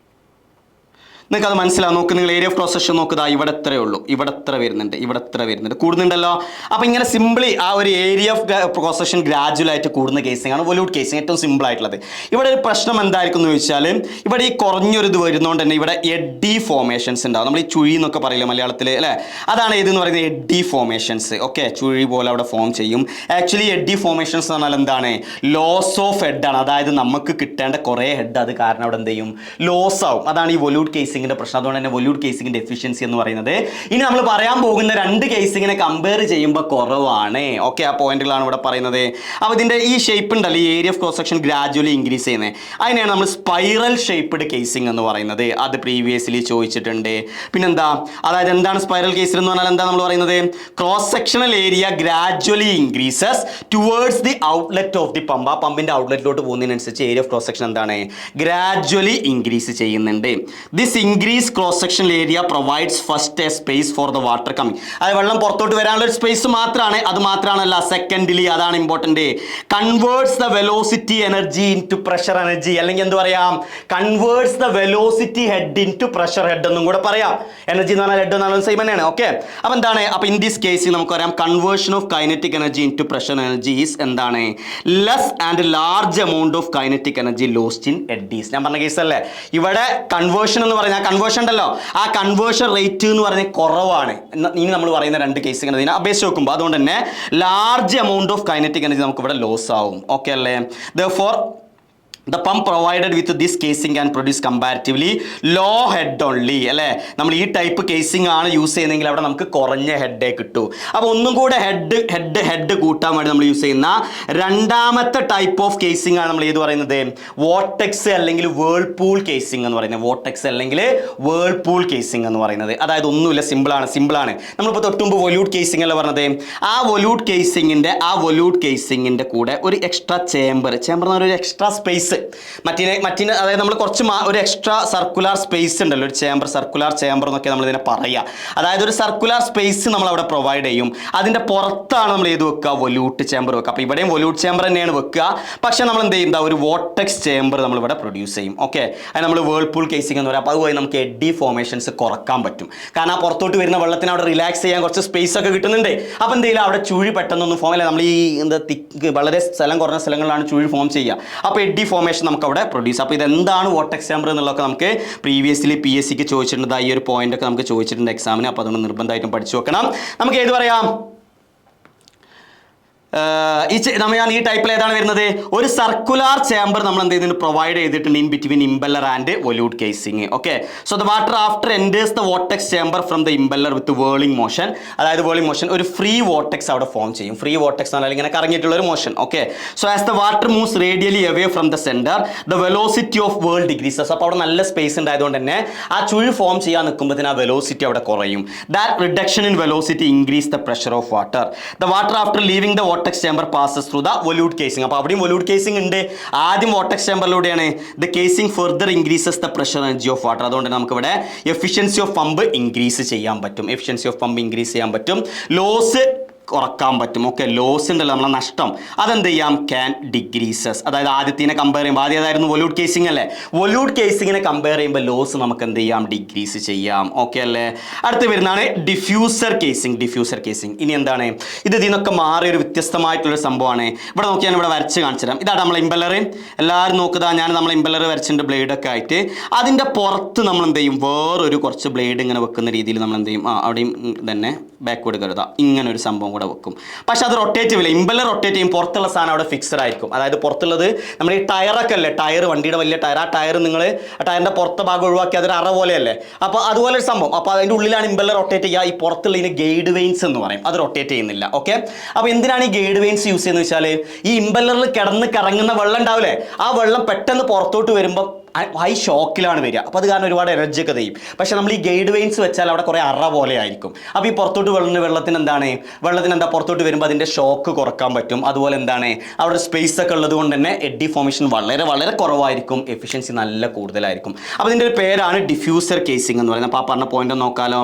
S1: നിങ്ങൾക്ക് അത് മനസ്സിലാവും. നോക്ക്, നിങ്ങൾ ഏരിയ ഓഫ് ക്രോസ് സെക്ഷൻ നോക്കുക, ഇവിടെ എത്രയേ ഉള്ളൂ, ഇവിടെ എത്ര വരുന്നുണ്ട്, ഇവിടെ എത്ര വരുന്നുണ്ട്, കൂടുന്നുണ്ടല്ലോ. അപ്പോൾ ഇങ്ങനെ സിമ്പിളി ആ ഒരു ഏരിയ ഓഫ് ക്രോസ് സെക്ഷൻ ഗ്രാജുവലായിട്ട് കൂടുന്ന കേസിംഗ് ആണ് വൊല്യൂട്ട് കേസിംഗ്, ഏറ്റവും സിമ്പിൾ ആയിട്ടുള്ളത്. ഇവിടെ ഒരു പ്രശ്നം എന്തായിരിക്കും എന്ന് ചോദിച്ചാൽ, ഇവിടെ ഈ കുറഞ്ഞൊരു ഇത് വരുന്നതുകൊണ്ട് തന്നെ ഇവിടെ എഡി ഫോർമേഷൻസ് ഉണ്ടാവും. നമ്മൾ ഈ ചുഴി എന്നൊക്കെ പറയില്ല മലയാളത്തിൽ അല്ലേ, അതാണ് ഇതെന്ന് പറയുന്നത് എഡി ഫോർമേഷൻസ്. ഓക്കെ, ചുഴി പോലെ അവിടെ ഫോം ചെയ്യും. ആക്ച്വലി എഡി ഫോർമേഷൻസ് എന്ന് പറഞ്ഞാൽ എന്താണ്, ലോസ് ഓഫ് ഹെഡ് ആണ്. അതായത് നമുക്ക് കിട്ടേണ്ട കുറേ ഹെഡ് അത് കാരണം അവിടെ എന്ത് ചെയ്യും, ലോസ് ആവും. അതാണ് ഈ വൊല്യൂട്ട് കേസിംഗിന്റെ പ്രശ്നം. അതുകൊണ്ട് തന്നെ വൊല്യൂട്ട് കേസിംഗിന്റെ എഫിഷ്യൻസി എന്ന് പറയുന്നത് ഇനി നമ്മൾ പറയാൻ പോകുന്ന രണ്ട് കേസിങ്ങിനെ കമ്പയർ ചെയ്യുമ്പോൾ കുറവാണ്. ഓക്കെ, ആ പോയിന്റുകളാണ് ഇവിടെ പറയുന്നത്. അപ്പോൾ ഇതിന്റെ ഈ ഷേപ്പ് ഉണ്ടല്ലോ, ഈ area of cross section gradually increase ചെയ്യുന്നത്, അതിനെയാണ് നമ്മൾ സ്പൈറൽ ഷേപ്പ്ഡ് കേസിംഗ് എന്ന് പറയുന്നത്. അത് പ്രീവിയസ്ലി ചോദിച്ചിട്ടുണ്ട്. പിന്നെന്താ, അതായത് എന്താണ് സ്പൈറൽ കേസിംഗ് എന്ന് പറഞ്ഞാൽ എന്താ നമ്മൾ പറയുന്നത്, cross sectional area gradually increases towards the outlet of the pump. ആ പമ്പിന്റെ ഔട്ട്ലെറ്റിലോട്ട് പോകുന്നതിനനുസരിച്ച് ഏരിയ ഓഫ് ക്രോസ് സെക്ഷൻ എന്താണ്, ഗ്രാജുവലി ഇൻക്രീസ് ചെയ്യുന്നുണ്ട്. This increase cross sectional area provides first A space for the water coming. അത് വെള്ളം പുറത്തോട്ട് വരാനുള്ള ഒരു സ്പേസ് മാത്രമാണ്. അത് മാത്രമല്ല, സെക്കൻഡ്ലി അതാണ് important, converts the velocity energy in to pressure energy, അല്ലെങ്കിൽ എന്ത് പറയാം, converts the velocity head in to pressure head എന്നും കൂടെ പറയാം. എനർജി എന്ന് പറഞ്ഞാൽ ഹെഡ് എന്ന് പറഞ്ഞാൽ സെയിം തന്നെയാണ്. ഓക്കെ, അപ്പോൾ എന്താണ്, അപ്പോൾ ഇൻ ദിസ് കേസിൽ നമുക്ക് പറയാം conversion of kinetic energy in to pressure energy is എന്താണ്, less and large amount of kinetic energy lost in eddies. ഞാൻ പറഞ്ഞ കേസ് അല്ലേ, ഇവിടെ കൺവേർഷൻ എന്ന് പറഞ്ഞാൽ കൺവേർഷൻ ഉണ്ടല്ലോ, ആ കൺവേർഷൻ റേറ്റ് എന്ന് പറഞ്ഞാൽ കുറവാണ്. ഇനി നമ്മൾ പറയുന്ന രണ്ട് കേസുകൾ ഇതിനെ അപേക്ഷിച്ച് നോക്കുമ്പോൾ, അതുകൊണ്ട് തന്നെ large amount of kinetic energy നമുക്ക് ഇവിടെ ലോസ് ആവും. ഓക്കെ അല്ലേ, therefore the pump provided with this casing can produce comparatively low head only അല്ലേ. നമ്മൾ ഈ ടൈപ്പ് കേസിംഗ് ആണ് യൂസ് ചെയ്യുന്നതെങ്കിൽ അവിടെ നമുക്ക് കുറഞ്ഞ ഹെഡേ കിട്ടൂ. അപ്പോൾ ഒന്നും കൂടെ ഹെഡ് കൂട്ടാൻ വേണ്ടി നമ്മൾ യൂസ് ചെയ്യുന്ന രണ്ടാമത്തെ ടൈപ്പ് ഓഫ് കേസിംഗ് ആണ് നമ്മൾ ഏത് പറയുന്നത്, വോർട്ടെക്സ് അല്ലെങ്കിൽ വേൾപൂൾ കേസിംഗ് എന്ന് പറയുന്നത്. വോർട്ടെക്സ് അല്ലെങ്കിൽ വേൾപൂൾ കേസിംഗ് എന്ന് പറയുന്നത്, അതായത് ഒന്നുമില്ല, സിമ്പിളാണ്. നമ്മളിപ്പോൾ തൊട്ടുമുമ്പ് വൊല്യൂട്ട് കേസിംഗ് അല്ല പറഞ്ഞത്, ആ വൊല്യൂട്ട് കേസിങ്ങിൻ്റെ കൂടെ ഒരു എക്സ്ട്രാ ചേമ്പർ എന്ന് പറഞ്ഞാൽ ഒരു എക്സ്ട്രാ സ്പേസ് മറ്റിന് അതായത് നമ്മൾ കുറച്ച് ഒരു എക്സ്ട്രാ സർക്കുലർ സ്പേസ് ഉണ്ടല്ലോ, ഒരു ചേമ്പർ, സർക്കുലർ ചേമ്പർ എന്നൊക്കെ നമ്മൾ ഇതിനെ പറയുക. അതായത് ഒരു സർക്കുലർ സ്പേസ് നമ്മൾ അവിടെ പ്രൊവൈഡ് ചെയ്യും. അതിൻ്റെ പുറത്താണ് നമ്മൾ ഏത് വെക്കുക, വൊല്യൂട്ട് ചേമ്പർ വെക്കുക. അപ്പോൾ ഇവിടെയും വൊല്യൂട്ട് ചേമ്പർ തന്നെയാണ് വെക്കുക, പക്ഷേ നമ്മൾ എന്ത് ചെയ്യും, ഒരു വോർട്ടെക്സ് ചേമ്പർ നമ്മൾ ഇവിടെ പ്രൊഡ്യൂസ് ചെയ്യും. ഓക്കെ, അത് നമ്മൾ വേൾപൂൾ കേസിംഗ് എന്ന് പറയാം. അപ്പോൾ അതുവഴി നമുക്ക് എഡി ഫോർമേഷൻസ് കുറക്കാൻ പറ്റും. കാരണം ആ പുറത്തോട്ട് വരുന്ന വെള്ളത്തിന് അവിടെ റിലാക്സ് ചെയ്യാൻ കുറച്ച് സ്പേസ് ഒക്കെ കിട്ടുന്നുണ്ട്. അപ്പോൾ എന്തെങ്കിലും അവിടെ ചുഴി പെട്ടെന്നൊന്നും ഫോം അല്ല, നമ്മൾ ഈ വളരെ സ്ഥലം കുറഞ്ഞ സ്ഥലങ്ങളിലാണ് ചുഴി ഫോം ചെയ്യുക. അപ്പോൾ എഡി ഫോർമേഷൻ നമുക്ക് അവിടെ പ്രൊഡ്യൂസ്. അപ്പോൾ ഇതെന്താണ് വോർട്ടെക്സ് ചേമ്പർ എന്നുള്ളതൊക്കെ നമുക്ക് പ്രീവിയസ്ലി PSCക്ക് ചോദിച്ചിട്ടുണ്ട്. ഈ ഒരു പോയിന്റ് ഒക്കെ നമുക്ക് ചോദിച്ചിട്ടുണ്ട് എക്സാമിന്. അപ്പോൾ അതുകൊണ്ട് നിർബന്ധമായിട്ടും പഠിച്ചു വെക്കണം. നമുക്ക് ഏത് പറയാം, ഞാൻ ഈ ടൈപ്പിൽ ഏതാണ് വരുന്നത്, ഒരു സർക്കുലർ ചേമ്പർ നമ്മൾ എന്ത് ചെയ്യുന്നുണ്ട്, പ്രൊവൈഡ് ചെയ്തിട്ടുണ്ട് in between impeller and volute casing. Okay, so the water after enters the vortex chamber from the impeller with whirling motion. അതായത് വേളിംഗ് മോഷൻ, ഒരു ഫ്രീ വോർട്ടെക്സ് അവിടെ ഫോം ചെയ്യും. ഫ്രീ വോർട്ടെക്സ് എന്നാൽ ഇങ്ങനെ കറങ്ങിയിട്ടുള്ള ഒരു motion. Okay, so as the water moves radially away from the centre the velocity of whirl decreases. അപ്പോൾ അവിടെ നല്ല സ്പേസ് ഉണ്ടായതുകൊണ്ട് തന്നെ ആ ചുഴി ഫോം ചെയ്യാൻ നിൽക്കുമ്പോഴത്തേന് ആ വെലോസിറ്റി അവിടെ കുറയും. That reduction in velocity increase the pressure of water. The water after leaving the vortex chamber passes through the volute casing. അപ്പോൾ അവിടെയും വൊല്യൂട്ട് കേസിംഗ് ഉണ്ട്. ആദ്യം വോർട്ടെക്സ് ചേമ്പറിലൂടെയാണ്. The casing further increases the pressure energy of water. അതുകൊണ്ട് നമുക്ക് ഇവിടെ efficiency of pump increase ചെയ്യാൻ പറ്റും. ലോസ് കുറക്കാൻ പറ്റും. ഓക്കെ, ലോസ് ഉണ്ടല്ലോ, നമ്മളെ നഷ്ടം, അതെന്ത് ചെയ്യാം, ക്യാൻ ഡിക്രീസസ്. അതായത് ആദ്യത്തിനെ കമ്പയർ ചെയ്യുമ്പോൾ, ആദ്യം ഏതായിരുന്നു, വൊല്യൂട്ട് കേസിംഗ് അല്ലേ, വൊല്യൂട്ട് കേസിങ്ങിനെ കമ്പയർ ചെയ്യുമ്പോൾ ലോസ് നമുക്ക് എന്ത് ചെയ്യാം, ഡിക്രീസ് ചെയ്യാം. ഓക്കെ അല്ലേ. അടുത്ത് വരുന്നതാണ് ഡിഫ്യൂസർ കേസിംഗ്. ഇനി എന്താണ് ഇത്, ഇതിനൊക്കെ മാറിയ ഒരു വ്യത്യസ്തമായിട്ടുള്ളൊരു സംഭവമാണ്. ഇവിടെ നോക്കിയാൽ ഇവിടെ വരച്ച് കാണിച്ചു തരാം. ഇതാണ് നമ്മളെ ഇമ്പല്ലർ. എല്ലാവരും നോക്കുക, ഞാൻ നമ്മളെ ഇമ്പല്ലർ വരച്ചിട്ടുണ്ട് ബ്ലേഡൊക്കെ ആയിട്ട്. അതിൻ്റെ പുറത്ത് നമ്മൾ എന്ത് ചെയ്യും, വേറൊരു കുറച്ച് ബ്ലേഡ് ഇങ്ങനെ വെക്കുന്ന രീതിയിൽ നമ്മൾ എന്ത് ചെയ്യും, അവിടെയും തന്നെ ബാക്ക്വേർഡ് കരുതാം, ഇങ്ങനെ ഒരു സംഭവം കൂടെ വെക്കും. പക്ഷെ അത് റൊട്ടേറ്റീവ് ഇല്ല, ഇമ്പല്ലർ റൊട്ടേറ്റ് ചെയ്യും, പുറത്തുള്ള സാധനം അവിടെ ഫിക്സഡ് ആയിരിക്കും. അതായത് പുറത്തുള്ളത് നമ്മുടെ ഈ ടയറൊക്കെ അല്ലേ, ടയർ, വണ്ടിയുടെ വലിയ ടയർ, ആ ടയർ നിങ്ങൾ ആ ടയറിൻ്റെ പുറത്തെ ഭാഗം ഒഴിവാക്കി അതൊരു അറ പോലെയല്ലേ. അപ്പോൾ അതുപോലെ ഒരു സംഭവം. അപ്പോൾ അതിൻ്റെ ഉള്ളിലാണ് ഇമ്പല്ലർ റൊട്ടേറ്റ് ചെയ്യുക. ഈ പുറത്തുള്ളതിന് ഗൈഡ് വെയിൻസ് എന്ന് പറയും, അത് റൊട്ടേറ്റ് ചെയ്യുന്നില്ല. ഓക്കെ, അപ്പോൾ എന്തിനാണ് ഈ ഗൈഡ് വെയിൻസ് യൂസ് ചെയ്യുന്നത് വെച്ചാൽ, ഈ ഇമ്പല്ലറിൽ കിടന്ന് കറങ്ങുന്ന വെള്ളം ഉണ്ടാവില്ലേ, ആ വെള്ളം പെട്ടെന്ന് പുറത്തോട്ട് വരുമ്പോൾ ഹൈ ഷോക്കിലാണ് വരിക. അപ്പോൾ അത് കാരണം ഒരുപാട് എനർജി ഒക്കെ ചെയ്യും. പക്ഷേ നമ്മൾ ഈ ഗൈഡ് വെയിൻസ് വെച്ചാൽ അവിടെ കുറേ അറ പോലെ ആയിരിക്കും. അപ്പോൾ ഈ പുറത്തോട്ട് വെള്ളത്തിന് എന്താ പുറത്തോട്ട് വരുമ്പോൾ അതിൻ്റെ ഷോക്ക് കുറക്കാൻ പറ്റും. അതുപോലെ എന്താണ് അവിടെ സ്പേസ് ഒക്കെ ഉള്ളത് കൊണ്ട് തന്നെ എഡി ഫോർമേഷൻ വളരെ വളരെ കുറവായിരിക്കും, എഫിഷ്യൻസി നല്ല കൂടുതലായിരിക്കും. അപ്പോൾ ഇതിൻ്റെ ഒരു പേരാണ് ഡിഫ്യൂസർ കേസിംഗ് എന്ന് പറയുന്നത്. അപ്പോൾ ആ പറഞ്ഞ പോയിന്റ് നോക്കാലോ.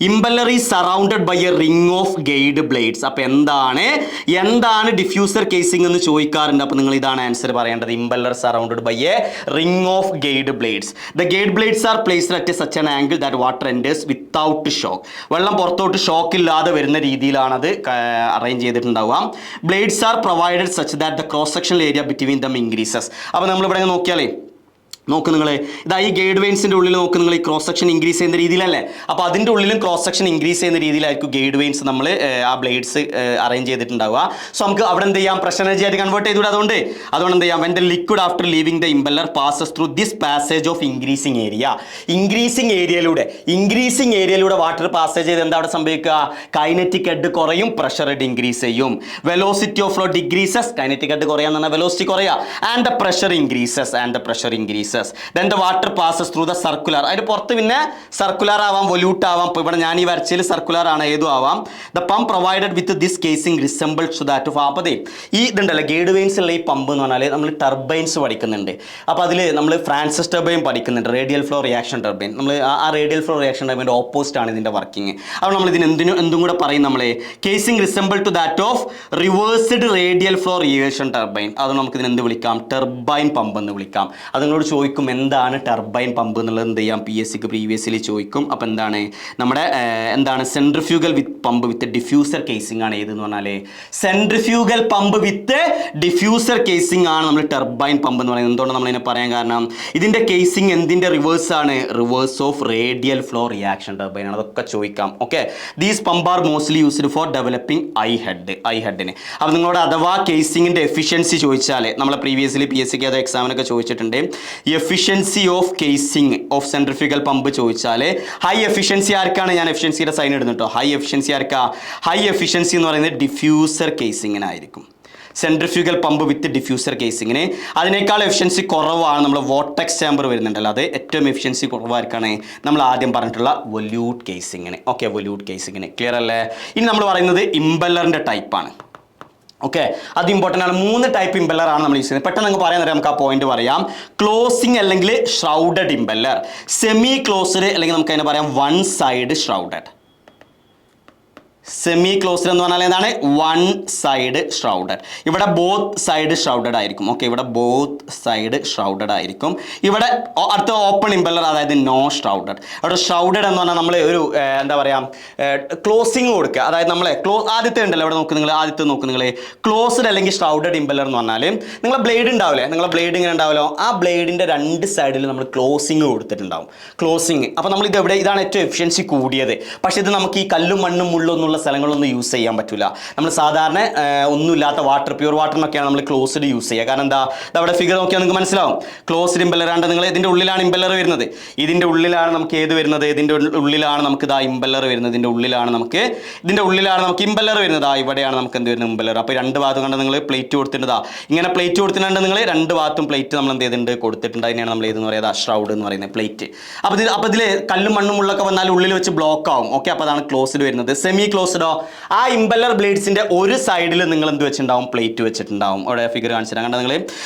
S1: Impeller is surrounded by a ring of guide blades. അപ്പോൾ എന്താണ് ഡിഫ്യൂസർ കേസിംഗ് എന്ന് ചോദിക്കാറുണ്ട്. അപ്പോൾ നിങ്ങൾ ഇതാണ് ആൻസർ പറയേണ്ടത്. Impeller surrounded by a ring of guide blades. The guide blades are placed at such an angle that water enters without shock. വെള്ളം പുറത്തോട്ട് ഷോക്ക് ഇല്ലാതെ വരുന്ന രീതിയിലാണ് അത് അറേഞ്ച് ചെയ്തിട്ടുണ്ടാവുക. Blades are provided such that the cross sectional area between them increases. അപ്പോൾ നമ്മളിവിടെ നോക്കിയാലേ നോക്ക് നിങ്ങൾ, ഇതാ ഈ ഗൈഡ് വെയിൻസിൻ്റെ ഉള്ളിൽ നോക്ക് നിങ്ങൾ, ഈ ക്രോസ് സെക്ഷൻ ഇൻക്രീസ് ചെയ്യുന്ന രീതിയിലല്ലേ. അപ്പോൾ അതിൻ്റെ ഉള്ളിലും ക്രോസ് സെക്ഷൻ ഇൻക്രീസ് ചെയ്യുന്ന രീതിയിലായിരിക്കും ഗൈഡ് വെയിൻസ് നമ്മൾ ആ ബ്ലേഡ്സ് അറേഞ്ച് ചെയ്തിട്ടുണ്ടാവുക. സോ നമുക്ക് അവിടെ എന്ത് ചെയ്യാം, പ്രഷർ എനർജി ആയിട്ട് കൺവേർട്ട് ചെയ്തുകൂടെ. അതുകൊണ്ട് എന്ത് ചെയ്യാം, when the liquid after leaving the impeller passes through this passage of increasing area. Increasing ഏരിയയിലൂടെ വാട്ടർ പാസേജ് ചെയ്ത് എന്താ അവിടെ സംഭവിക്കുക, കൈനറ്റിക് ഹെഡ് കുറയും, പ്രഷർ ഹെഡ് ഇൻക്രീസ് ചെയ്യും. Velocity of flow decreases, kinetic head കുറയാന്ന് പറഞ്ഞാൽ വെലോസിറ്റി കുറയുക, and the pressure increases. Then the water passes through the circular. അതിന് പുറത്ത് പിന്നെ സർക്കുലർ ആവാം, വൊല്യൂട്ട് ആവാം. ഇപ്പോൾ ഇവിടെ ഞാൻ ഈ വരച്ചതിൽ സർക്കുലർ ആണ്, ഏതും ആവാം. The pump provided with this casing resembles to that of. അപ്പോൾ ഈ ഇതുണ്ടല്ലോ ഗൈഡ് വെയിൻസ് ഉള്ള ഈ പമ്പ് എന്ന് പറഞ്ഞാൽ നമ്മൾ ടർബൈൻസ് പഠിക്കുന്നുണ്ട്. അപ്പോൾ അതിൽ നമ്മൾ ഫ്രാൻസിസ് ടർബൈൻ പഠിക്കുന്നുണ്ട്, റേഡിയൽ ഫ്ലോ റിയാക്ഷൻ ടർബൈൻ. നമ്മൾ ആ റേഡിയൽ ഫ്ലോ റിയാക്ഷൻ ടർബൈൻ്റെ ഓപ്പോസിറ്റ് ആണ് ഇതിൻ്റെ വർക്കിംഗ്. അപ്പോൾ നമ്മൾ ഇതിന് എന്തും കൂടെ പറയും, നമ്മൾ casing resemble to that of reversed radial flow reaction turbine. അത് നമുക്ക് ഇതിന് എന്ത് വിളിക്കാം, ടർബൈൻ പമ്പ് എന്ന് വിളിക്കാം. അത് നിങ്ങളോട് ചോദിക്കും എന്താണ് ടർബൈൻ പമ്പ് എന്നുള്ളത്, എന്ത് ചെയ്യാം, PSCക്ക് പ്രീവിയസ്ലി ചോദിക്കും. അപ്പോൾ എന്താണ് നമ്മുടെ സെൻട്രിഫ്യൂഗൽ പമ്പ് വിത്ത് ഡിഫ്യൂസർ കേസിംഗ് ആണ് ഏതെന്ന് പറഞ്ഞാൽ സെൻട്രിഫ്യൂഗൽ പമ്പ് വിത്ത് ഡിഫ്യൂസർ കേസിംഗ് ആണ് നമ്മൾ ടർബൈൻ പമ്പ് എന്ന് പറയുന്നത്. എന്തുകൊണ്ട് നമ്മളതിനെ പറയാൻ കാരണം, ഇതിൻ്റെ കേസിംഗ് എന്തിൻ്റെ റിവേഴ്സ് ആണ്, reverse of radial flow reaction turbine ആണ്. അതൊക്കെ ചോദിക്കാം. Okay, these pump are mostly used for developing high ഹെഡിന്. അപ്പോൾ നിങ്ങളോട് അഥവാ കേസിങ്ങിൻ്റെ എഫിഷ്യൻസി ചോദിച്ചാൽ, നമ്മളെ പ്രീവിയസ്ലി PSCക്ക് അത് എക്സാമിനൊക്കെ ചോദിച്ചിട്ടുണ്ട്, efficiency of casing of centrifugal pump ചോദിച്ചാൽ ഹൈ എഫിഷ്യൻസി ആർക്കാണ്, ഞാൻ എഫിഷ്യൻസിയുടെ സൈൻ ഇടുന്നു കേട്ടോ. ഹൈ എഫിഷ്യൻസി ആർക്കാ, ഹൈ എഫിഷ്യൻസി എന്ന് പറയുന്നത് ഡിഫ്യൂസർ കേസിങ്ങിനായിരിക്കും. സെൻട്രിഫ്യൂഗൽ പമ്പ് വിത്ത് ഡിഫ്യൂസർ കേസിങ്ങിന്. അതിനേക്കാൾ എഫിഷ്യൻസി കുറവാണ് നമ്മൾ വോർട്ടെക്സ് ചാമ്പർ വരുന്നുണ്ടല്ലോ, അത് ഏറ്റവും എഫിഷ്യൻസി കുറവായിരിക്കാണ് നമ്മൾ ആദ്യം പറഞ്ഞിട്ടുള്ള വൊല്യൂട്ട് കേസിങ്ങിന്. ഓക്കെ, വൊല്യൂട്ട് കേസിങ്ങിന് ക്ലിയർ അല്ലേ. ഇനി നമ്മൾ പറയുന്നത് ഇമ്പല്ലറിൻ്റെ ടൈപ്പാണ്. ഓക്കെ, അത് ഇമ്പോർട്ടൻ്റ് ആണ്. 3 ടൈപ്പ് ഇമ്പല്ലർ ആണ് നമ്മൾ യൂസ് ചെയ്യുന്നത്. പെട്ടെന്ന് നമുക്ക് പറയാൻ നമുക്ക് ആ പോയിന്റ് പറയാം. ക്ലോസിങ് അല്ലെങ്കിൽ ഷ്രൗഡഡ് ഇമ്പല്ലർ, സെമി ക്ലോസ്ഡ് അല്ലെങ്കിൽ നമുക്ക് അതിനെ പറയാം വൺ സൈഡ് ഷ്രൗഡഡ്. സെമി ക്ലോസ്ഡ് എന്ന് പറഞ്ഞാൽ എന്താണ്, വൺ സൈഡ് ഷ്രൗഡഡ്. ഇവിടെ ബോത്ത് സൈഡ് ഷ്രൗഡഡ് ആയിരിക്കും. ഓക്കെ, ഇവിടെ ബോത്ത് സൈഡ് ഷ്രൗഡഡ് ആയിരിക്കും. ഇവിടെ അടുത്ത ഓപ്പൺ ഇമ്പല്ലർ, അതായത് നോ ഷ്രൗഡഡ്. അവിടെ ഷ്രൗഡഡ് എന്ന് പറഞ്ഞാൽ നമ്മൾ ഒരു എന്താ പറയുക, ക്ലോസിങ് കൊടുക്കുക. അതായത് നമ്മളെ ആദ്യത്തെ ഉണ്ടല്ലോ, ഇവിടെ നോക്ക് നിങ്ങൾ, ആദ്യത്തെ നോക്ക് നിങ്ങൾ, ക്ലോസ്ഡ് അല്ലെങ്കിൽ ഷ്രൗഡഡ് ഇമ്പല്ലർ എന്ന് പറഞ്ഞാൽ നിങ്ങളെ ബ്ലേഡ് ഉണ്ടാവില്ലേ, നിങ്ങളെ ബ്ലേഡ് ഇങ്ങനെ ഉണ്ടാവല്ലോ, ആ ബ്ലേഡിൻ്റെ 2 സൈഡിൽ നമ്മൾ ക്ലോസിങ് കൊടുത്തിട്ടുണ്ടാവും. ക്ലോസിങ്. അപ്പോൾ നമ്മൾ ഇത് എവിടെ, ഇതാണ് ഏറ്റവും എഫിഷ്യൻസി കൂടിയത്. പക്ഷേ ഇത് നമുക്ക് ഈ കല്ലും മണ്ണും മുള്ളൊന്നും സ്ഥലങ്ങളൊന്നും യൂസ് ചെയ്യാൻ പറ്റില്ല. നമ്മൾ സാധാരണ ഒന്നുമില്ലാത്ത വാട്ടർ, പ്യൂർ വാട്ടറിനൊക്കെയാണ് നമ്മൾ ക്ലോസ്ഡ് യൂസ് ചെയ്യുക. കാരണം എന്താ, അവിടെ ഫിഗർ നോക്കിയാൽ നിങ്ങൾക്ക് മനസ്സിലാവും. ക്ലോസ്ഡ് ഇമ്പല്ലർ ആണ്. നിങ്ങൾ ഇതിൻ്റെ ഉള്ളിലാണ് ഇമ്പല്ലർ വരുന്നത്, ഇതിൻ്റെ ഉള്ളിലാണ് നമുക്ക് ഏത് വരുന്നത്, ഇതിൻ്റെ ഉള്ളിലാണ് നമുക്ക് ഇതാ ഇമ്പല്ലർ വരുന്നത്, ഇതിൻ്റെ ഉള്ളിലാണ് നമുക്ക് ഇമ്പല്ലർ വരുന്നത്. ഇവിടെയാണ് നമുക്ക് എന്ത് വരുന്നത്, ഇമ്പല്ലർ. അപ്പോൾ 2 ഭാഗം കണ്ട് നിങ്ങൾ പ്ലേറ്റ് കൊടുത്തിട്ടുണ്ടാ, ഇങ്ങനെ പ്ലേറ്റ് കൊടുത്തിട്ടുണ്ട് നിങ്ങൾ 2 ഭാഗത്തും പ്ലേറ്റ് നമ്മൾ എന്ത് ചെയ്തിട്ടുണ്ട്, കൊടുത്തിട്ടുണ്ട്. അതിനെയാണ് നമ്മൾ ഏതെന്ന് പറയുന്നത്, ഷ്രൗഡ് എന്ന് പറയുന്നത്, പ്ലേറ്റ്. അപ്പോൾ ഇതിൽ കല്ലും മണ്ണും മുള്ളൊക്കെ വന്നാൽ ഉള്ളിൽ വെച്ച് ബ്ലോക്ക് ആവും. ഓക്കെ, അപ്പോൾ അതാണ് ക്ലോസ്ഡ് വരുന്നത്. സെമി ക്ലോസ്ഡോ, ആ ഇമ്പല്ലർ ബ്ലേഡ്സിന്റെ ഒരു സൈഡിൽ നിങ്ങൾ എന്ത് വെച്ചിട്ടുണ്ടാവും, പ്ലേറ്റ് വെച്ചിട്ടുണ്ടാവും. അവിടെ ഫിഗർ കാണിച്ചിട്ടാണ് കണ്ട നിങ്ങൾ,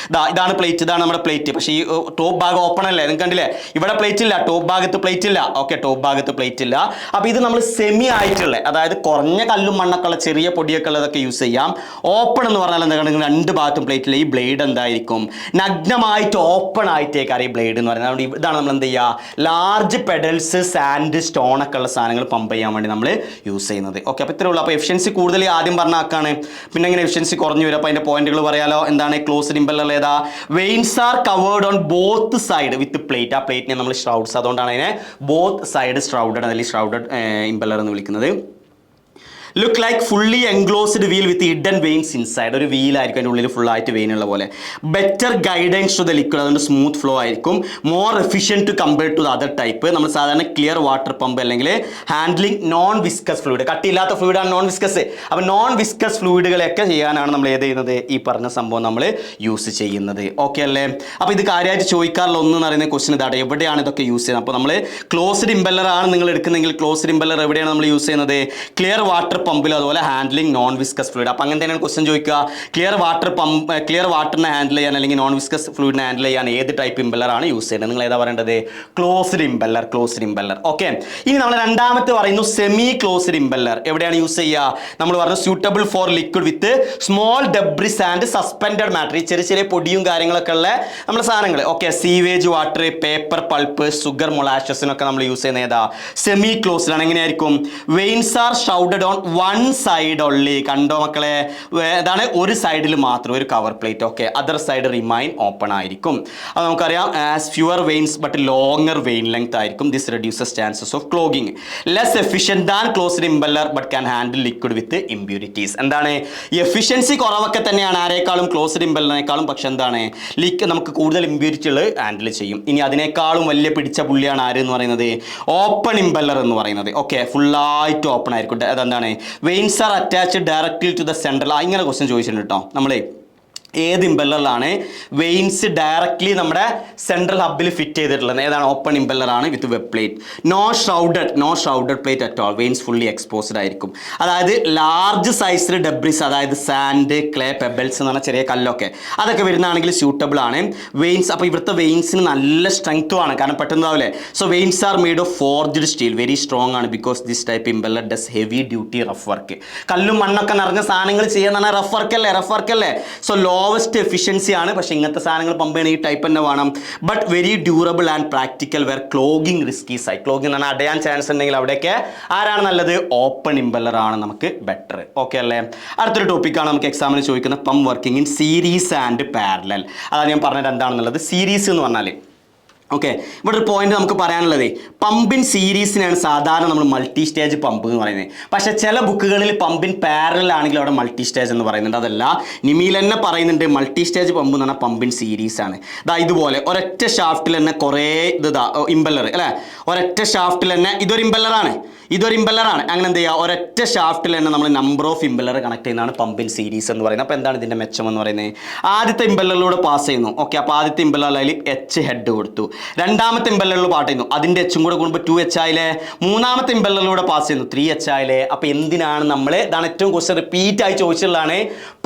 S1: ഇതാണ് പ്ലേറ്റ്, ഇതാണ് നമ്മുടെ പ്ലേറ്റ്. പക്ഷേ ഈ ടോപ്പ് ഭാഗം ഓപ്പൺ അല്ലേ, നിങ്ങൾക്ക് കണ്ടില്ലേ, ഇവിടെ പ്ലേറ്റ് ഇല്ല, ടോപ്പ് ഭാഗത്ത് പ്ലേറ്റ് ഇല്ല. ഓക്കെ, ടോപ്പ് ഭാഗത്ത് പ്ലേറ്റ് ഇല്ല. അപ്പോൾ ഇത് നമ്മൾ സെമി ആയിട്ടുള്ള, അതായത് കുറഞ്ഞ കല്ലും മണ്ണൊക്കെ ഉള്ള, ചെറിയ പൊടിയൊക്കെ ഉള്ളതൊക്കെ യൂസ് ചെയ്യാം. ഓപ്പൺ എന്ന് പറഞ്ഞാൽ എന്താ, 2 ഭാഗത്തും പ്ലേറ്റ് ഇല്ല. ഈ ബ്ലേഡ് എന്തായിരിക്കും, നഗ്നമായിട്ട് ഓപ്പൺ ആയിട്ടേക്കാണ് ഈ ബ്ലേഡ് എന്ന് പറയുന്നത്. അതുകൊണ്ട് ഇതാണ് നമ്മൾ എന്ത് ചെയ്യുക, ലാർജ് പെഡൽസ്, സാൻഡ്, സ്റ്റോൺ ഒക്കെ ഉള്ള സാധനങ്ങൾ പമ്പ് ചെയ്യാൻ വേണ്ടി നമ്മൾ യൂസ് ചെയ്യുന്നത്. ഓക്കെ, അപ്പോൾ ഇത്രയേ ഉള്ളൂ. അപ്പോൾ എഫിഷ്യൻസി കൂടുതൽ ആദ്യം പറഞ്ഞ ആക്കാണ്, പിന്നെ എങ്ങനെ എഫിഷ്യൻസി കുറഞ്ഞു വരും. അപ്പോൾ അതിൻ്റെ പോയിന്റുകൾ പറയാലോ. എന്താണ് ക്ലോസ്ഡ് ഇമ്പല്ലർ, ഏതാ, veins R covered on both side with plate. ആ പ്ലേറ്റിനെ നമ്മൾ ഷ്രൗഡ്സ്, അതുകൊണ്ടാണ് അതിനെ ബോത്ത് സൈഡ് ഷ്രൗഡഡ് അല്ലെങ്കിൽ ഷ്രൗഡഡ് ഇമ്പല്ലർ എന്ന് വിളിക്കുന്നത്. Look like fully enclosed wheel with hidden vanes inside. ഒരു വീലായിരിക്കും, അതിൻ്റെ ഉള്ളിൽ ഫുള്ളായിട്ട് വെയിൻ ഉള്ള പോലെ. Better guidance to the liquid, അതുകൊണ്ട് സ്മൂത്ത് ഫ്ലോ ആയിരിക്കും. More efficient to compare to the other type. നമ്മൾ സാധാരണ ക്ലിയർ വാട്ടർ പമ്പ് അല്ലെങ്കിൽ ഹാൻഡ്ലിംഗ് നോൺ വിസ്കസ് ഫ്ലൂയിഡ്, കട്ടിയില്ലാത്ത ഫ്ലൂയിഡാണ് നോൺ വിസ്കസ്. അപ്പോൾ നോൺ വിസ്കസ് ഫ്ലൂയിഡുകളൊക്കെ ചെയ്യാനാണ് നമ്മൾ ഏത് ചെയ്യുന്നത്, ഈ പറഞ്ഞ സംഭവം നമ്മൾ യൂസ് ചെയ്യുന്നത്. ഓക്കെ അല്ലേ. അപ്പോൾ ഇത് കാര്യമായിട്ട് ചോദിക്കാറുള്ള ഒന്ന് എന്ന് പറയുന്ന ക്വസ്റ്റ്യൻ ഇതാണ്, എവിടെയാണ് ഇതൊക്കെ യൂസ് ചെയ്യുന്നത്. അപ്പോൾ നമ്മൾ ക്ലോസ്ഡ് ഇമ്പല്ലർ ആണ് നിങ്ങൾ എടുക്കുന്നതെങ്കിൽ ക്ലോസ്ഡ് ഇമ്പല്ലർ എവിടെയാണ് നമ്മൾ യൂസ് ചെയ്യുന്നത്, ക്ലിയർ വാട്ടർ പമ്പിലും അതുപോലെ ഹാൻഡ്ലിംഗ് നോൺ വിസ്കസ് ഫ്ലൂയിഡ്. അപ്പോൾ അങ്ങനെ തന്നെയാണ് ക്വസ്റ്റൻ ചോദിക്കുക. ക്ലിയർ വാട്ടറിനെ ഹാൻഡിൽ ചെയ്യാൻ അല്ലെങ്കിൽ നോൺ വിസ്കസ് ഫ്ലൂയിഡിനെ ഹാൻഡിൽ ചെയ്യാൻ ഏത് ടൈപ്പ് ഇമ്പല്ലർ ആണ് യൂസ് ചെയ്യുന്നത്? നിങ്ങൾ ഏതാ പറയേണ്ടത്? Closed impeller. ഓക്കെ, ഇനി നമ്മൾ രണ്ടാമത്തെ പറയുന്നു സെമി ക്ലോസ്ഡ് ഇമ്പല്ലർ. എവിടെയാണ് യൂസ് ചെയ്യുക? നമ്മൾ പറഞ്ഞു suitable for liquid with small debris and suspended matter. ഈ ചെറിയ ചെറിയ പൊടിയും കാര്യങ്ങളൊക്കെ ഉള്ള നമ്മുടെ സാധനങ്ങൾ. Okay, sewage water, paper pulp, sugar മൊളാഷസിനൊക്കെ നമ്മൾ യൂസ് ചെയ്യുന്ന ഏതാ? സെമി ക്ലോസ്ഡ് ആണ്. എങ്ങനെയായിരിക്കും? Vanes are shrouded on one side only. കണ്ടോ മക്കളെ? അതാണ് ഒരു സൈഡിൽ മാത്രം ഒരു cover plate. Okay, other side remain open ആയിരിക്കും. അത് നമുക്കറിയാം. As fewer veins but longer vane length ആയിരിക്കും. This reduces chances of clogging. Less efficient than closed impeller but can handle liquid with impurities. എന്താണ്? എഫിഷ്യൻസി കുറവൊക്കെ തന്നെയാണ് ആരേക്കാളും, closed ഇമ്പല്ലറിനേക്കാളും. പക്ഷെ എന്താണ്? നമുക്ക് കൂടുതൽ ഇമ്പ്യൂരിറ്റികൾ ഹാൻഡിൽ ചെയ്യും. ഇനി അതിനേക്കാളും വലിയ പിടിച്ച പുള്ളിയാണ് ആര് എന്ന് പറയുന്നത്? ഓപ്പൺ ഇമ്പല്ലർ എന്ന് പറയുന്നത്. ഓക്കെ, ഫുള്ളായിട്ട് ഓപ്പൺ ആയിരിക്കും. അതെന്താണ്? Vanes are attached directly to the central. ഇങ്ങനെ ക്വസ്റ്റ്യൻ ചോദിച്ചിട്ടുണ്ട് കേട്ടോ. നമ്മളെ ഏത് ഇമ്പല്ലറിലാണ് വെയിൻസ് ഡയറക്ട്ലി നമ്മുടെ സെൻട്രൽ ഹബിൽ ഫിറ്റ് ചെയ്തിട്ടുള്ളത്? ഏതാണ്? ഓപ്പൺ ഇമ്പല്ലറാണ് with web plate. No shrouded plate at all. Vanes fully exposed ആയിരിക്കും. അതായത് ലാർജ് സൈസ്ഡ് ഡെബ്രിസ്, അതായത് സാൻഡ്, ക്ലേ, പെബിൾസ് എന്ന് പറഞ്ഞ ചെറിയ കല്ലൊക്കെ അതൊക്കെ വരുന്നതാണെങ്കിൽ സ്യൂട്ടബിൾ ആണ് വെയിൻസ്. അപ്പോൾ ഇവിടുത്തെ വെയിൻസിന് നല്ല സ്ട്രെങ്ത്തും ആണ്, കാരണം പെട്ടെന്നാവില്ലേ. So vanes are made of forged steel, very strong ആണ്. Because this type impeller does heavy duty rough work. കല്ലും മണ്ണൊക്കെ നിറഞ്ഞ സാധനങ്ങൾ ചെയ്യുന്ന റഫ് വർക്ക് അല്ലേ. സോ ലോവസ്റ്റ് എഫിഷ്യൻസി ആണ്. പക്ഷേ ഇങ്ങനത്തെ സാധനങ്ങൾ പമ്പ് ചെയ്യണ ഈ ടൈപ്പ് തന്നെ വേണം. But very durable and practical where clogging risky side. Clogging എന്ന് പറഞ്ഞാൽ അടയാൻ ചാൻസ് ഉണ്ടെങ്കിൽ അവിടെയൊക്കെ ആരാണ് നല്ലത്? ഓപ്പൺ ഇമ്പല്ലർ ആണ് നമുക്ക് ബെറ്റർ. ഓക്കെ അല്ലേ? അടുത്തൊരു ടോപ്പിക്കാണ് നമുക്ക് എക്സാമിന് ചോദിക്കുന്ന pump working in series and parallel. അതാണ് ഞാൻ പറഞ്ഞത് എന്താണെന്നുള്ളത്. സീരീസ് എന്ന് പറഞ്ഞാൽ ഓക്കെ, ഇവിടെ ഒരു പോയിന്റ് നമുക്ക് പറയാനുള്ളത്, പമ്പിൻ സീരീസിനാണ് സാധാരണ നമ്മൾ മൾട്ടി സ്റ്റേജ് പമ്പ് എന്ന് പറയുന്നത്. പക്ഷേ ചില ബുക്കുകളിൽ പമ്പിൻ പാരലൽ ആണെങ്കിൽ അവിടെ മൾട്ടി സ്റ്റേജ് എന്ന് പറയുന്നുണ്ട്. അതല്ല, നിമിയിൽ തന്നെ പറയുന്നുണ്ട് മൾട്ടി സ്റ്റേജ് പമ്പ് എന്ന് പറഞ്ഞാൽ പമ്പിൻ സീരീസ് ആണ്. ഇതുപോലെ ഒരൊറ്റ ഷാഫ്റ്റിൽ തന്നെ കുറേ ഇമ്പല്ലർ അല്ലേ, ഒരൊറ്റ ഷാഫ്റ്റിൽ തന്നെ ഇതൊരു ഇമ്പല്ലറാണ്. അങ്ങനെ എന്ത് ചെയ്യുക? ഒരൊറ്റ ഷാഫ്റ്റിൽ തന്നെ നമ്മൾ നമ്പർ ഓഫ് ഇമ്പല്ലർ കണക്ട് ചെയ്യുന്നതാണ് പമ്പിൻ സീരീസ് എന്ന് പറയുന്നത്. അപ്പോൾ എന്താണ് ഇതിൻ്റെ മെച്ചം എന്ന് പറയുന്നത്? ആദ്യത്തെ ഇമ്പല്ലറിലൂടെ പാസ് ചെയ്യുന്നു. ഓക്കെ, അപ്പോൾ ആദ്യത്തെ ഇമ്പല്ലറിൽ എച്ച് ഹെഡ് കൊടുത്തു. രണ്ടാമത്തെ ഇമ്പല്ലറിലൂടെ പാട്ട് ചെയ്യുന്നു, അതിൻ്റെ എച്ചും കൂടെ കൂടുമ്പോൾ 2H ആയില്ലേ. മൂന്നാമത്തെ ഇമ്പല്ലറിലൂടെ പാസ് ചെയ്യുന്നു, 3H ആയില്ലേ. അപ്പോൾ എന്തിനാണ് നമ്മൾ, ഇതാണ് ഏറ്റവും ക്വസ്റ്റ്യൻ റിപ്പീറ്റ് ആയി ചോദിച്ചിട്ടുള്ളതാണ്,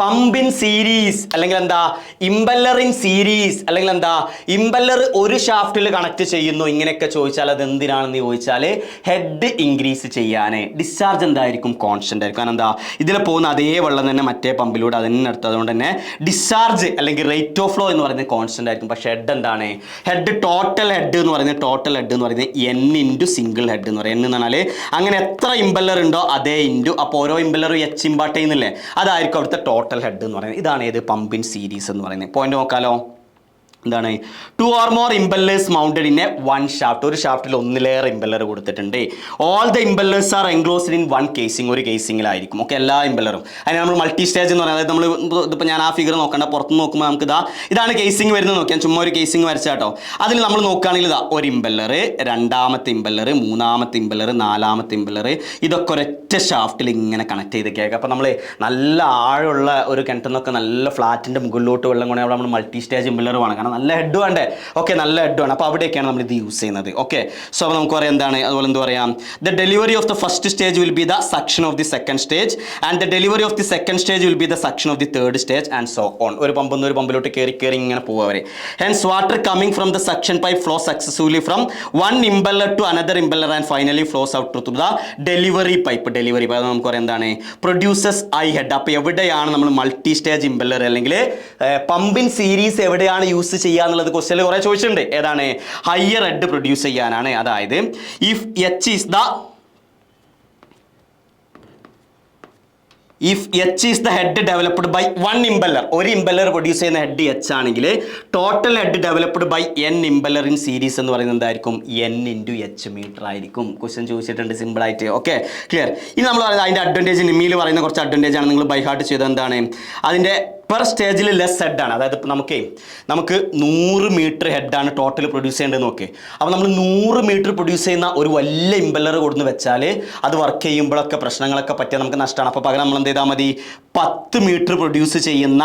S1: പമ്പിൻ സീരീസ് അല്ലെങ്കിൽ എന്താ ഇമ്പല്ലർ ഇൻ സീരീസ് അല്ലെങ്കിൽ എന്താ ഇമ്പല്ലർ ഒരു ഷാഫ്റ്റിൽ കണക്ട് ചെയ്യുന്നു. ഇങ്ങനെയൊക്കെ ചോദിച്ചാൽ അത് എന്തിനാണെന്ന് ചോദിച്ചാൽ ഹെഡ് ഇൻക്രീസ് ചെയ്യാൻ. ഡിസ്ചാർജ് എന്തായിരിക്കും? കോൺസ്റ്റന്റ് ആയിരിക്കും. കാരണം എന്താ, ഇതിൽ പോകുന്ന അതേ വെള്ളം തന്നെ മറ്റേ പമ്പിലൂടെ അതിനെ എടുത്തത്. അതുകൊണ്ട് തന്നെ ഡിസ്ചാർജ് അല്ലെങ്കിൽ റേറ്റ് ഓഫ് ഫ്ലോ എന്ന് പറയുന്നത് കോൺസ്റ്റന്റ് ആയിരിക്കും. പക്ഷേ ഹെഡ് എന്താണ്? ഹെഡ് ടോട്ടൽ ഹെഡ് എന്ന് പറയുന്നത് N ഇൻറ്റു സിംഗിൾ ഹെഡ് എന്ന് പറയും. എന്ന് പറഞ്ഞാൽ അങ്ങനെ എത്ര ഇമ്പല്ലർ ഉണ്ടോ അതേ ഇൻറ്റു, അപ്പോൾ ഓരോ ഇമ്പല്ലറും H ഇമ്പാർട്ട് ചെയ്യുന്നില്ലേ, അതായിരിക്കും അവിടുത്തെ ടോട്ടൽ ഹെഡ് എന്ന് പറയുന്നത്. ഇതാണ് ഏത്? പമ്പിൻ സീരീസ് എന്ന് പറയുന്നത്. പോയിന്റ് നോക്കാലോ. എന്താണ്? 2 or more impellers mounted in a one shaft. ഒരു ഷാഫ്റ്റിൽ ഒന്നിലേറെ ഇമ്പല്ലർ കൊടുത്തിട്ടുണ്ട്. All the impellers are enclosed in one casing. ഒരു കേസിംഗിലായിരിക്കും. ഓക്കെ, എല്ലാ ഇമ്പല്ലറും. അതിന് നമ്മൾ മൾട്ടി സ്റ്റേജ് എന്ന് പറയുന്നത്, നമ്മൾ ഇതിപ്പോൾ ഞാൻ ആ ഫിഗർ നോക്കണ്ട, പുറത്ത് നോക്കുമ്പോൾ നമുക്ക് ഇതാണ് കേസിംഗ് വരുന്നത്. നോക്കിയാൽ ചുമ്മാ ഒരു കേസിംഗ് വരച്ചാട്ടോ. അതിൽ നമ്മൾ നോക്കുകയാണെങ്കിൽ ഒരു ഇമ്പല്ലർ, രണ്ടാമത്തെ ഇമ്പല്ലർ, മൂന്നാമത്തെ ഇമ്പല്ലർ, നാലാമത്തെ ഇമ്പല്ലർ, ഇതൊക്കെ ഒരൊറ്റ ഷാഫ്റ്റിൽ ഇങ്ങനെ കണക്ട് ചെയ്ത് കേൾക്കുക. അപ്പോൾ നമ്മൾ നല്ല ആഴമുള്ള ഒരു കിണറ്റിൽ നിന്നൊക്കെ നല്ല ഫ്ലാറ്റിൻ്റെ മുകളിലോട്ട് വെള്ളം കൊണ്ടു നമ്മൾ മൾട്ടി സ്റ്റേജ് ഇമ്പല്ലർ വേണം. കാരണം നല്ല ഹെഡ് വേണ്ടേ? ഓക്കെ, നല്ല ഹെഡ് വേണം. അപ്പോൾ അവിടെയൊക്കെയാണ് നമ്മൾ ഇത് യൂസ് ചെയ്യുന്നത്. ഓക്കെ, സോ അപ്പോൾ നമുക്ക് പറയാം എന്താണ്, അതുപോലെ എന്ത് പറയാം, the delivery of the first stage will be the suction of the second stage and the delivery of the second stage will be the suction of the third stage and so on. ഒരു പമ്പിൽ നിന്ന് ഒരു പമ്പിലോട്ട് കയറി ഇങ്ങനെ പോകുക അവർ. Hence water coming from the suction pipe flow successfully from one impeller to another impeller and finally flows out to the delivery pipe. അത് നമുക്ക് പറയാം എന്താണ്? Produces I head. അപ്പോൾ എവിടെയാണ് നമ്മൾ മൾട്ടി സ്റ്റേജ് ഇമ്പല്ലർ അല്ലെങ്കിൽ പമ്പിൻ സീരീസ് എവിടെയാണ് യൂസ് ചെയ്യുക എന്നുള്ളത് ക്വസ്റ്റ്യനിൽ കുറേ ചോദിച്ചിട്ടുണ്ട്. ഏതാണ്? ഹയർ ഹെഡ് പ്രൊഡ്യൂസ് ചെയ്യാനാണ്. അതായത് if H is the head developed by one impeller, ഒരു ഇമ്പല്ലർ പ്രൊഡ്യൂസ് ചെയ്യുന്ന ഹെഡ് H ആണെങ്കിൽ total head developed by N impeller in series എന്ന് പറയുന്നത് എന്തായിരിക്കും? N ഇൻറ്റു H മീറ്റർ ആയിരിക്കും. ക്വസ്റ്റ്യൻ ചോദിച്ചിട്ടുണ്ട് സിമ്പിളായിട്ട്. Okay, clear. ഇനി നമ്മൾ പറയുന്നത് അതിൻ്റെ അഡ്വാൻറ്റേജ്, നിമിയിൽ പറയുന്ന കുറച്ച് അഡ്വാൻറ്റേജ് ആണ്. നിങ്ങൾ ബൈ ഹാർട്ട് ചെയ്തത് എന്താണ്? അതിൻ്റെ പെർ സ്റ്റേജിൽ ലെസ് ഹെഡാണ്. അതായത് ഇപ്പോൾ നമുക്ക് 100 മീറ്റർ ഹെഡാണ് ടോട്ടൽ പ്രൊഡ്യൂസ് ചെയ്യേണ്ടത് നോക്കി. അപ്പോൾ നമ്മൾ 100 മീറ്റർ പ്രൊഡ്യൂസ് ചെയ്യുന്ന ഒരു വലിയ ഇമ്പല്ലർ കൊടുന്ന് വെച്ചാൽ അത് വർക്ക് ചെയ്യുമ്പോഴൊക്കെ പ്രശ്നങ്ങളൊക്കെ പറ്റിയാൽ നമുക്ക് നഷ്ടമാണ്. അപ്പോൾ പകരം നമ്മൾ എന്ത് ചെയ്താൽ മതി, 10 മീറ്റർ പ്രൊഡ്യൂസ് ചെയ്യുന്ന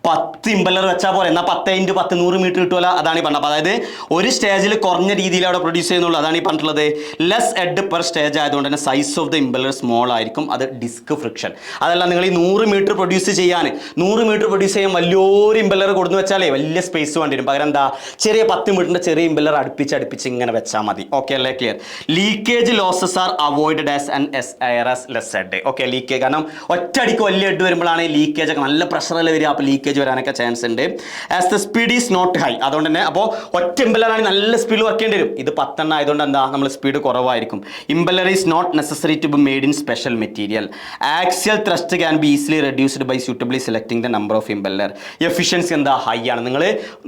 S1: 10 ഇമ്പല്ലർ വെച്ചാൽ പോലെ, എന്നാൽ 10 × 10 100 മീറ്റർ കിട്ടുമല്ലോ. അതാണ് ഈ പറഞ്ഞത്. അപ്പോൾ അതായത് ഒരു സ്റ്റേജിൽ കുറഞ്ഞ രീതിയിൽ അവിടെ പ്രൊഡ്യൂസ് ചെയ്യുന്നുള്ളൂ. അതാണ് ഈ പറഞ്ഞിട്ടുള്ളത്. ലെസ് ഹെഡ് പെർ സ്റ്റേജ് ആയതുകൊണ്ട് തന്നെ size of the impeller small ആയിരിക്കും. അത് ഡിസ്ക് ഫ്രിക്ഷൻ. അതല്ല നിങ്ങൾ ഈ 100 മീറ്റർ പ്രൊഡ്യൂസ് ചെയ്യാൻ വലിയൊരു ഇമ്പല്ലർ കൊടുന്ന് വെച്ചാലേ വലിയ സ്പേസ് വേണ്ടി വരും. പകരം എന്താ, ചെറിയ 10 മീറ്ററിൻ്റെ ചെറിയ ഇമ്പല്ലർ അടുപ്പിച്ച് ഇങ്ങനെ വെച്ചാൽ മതി. ഓക്കെ അല്ലേ, clear? Leakage losses are avoided as an air as less head. Okay, leakage കാരണം ഒറ്റയടിക്ക് വലിയ ഹെഡ് വരുമ്പോഴാണ് ലീക്കേജ് ഒക്കെ നല്ല പ്രഷറിൽ വരിക. അപ്പോൾ ലീക്കേജ് വരാനൊക്കെ ചാൻസ് ഉണ്ട്. As the speed is not high. അതുകൊണ്ട് തന്നെ അപ്പോൾ ഒറ്റ ഇമ്പല്ലറാണെങ്കിൽ നല്ല സ്പീഡ് വർക്ക് ചെയ്യേണ്ടി വരും. ഇത് 10 ആയതുകൊണ്ട് എന്താ, നമ്മൾ സ്പീഡ് കുറവായിരിക്കും. Impeller is not necessary to be made in special material. Axial thrust can be easily reduced by suitably selecting the number of impeller. Efficiency എന്താ, ഹൈ ആണ്. നിങ്ങൾ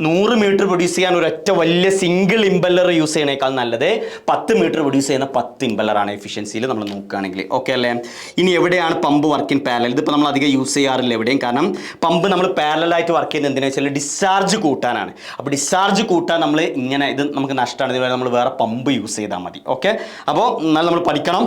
S1: 100 മീറ്റർ പ്രൊഡ്യൂസ് ചെയ്യാൻ ഒരൊറ്റ വലിയ സിംഗിൾ ഇമ്പല്ലർ യൂസ് ചെയ്യണേക്കാൾ നല്ലത് 10 metre produce ചെയ്യുന്ന 10 ഇമ്പല്ലറാണ് എഫിഷ്യൻസിയിൽ നമ്മൾ നോക്കുകയാണെങ്കിൽ. ഓക്കെ അല്ലേ? ഇനി എവിടെയാണ് പമ്പ് വർക്ക് ഇൻ പാരലൽ? ഇതിപ്പോൾ നമ്മൾ അധികം യൂസ് ചെയ്യാറില്ല എവിടെയും. കാരണം പമ്പ് നമ്മൾ പാരലായിട്ട് വർക്ക് ചെയ്യുന്നത് എന്തിനാ വെച്ചാൽ ഡിസ്ചാർജ് കൂട്ടാനാണ്. അപ്പോൾ ഡിസ്ചാർജ് കൂട്ടാൻ നമ്മൾ ഇങ്ങനെ, ഇത് നമുക്ക് നഷ്ടമാണ്. ഇതുവരെ നമ്മൾ വേറെ പമ്പ് യൂസ് ചെയ്താൽ മതി. ഓക്കെ, അപ്പോൾ എന്നാലും നമ്മൾ പഠിക്കണം.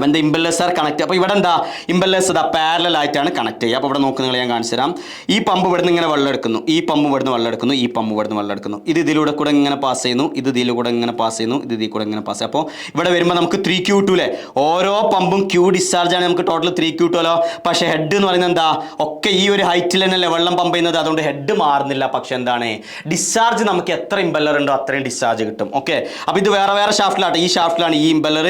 S1: when the impellers are connected. അപ്പോൾ ഇവിടെ എന്താ, ഇമ്പല്ലേഴ്സ് ഇതാ പാരലൽ ആയിട്ടാണ് കണക്ട് ചെയ്യുക. അപ്പോൾ ഇവിടെ നോക്കുന്ന ഞാൻ കാണിച്ചു തരാം. ഈ പമ്പ് ഇവിടുന്ന് ഇങ്ങനെ വെള്ളം എടുക്കുന്നു, ഈ പമ്പ് ഇവിടുന്ന് വെള്ളം എടുക്കുന്നു, ഈ പമ്പ് ഇവിടുന്ന് വെള്ളം എടുക്കുന്നു. ഇത് ഇതിലൂടെ കൂടെ ഇങ്ങനെ പാസ് ചെയ്യുന്നു, ഇത് ഇതിലൂടെ ഇങ്ങനെ പാസ് ചെയ്യുന്നു, ഇത് ഇതിൽ കൂടെ ഇങ്ങനെ പാസ് ചെയ്യും. അപ്പോൾ ഇവിടെ വരുമ്പോൾ നമുക്ക് 3Q കിട്ടൂലേ? ഓരോ പമ്പും Q ഡിസ്ചാർജ് ആണ്, നമുക്ക് ടോട്ടൽ 3Q കിട്ടുമല്ലോ. പക്ഷേ ഹെഡ് എന്ന് പറയുന്നത് എന്താ, ഒക്കെ ഈ ഒരു ഹൈറ്റിൽ തന്നെയല്ലേ വെള്ളം പമ്പ് ചെയ്യുന്നത്. അതുകൊണ്ട് ഹെഡ് മാറുന്നില്ല. പക്ഷെ എന്താണ്, ഡിസ്ചാർജ് നമുക്ക് എത്ര ഇമ്പല്ലർ ഉണ്ടോ അത്രയും ഡിസ്ചാർജ് കിട്ടും. ഓക്കെ, അപ്പോൾ ഇത് വേറെ വേറെ ഷാഫ്റ്റിലാട്ടെ. ഈ ഷാഫ്റ്റിലാണ് ഈ ഇമ്പല്ലർ.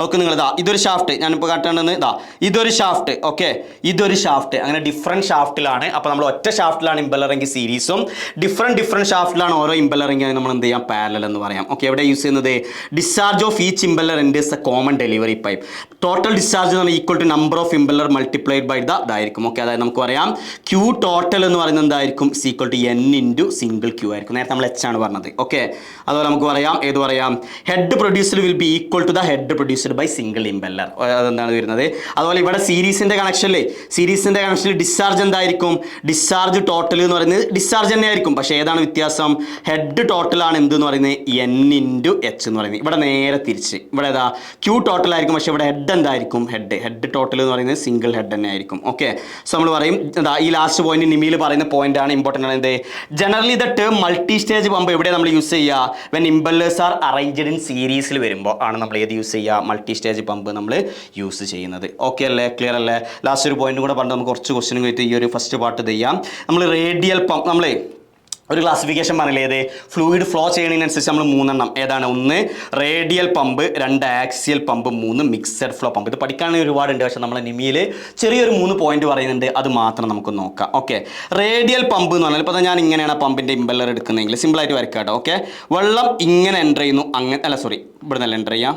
S1: ഓക്കെ, നിങ്ങൾ ഇതാ ഇതൊരു ഷാഫ്റ്റ്, ഞാനിപ്പോൾ കാട്ടുന്നത് ഇതാ ഇതൊരു ഷാഫ്റ്റ്. ഓക്കെ, ഇതൊരു ഷാഫ്റ്റ്. അങ്ങനെ ഡിഫറെൻറ്റ് ഷാഫ്റ്റിലാണ്. അപ്പോൾ നമ്മൾ ഒറ്റ ഷാഫ്റ്റിലാണ് ഇമ്പല്ലറെങ്കിൽ സീരീസും, ഡിഫറെൻറ്റ് ഷാഫ്റ്റിലാണ് ഓരോ ഇമ്പല്ലറെങ്കിൽ നമ്മൾ എന്ത് ചെയ്യാം, പാരലൽ എന്ന് പറയാം. ഓക്കെ, എവിടെ യൂസ് ചെയ്യുന്നത്, discharge of each impeller induce a common delivery pipe. Total discharge എന്ന് പറഞ്ഞാൽ equal to number of impeller multiplied by ഇതായിരിക്കും. ഓക്കെ, അതായത് നമുക്ക് പറയാം Q ടോട്ടൽ എന്ന് പറയുന്നത് എന്തായിരിക്കും, equal to N × single Q ആയിരിക്കും. നേരത്തെ നമ്മൾ H ആണ് പറഞ്ഞത്. ഓക്കെ, അതുപോലെ നമുക്ക് പറയാം, ഏത് പറയാം, head produced will be equal to the head produced by single impeller. അതെന്താണ് വരുന്നത്. അതുപോലെ ഇവിടെ സീരീസിന്റെ കണക്ഷനിൽ ഡിസ്ചാർജ് എന്തായിരിക്കും, ഡിസ്ചാർജ് ടോട്ടൽ എന്ന് പറയുന്നത് ഡിസ്ചാർജ് തന്നെ ആയിരിക്കും. പക്ഷേ ഏതാണ് വ്യത്യാസം, ഹെഡ് ടോട്ടലാണ് എന്തെന്ന് പറയുന്നത് N × H എന്ന് പറയുന്നത്. ഇവിടെ നേരെ തിരിച്ച്, ഇവിടെ ഏതാ Q ടോട്ടൽ ആയിരിക്കും. പക്ഷേ ഇവിടെ ഹെഡ് എന്തായിരിക്കും, ഹെഡ് ടോട്ടൽ എന്ന് പറയുന്നത് സിംഗിൾ ഹെഡ് തന്നെ ആയിരിക്കും. ഓക്കെ, സോ നമ്മൾ പറയും ഈ ലാസ്റ്റ് പോയിന്റ് നിമിയിൽ പറയുന്ന പോയിന്റ് ആണ് ഇമ്പോർട്ടൻ്റ് ആണ്. എന്ത്, generally the term multi stage pump എവിടെ നമ്മൾ യൂസ് ചെയ്യുക, വെൻ ഇമ്പല്ലേഴ്സ് ആർ അറേഞ്ച്ഡ് ഇൻ സീരീസിൽ വരുമ്പോൾ ആണ് നമ്മൾ ഏത് യൂസ് ചെയ്യുക, മൾട്ടി സ്റ്റേജ് പമ്പ് നമ്മൾ യൂസ് ചെയ്യുന്നത്. ഓക്കെ അല്ലേ, ക്ലിയർ അല്ലേ? ലാസ്റ്റ് ഒരു പോയിന്റ് കൂടെ പറഞ്ഞ് നമുക്ക് കുറച്ച് ക്വസ്റ്റ്യൻ കഴിഞ്ഞിട്ട് ഈ ഒരു ഫസ്റ്റ് പാർട്ട് ചെയ്യാം. നമ്മൾ റേഡിയൽ പമ്പ്, നമ്മൾ ഒരു ക്ലാസിഫിക്കേഷൻ പറഞ്ഞില്ലേ, ഏത് ഫ്ലൂയിഡ് ഫ്ലോ ചെയ്യുന്നതിനനുസരിച്ച് നമ്മൾ 3 എണ്ണം ഏതാണ്, 1 radial pump, 2 axial pump, 3 mixed flow pump. ഇത് പഠിക്കാണെങ്കിൽ ഒരുപാടുണ്ട്. പക്ഷേ നമ്മൾ നിമിയിൽ ചെറിയൊരു 3 പോയിന്റ് പറയുന്നുണ്ട്, അത് മാത്രം നമുക്ക് നോക്കാം. ഓക്കെ, റേഡിയൽ പമ്പ് എന്ന് പറഞ്ഞാൽ ഇപ്പോൾ ഞാൻ ഇങ്ങനെയാണ് പമ്പിൻ്റെ ഇമ്പല്ലർ എടുക്കുന്നതെങ്കിൽ സിമ്പിളായിട്ട് വരയ്ക്കാം കേട്ടോ. ഓക്കെ, വെള്ളം ഇങ്ങനെ എൻ്റർ ചെയ്യുന്നു, ഇവിടെ നിന്നല്ല എൻ്റർ ചെയ്യാം,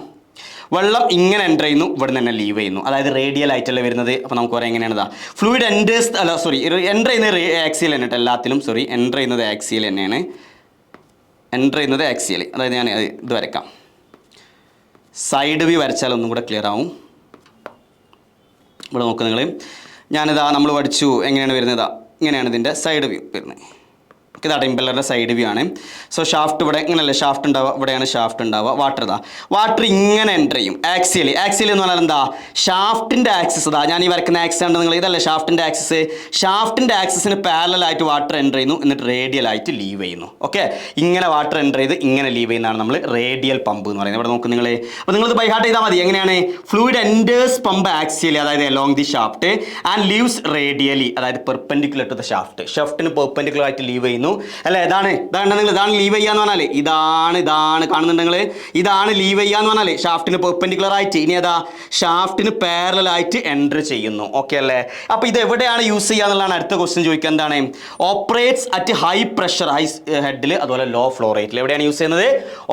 S1: വെള്ളം ഇങ്ങനെ എൻ്റർ ചെയ്യുന്നു, ഇവിടെ നിന്ന് തന്നെ ലീവ് ചെയ്യുന്നു. അതായത് റേഡിയൽ ആയിട്ടല്ലേ വരുന്നത്. അപ്പോൾ നമുക്ക് പറയാം എങ്ങനെയാണ് ഇതാ ഫ്ലൂയിഡ് എൻ്റർ ചെയ്യുന്നത് ആക്സിയൽ തന്നെ കേട്ടോ എല്ലാത്തിലും. എൻ്റർ ചെയ്യുന്നത് ആക്സിയൽ തന്നെയാണ്, അതായത് ഞാൻ ഇത് വരയ്ക്കാം, സൈഡ് വ്യൂ വരച്ചാൽ ഒന്നും കൂടെ ക്ലിയർ ആവും. ഇവിടെ നോക്കുക നിങ്ങൾ, ഞാനിതാ നമ്മൾ പഠിച്ചു എങ്ങനെയാണ് വരുന്നത്, ഇങ്ങനെയാണ് ഇതിൻ്റെ സൈഡ് വ്യൂ വരുന്നത്. ഇതാണ് ഇമ്പല്ലറിൻ്റെ സൈഡ് വ്യൂ ആണ്. സോ ഷാഫ്റ്റ് ഇവിടെ ഇങ്ങനെയല്ലേ ഷാഫ്റ്റ് ഉണ്ടാവുക, ഇവിടെയാണ് ഷാഫ്റ്റ് ഉണ്ടാവുക. വാട്ടർ ഇങ്ങനെ എൻ്റർ ചെയ്യും ആക്സിയലി എന്ന് പറഞ്ഞാൽ എന്താ, ഷാഫ്റ്റിൻ്റെ ആക്സിസ് ഇതാ ഞാൻ ഈ വരക്കുന്ന ആക്സിസ് ആണ് നിങ്ങൾ, ഇതല്ലേ ഷാഫ്റ്റിൻ്റെ ആക്സിസിന് പാരലായിട്ട് വാട്ടർ എൻ്റർ ചെയ്യുന്നു, എന്നിട്ട് റേഡിയലായിട്ട് ലീവ് ചെയ്യുന്നു. ഓക്കെ, ഇങ്ങനെ വാട്ടർ എൻ്റർ ചെയ്ത് ഇങ്ങനെ ലീവ് ചെയ്യുന്നതാണ് നമ്മൾ റേഡിയൽ പമ്പ് എന്ന് പറയുന്നത്. ഇവിടെ നോക്കും നിങ്ങൾ, അപ്പോൾ നിങ്ങളിത് ബൈ ഹാർട്ട് ചെയ്താൽ മതി. എങ്ങനെയാണ്, ഫ്ലൂയിഡ് എൻറ്റേഴ്സ് പമ്പ് ആക്സിയലി, അതായത് along the shaft, and leaves radially, അതായത് പെർപെൻഡിക്കുലർ ടു ദ ഷാഫ്റ്റിന് പെർപെൻഡിക്കുലർ ആയിട്ട് ലീവ് ചെയ്യുന്നു. അല്ലേ, ഇതാണ് ലീവ് ചെയ്യാന്ന് പറഞ്ഞാൽ, ഇതാണ് കാണുന്നുണ്ടെങ്കിൽ ഇതാണ് ലീവ് ചെയ്യാന്ന് പറഞ്ഞാൽ ഷാഫ്റ്റിന് പെർപെൻഡിക്കുലർ ആയിട്ട്. ഇനി ഏതാ, ഷാഫ്റ്റിന് പാരലൽ ആയിട്ട് എൻ്റർ ചെയ്യുന്നു. ഓക്കെ അല്ലേ, അപ്പോൾ ഇത് എവിടെയാണ് യൂസ് ചെയ്യുക എന്നുള്ളതാണ് അടുത്ത ക്വസ്റ്റ്യൻ ചോദിക്കുക. എന്താണ്, operates at high pressure high ഹെഡിൽ, അതുപോലെ ലോ ഫ്ലോ റേറ്റിൽ. എവിടെയാണ് യൂസ് ചെയ്യുന്നത്,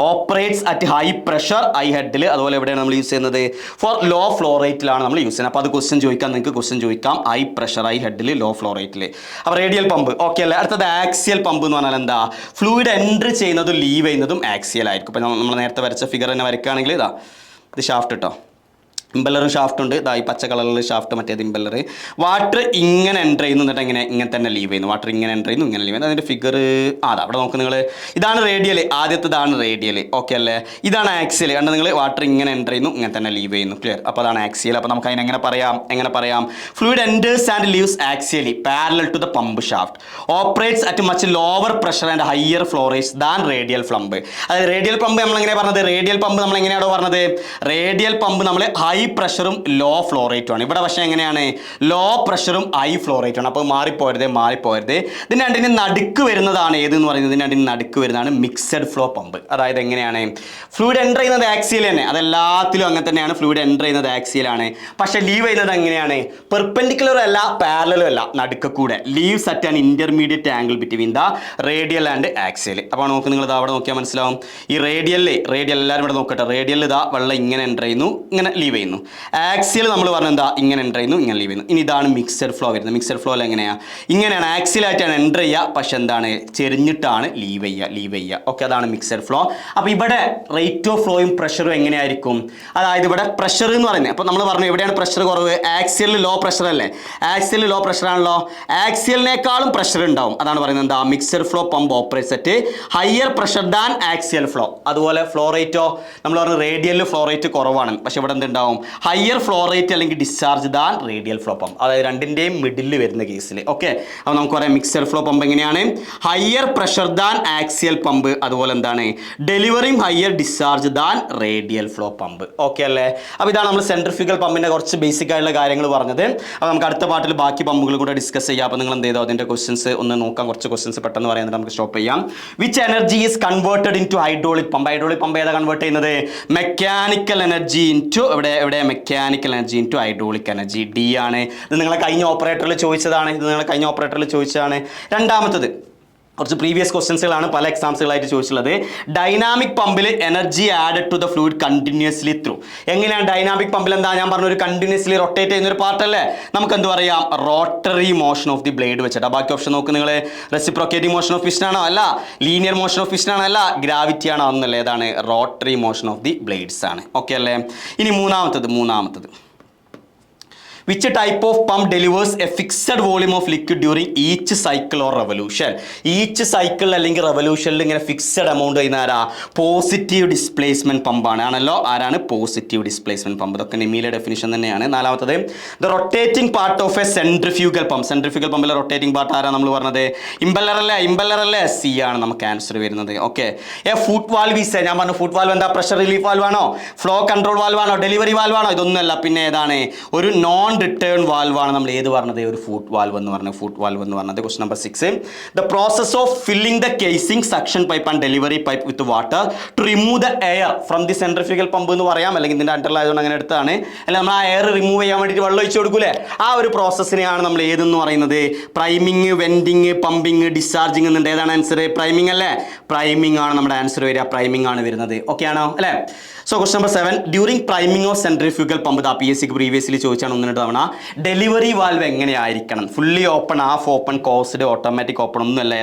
S1: operates at high pressure high ഹെഡിൽ, അതുപോലെ എവിടെയാണ് നമ്മൾ യൂസ് ചെയ്യുന്നത്, ഫോർ ലോ ഫ്ലോ റേറ്റിലാണ് നമ്മൾ യൂസ് ചെയ്യുന്നത്. അപ്പോൾ അത് ക്വസ്റ്റ്യൻ ചോദിക്കാം, ഹൈ പ്രഷർ ഹൈ ഹെഡിൽ ലോ ഫ്ലോ റേറ്റിൽ. അപ്പോൾ റേഡിയൽ പമ്പ്. ഓക്കെ അല്ലേ, അടുത്തത് ആക്സിയൽ പമ്പ് എന്ന് പറഞ്ഞാൽ എന്താ, ഫ്ലൂയിഡ് എൻ്റർ ചെയ്യുന്നതും ലീവ് ചെയ്യുന്നതും ആക്സിയൽ ആയിരിക്കും. ഇപ്പോൾ നമ്മൾ നേരത്തെ വരച്ച ഫിഗർ തന്നെ വരയ്ക്കുകയാണെങ്കിൽ ഇത് ഷാഫ്റ്റ് കേട്ടോ, ഇമ്പല്ലറും ഷാഫ്റ്റ് ഉണ്ട്, ഇതാ ഈ പച്ച കളറിൽ ഷാഫ്റ്റ്, മറ്റേത് ഇമ്പല്ലർ. വാട്ടർ ഇങ്ങനെ എൻ്റർ ചെയ്യുന്നു, എന്നിട്ട് ഇങ്ങനെ തന്നെ ലീവ് ചെയ്യുന്നു. വാട്ടർ ഇങ്ങനെ എൻ്റർ ചെയ്യുന്നു, ഇങ്ങനെ ലീവ് ചെയ്യുന്നു. അതിൻ്റെ ഫിഗർ അതാ അവിടെ നോക്ക് നിങ്ങൾ. ഇതാണ് റേഡിയൽ, ആദ്യത്തേതാണ് റേഡിയൽ. ഓക്കെ അല്ലേ? ഇതാണ് ആക്സിയൽ. കണ്ട് നിങ്ങൾ, വാട്ടർ ഇങ്ങനെ എൻ്റർ ചെയ്യുന്നു, ഇങ്ങനെ തന്നെ ലീവ് ചെയ്യുന്നു. ക്ലിയർ? അപ്പോൾ അതാണ് ആക്സിയൽ. അപ്പോൾ നമുക്ക് അതിനെങ്ങനെ പറയാം? Fluid enters and leaves axially parallel to the pump shaft, operates at much lower pressure and higher flow rates than radial pump. അതായത് റേഡിയൽ പമ്പ് നമ്മൾ എങ്ങനെ പറഞ്ഞത്? റേഡിയൽ പമ്പ് നമ്മൾ എങ്ങനെയാണോ പറഞ്ഞത്? റേഡിയൽ പമ്പ് നമ്മൾ ഹൈ പ്രഷറും ലോ ഫ്ലോ റേറ്റും ആണ്. ഇവിടെ പക്ഷേ എങ്ങനെയാണ്? ലോ പ്രഷറും ഹൈ ഫ്ലോ റേറ്റും ആണ്. അപ്പോൾ മാറിപ്പോരുത്. ഇതിന് രണ്ടിന് നടുക്ക് വരുന്നതാണ് ഏതെന്ന് പറയുന്നത്? ഇതിന് രണ്ടിന് നടുക്ക് വരുന്നതാണ് മിക്സഡ് ഫ്ലോ പമ്പ്. അതായത് എങ്ങനെയാണ്? ഫ്ലൂയിഡ് എൻ്റർ ചെയ്യുന്നത് ആക്സിയൽ തന്നെ, അതെല്ലാത്തിലും അങ്ങനെ തന്നെയാണ്. ഫ്ലൂയിഡ് എൻ്റർ ചെയ്യുന്നത് ആക്സിയലാണ്. പക്ഷേ ലീവ് ചെയ്യുന്നത് എങ്ങനെയാണ്? പെർപെൻഡിക്കുലർ അല്ല, പാരലലും അല്ല, നടുക്ക് കൂടെ. Leaves at an intermediate angle between the radial and axial. അപ്പോൾ നോക്ക് നിങ്ങൾ, ഇത് അവിടെ നോക്കിയാൽ മനസ്സിലാവും. ഈ റേഡിയൽ എല്ലാവരും ഇവിടെ നോക്കട്ടെ. റേഡിയൽ ഇതാ വെള്ളം ഇങ്ങനെ എൻ്റർ ചെയ്യുന്നു, ഇങ്ങനെ ലീവ് ചെയ്യുന്നു. ആക്സിയൽ നമ്മൾ പറഞ്ഞ എന്താ? ഇങ്ങനെ എൻ്റർ ചെയ്യുന്നു, ഇങ്ങനെ ലീവ് ചെയ്യുന്നു. ഇനി ഇതാണ് മിക്സഡ് ഫ്ലോ വരുന്നത്. മിക്സഡ് ഫ്ലോയിൽ എങ്ങനെയാണ്? ഇങ്ങനെയാണ്, ആക്സിയലായിട്ടാണ് എൻ്റർ ചെയ്യുക, പക്ഷെ എന്താണ്? ചെരിഞ്ഞിട്ടാണ് ലീവ് ചെയ്യുക. ഓക്കെ, അതാണ് മിക്സഡ് ഫ്ലോ. അപ്പോൾ ഇവിടെ റേറ്റ് ഓഫ് ഫ്ലോയും പ്രഷറും എങ്ങനെയായിരിക്കും? അതായത് ഇവിടെ പ്രഷർ എന്ന് പറയുന്നത്, അപ്പോൾ നമ്മൾ പറഞ്ഞു എവിടെയാണ് പ്രഷർ കുറവ്? ആക്സിയലിൽ ലോ പ്രഷർ അല്ലേ? ആക്സിയലിൽ ലോ പ്രഷർ ആണല്ലോ. ആക്സിയലിനേക്കാളും പ്രഷർ ഉണ്ടാവും. അതാണ് പറയുന്നത് എന്താ? Mixed flow pump operates at higher pressure than axial flow. അതുപോലെ ഫ്ലോ റേറ്റോ നമ്മൾ പറഞ്ഞു റേഡിയലിൽ ഫ്ലോ റേറ്റ് കുറവാണ്, പക്ഷെ ഇവിടെ എന്തുണ്ടാവും? ഹയർ ഫ്ലോ റേറ്റ് അല്ലെങ്കിൽ discharge than radial flow pump. അതായത് രണ്ടിൻ്റെയും മിഡിൽ വരുന്ന കേസിൽ. ഓക്കെ, അപ്പോൾ നമുക്ക് പറയാം മിക്സഡ് ഫ്ലോ പമ്പ് എങ്ങനെയാണ്? Higher pressure than axial pump, അതുപോലെ എന്താണ്? Delivering higher discharge than radial flow pump. Okay അല്ലേ? അപ്പോൾ ഇതാണ് നമ്മൾ സെൻട്രിഫ്യൂഗൽ പമ്പിൻ്റെ കുറച്ച് ബേസിക് ആയിട്ടുള്ള കാര്യങ്ങൾ പറഞ്ഞത്. അപ്പോൾ നമുക്ക് അടുത്ത പാർട്ടിൽ ബാക്കി പമ്പുകൾ കൂടെ ഡിസ്കസ് ചെയ്യാം. അപ്പോൾ നിങ്ങൾ എന്ത് ചെയ്തോ അതിൻ്റെ ക്വസ്റ്റ്യൻസ് ഒന്ന് നോക്കാം. കുറച്ച് ക്വസ്റ്റ്യൻസ് പെട്ടെന്ന് പറയുന്നത് നമുക്ക് സ്റ്റോപ്പ് ചെയ്യാം. Which energy is converted into hydraulic pump? Hydraulic pump ഏതാ കൺവേർട്ട് ചെയ്യുന്നത്? മെക്കാനിക്കൽ എനർജി ഇൻറ്റു എവിടെ mechanical energy into hydraulic energy. D ആണ്. ഇത് നിങ്ങളെ കഴിഞ്ഞ ഓപ്പറേറ്ററിൽ ചോദിച്ചതാണ്. രണ്ടാമത്തത് കുറച്ച് പ്രീവിയസ് ക്വസ്റ്റ്യൻസുകളാണ് പല എക്സാംസുകളായിട്ട് ചോദിച്ചിട്ടുള്ളത്. ഡൈനാമിക് പമ്പിൽ energy added to the fluid continuously through. എങ്ങനെയാണ് ഡൈനാമിക് പമ്പിൽ? എന്താ ഞാൻ പറഞ്ഞ ഒരു കണ്ടിന്യൂസ്ലി റൊട്ടേറ്റ് ചെയ്യുന്ന ഒരു പാർട്ടല്ലേ? നമുക്ക് എന്ത് പറയാം? Rotary motion of the blade വെച്ചിട്ട്. ബാക്കി ഓപ്ഷൻ നോക്ക് നിങ്ങൾ. റെസിപ്രോക്കേറ്റിംഗ് മോഷൻ ഓഫ് പിസ്റ്റൺ ആണോ? അല്ല. ലീനിയർ മോഷൻ ഓഫ് പിസ്റ്റൺ ആണോ? അല്ല. ഗ്രാവിറ്റി ആണോ? ഒന്നല്ല. ഏതാണ്? Rotary motion of the blades ആണ്. ഓക്കെ അല്ലേ? ഇനി മൂന്നാമത്തത് Which type of pump delivers a fixed volume of liquid during each cycle or revolution? Each cycle അല്ലെങ്കിൽ revolutionൽ ഇങ്ങനെ ഫിക്സഡ് എമൗണ്ട് ചെയ്യുന്ന ആരാ? പോസിറ്റീവ് ഡിസ്പ്ലേസ്മെന്റ് പമ്പാണ്. ആണല്ലോ? ആരാണ്? Positive displacement pump. ഇതൊക്കെ നെമിയിലെ ഡെഫിനിഷൻ തന്നെയാണ്. നാലാമത്തത് the rotating part of a centrifugal pump. Centrifugal പമ്പിലെ റൊട്ടേറ്റിംഗ് പാർട്ട് ആരാ നമ്മൾ പറഞ്ഞത്? ഇമ്പല്ലർ അല്ലേ? സി ആണ് നമുക്ക് ആൻസർ വരുന്നത്. Okay, a foot valve is, ഞാൻ പറഞ്ഞു ഫുട്ട് വാൽവ് എന്താ? പ്രഷർ റിലീഫ് വാൽവ് ആണോ? ഫ്ലോ കൺട്രോൾ വാൽവ് ആണോ? ഡെലിവറി വാൽവ് ആണോ? ഇതൊന്നുമല്ല. പിന്നെ ഏതാണ്? ഒരു നോൺ റിട്ടേൺ വാൽവ് ആണ് നമ്മൾ ഏത് പറഞ്ഞത്? ഒരു ഫുട്ട് വാൽവ് എന്ന് പറഞ്ഞത്. Question number 6. The process of filling the casing suction pipe and delivery pipe with water to remove the air from the centrifugal pump എന്ന് പറയാം, അല്ലെങ്കിൽ ഇതിന്റെ അണ്ടറിലായതുകൊണ്ട് അങ്ങനെ എടുത്താണ്. അല്ല, നമ്മൾ ആ എയർ റിമൂവ് ചെയ്യാൻ വേണ്ടിയിട്ട് വെള്ളം ഒഴിച്ചു കൊടുക്കൂലേ? ആ ഒരു പ്രോസസ്സിനെയാണ് നമ്മൾ ഏതെന്ന് പറയുന്നത്? പ്രൈമിങ്, വെൻഡിങ്, പമ്പിങ്, ഡിസ്ചാർജിങ് എന്നുണ്ട്. ഏതാണ് ആൻസർ? പ്രൈമിങ് അല്ലേ? പ്രൈമിങ് ആണ് നമ്മുടെ ആൻസർ വരിക. പ്രൈമിങ് ആണ് വരുന്നത്. ഓക്കെ ആണോ? അല്ലേ? So question number 7. During priming of centrifugal pump, PSC previously ചോദിച്ചാണ് 1-2 തവണ. ഡെലിവറി വാൽവ് എങ്ങനെയായിരിക്കണം? Fully open, half open, closed, automatic open ഒന്നുമല്ല.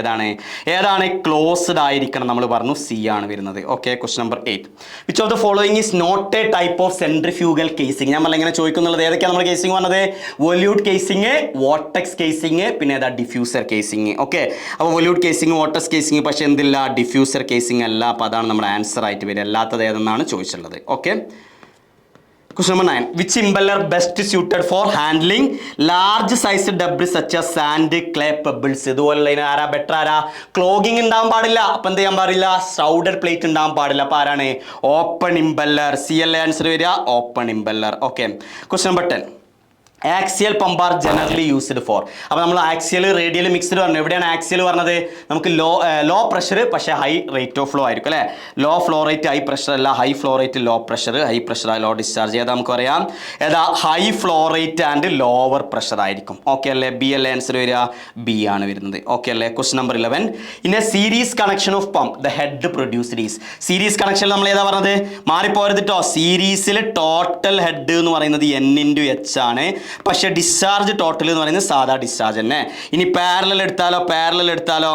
S1: ഏതാണ്? ക്ലോസ്ഡ് ആയിരിക്കണം. നമ്മൾ പറഞ്ഞു സി ആണ് വരുന്നത്. Okay, question number 8. Which of the following is not a type of centrifugal casing? ഞാൻ ഇങ്ങനെ ചോദിക്കുന്നുള്ളത് ഏതൊക്കെയാണ് നമ്മൾ കേസിംഗ് പറഞ്ഞത്? വൊല്യൂട്ട് കേസിംഗ്, വോർട്ടെക്സ് കേസിംഗ്, പിന്നെ ഏതാ? Diffuser casing. ഓക്കെ, അപ്പോൾ വൊല്യൂട്ട് കേസിംഗ്, വോർട്ടെക്സ് കേസിംഗ്, പക്ഷേ എന്തില്ല? ഡിഫ്യൂസർ കേസിംഗ് അല്ല. അപ്പോൾ അതാണ് നമ്മുടെ ആൻസർ ആയിട്ട് വരിക. അല്ലാത്തത് ഏതെന്നാണ് ചോദിച്ചത്. Okay, question number 9. Which impeller best suited for handling large size debris such as sand, clay, pebbles? ഇതുപോലെ ആരാ ബെറ്റർ? ആരാ? ക്ലോഗിങ് ഉണ്ടാവാൻ പാടില്ല. അപ്പം എന്ത് ചെയ്യാൻ പാടില്ല? ഷൗഡഡ് പ്ലേറ്റ് ഉണ്ടാവാൻ പാടില്ല. അപ്പോൾ ആരാണ്? Open impeller. സി അല്ലേ ആൻസർ വരിക? Open impeller. Okay, question number 10. Axial pump are generally used for. അപ്പോൾ നമ്മൾ ആക്സിയൽ, റേഡിയൽ, മിക്സ്ഡ് പറഞ്ഞു. എവിടെയാണ് ആക്സിയൽ പറഞ്ഞത്? നമുക്ക് ലോ പ്രഷർ പക്ഷേ ഹൈ റേറ്റ് ഓഫ് ഫ്ലോ ആയിരിക്കും അല്ലേ? Low flow rate high pressure അല്ല, high flow rate low pressure, high pressure low discharge. ഏതാ നമുക്ക് പറയാം? ഏതാ? High flow rate and lower pressure ആയിരിക്കും. ഓക്കെ അല്ലേ? ബി അല്ലേ ആൻസർ വരിക? ബി ആണ് വരുന്നത്. ഓക്കെ അല്ലേ? Question number 11. In a series connection of pump the head produced is. Series കണക്ഷനിൽ നമ്മൾ ഏതാ പറഞ്ഞത്? മാറിപ്പോരുത് കേട്ടോ. സീരീസിൽ ടോട്ടൽ ഹെഡ് എന്ന് പറയുന്നത് N/H ആണ്. പക്ഷേ ഡിസ്ചാർജ് ടോട്ടൽ എന്ന് പറയുന്നത് സാധാ ഡിസ്ചാർജ് തന്നെ. ഇനി പാരലൽ എടുത്താലോ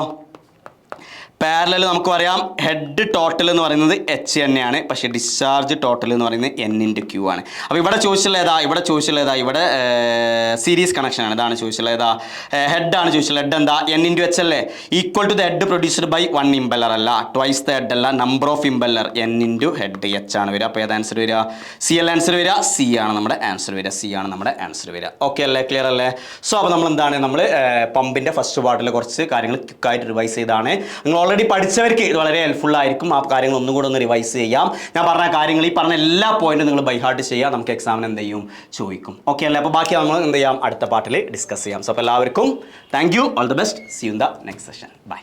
S1: പാരലൽ നമുക്ക് പറയാം ഹെഡ് ടോട്ടൽ എന്ന് പറയുന്നത് എച്ച് തന്നെയാണ്, പക്ഷേ ഡിസ്ചാർജ് ടോട്ടൽ എന്ന് പറയുന്നത് എൻ ഇൻറ്റു ക്യൂ ആണ്. അപ്പോൾ ഇവിടെ ചോദിച്ചുള്ള ഏതാ ഇവിടെ സീരീസ് കണക്ഷൻ ആണ്. ഇതാണ് ചോദിച്ചുള്ള ഏതാ ഹെഡ് ആണ് ചോദിച്ചുള്ള ഹെഡ് എന്താ എൻ ഇൻറ്റു എച്ച് അല്ലേ, equal to the head produced by 1 impeller അല്ല, ട്വൈസ് ദ ഹെഡ് അല്ല, number of impeller N into head H ആണ് വരിക. അപ്പോൾ ഏത് ആൻസർ വരിക? സി അല്ല ആൻസർ വരിക, സി ആണ് നമ്മുടെ ആൻസർ വരിക. ഓക്കെ അല്ലേ, ക്ലിയർ അല്ലേ? സോ അപ്പോൾ നമ്മൾ എന്താണ് നമ്മൾ പമ്പിൻ്റെ ഫസ്റ്റ് പാർട്ടിൽ കുറച്ച് കാര്യങ്ങൾ ക്വിക്കായിട്ട് റിവൈസ് ചെയ്താണ്. നിങ്ങൾ ഓൾറെഡി പഠിച്ചവർക്ക് ഇത് വളരെ ഹെൽപ്ഫുൾ ആയിരിക്കും. ആ കാര്യങ്ങൾ ഒന്നും കൂടെ ഒന്ന് റിവൈസ് ചെയ്യാം. ഞാൻ പറഞ്ഞ കാര്യങ്ങൾ ഈ പറഞ്ഞ എല്ലാ പോയിന്റും നിങ്ങൾ ബൈ ഹാർട്ട് ചെയ്യുക. നമുക്ക് എക്സാമിന് എന്ത് ചെയ്യും ചോദിക്കും. ഓക്കെ അല്ലേ? അപ്പോൾ ബാക്കി നമ്മൾ എന്ത് ചെയ്യാം അടുത്ത പാർട്ടിൽ ഡിസ്കസ് ചെയ്യാം. സോ അപ്പോൾ എല്ലാവർക്കും thank you, all the best, see you in the next session. By.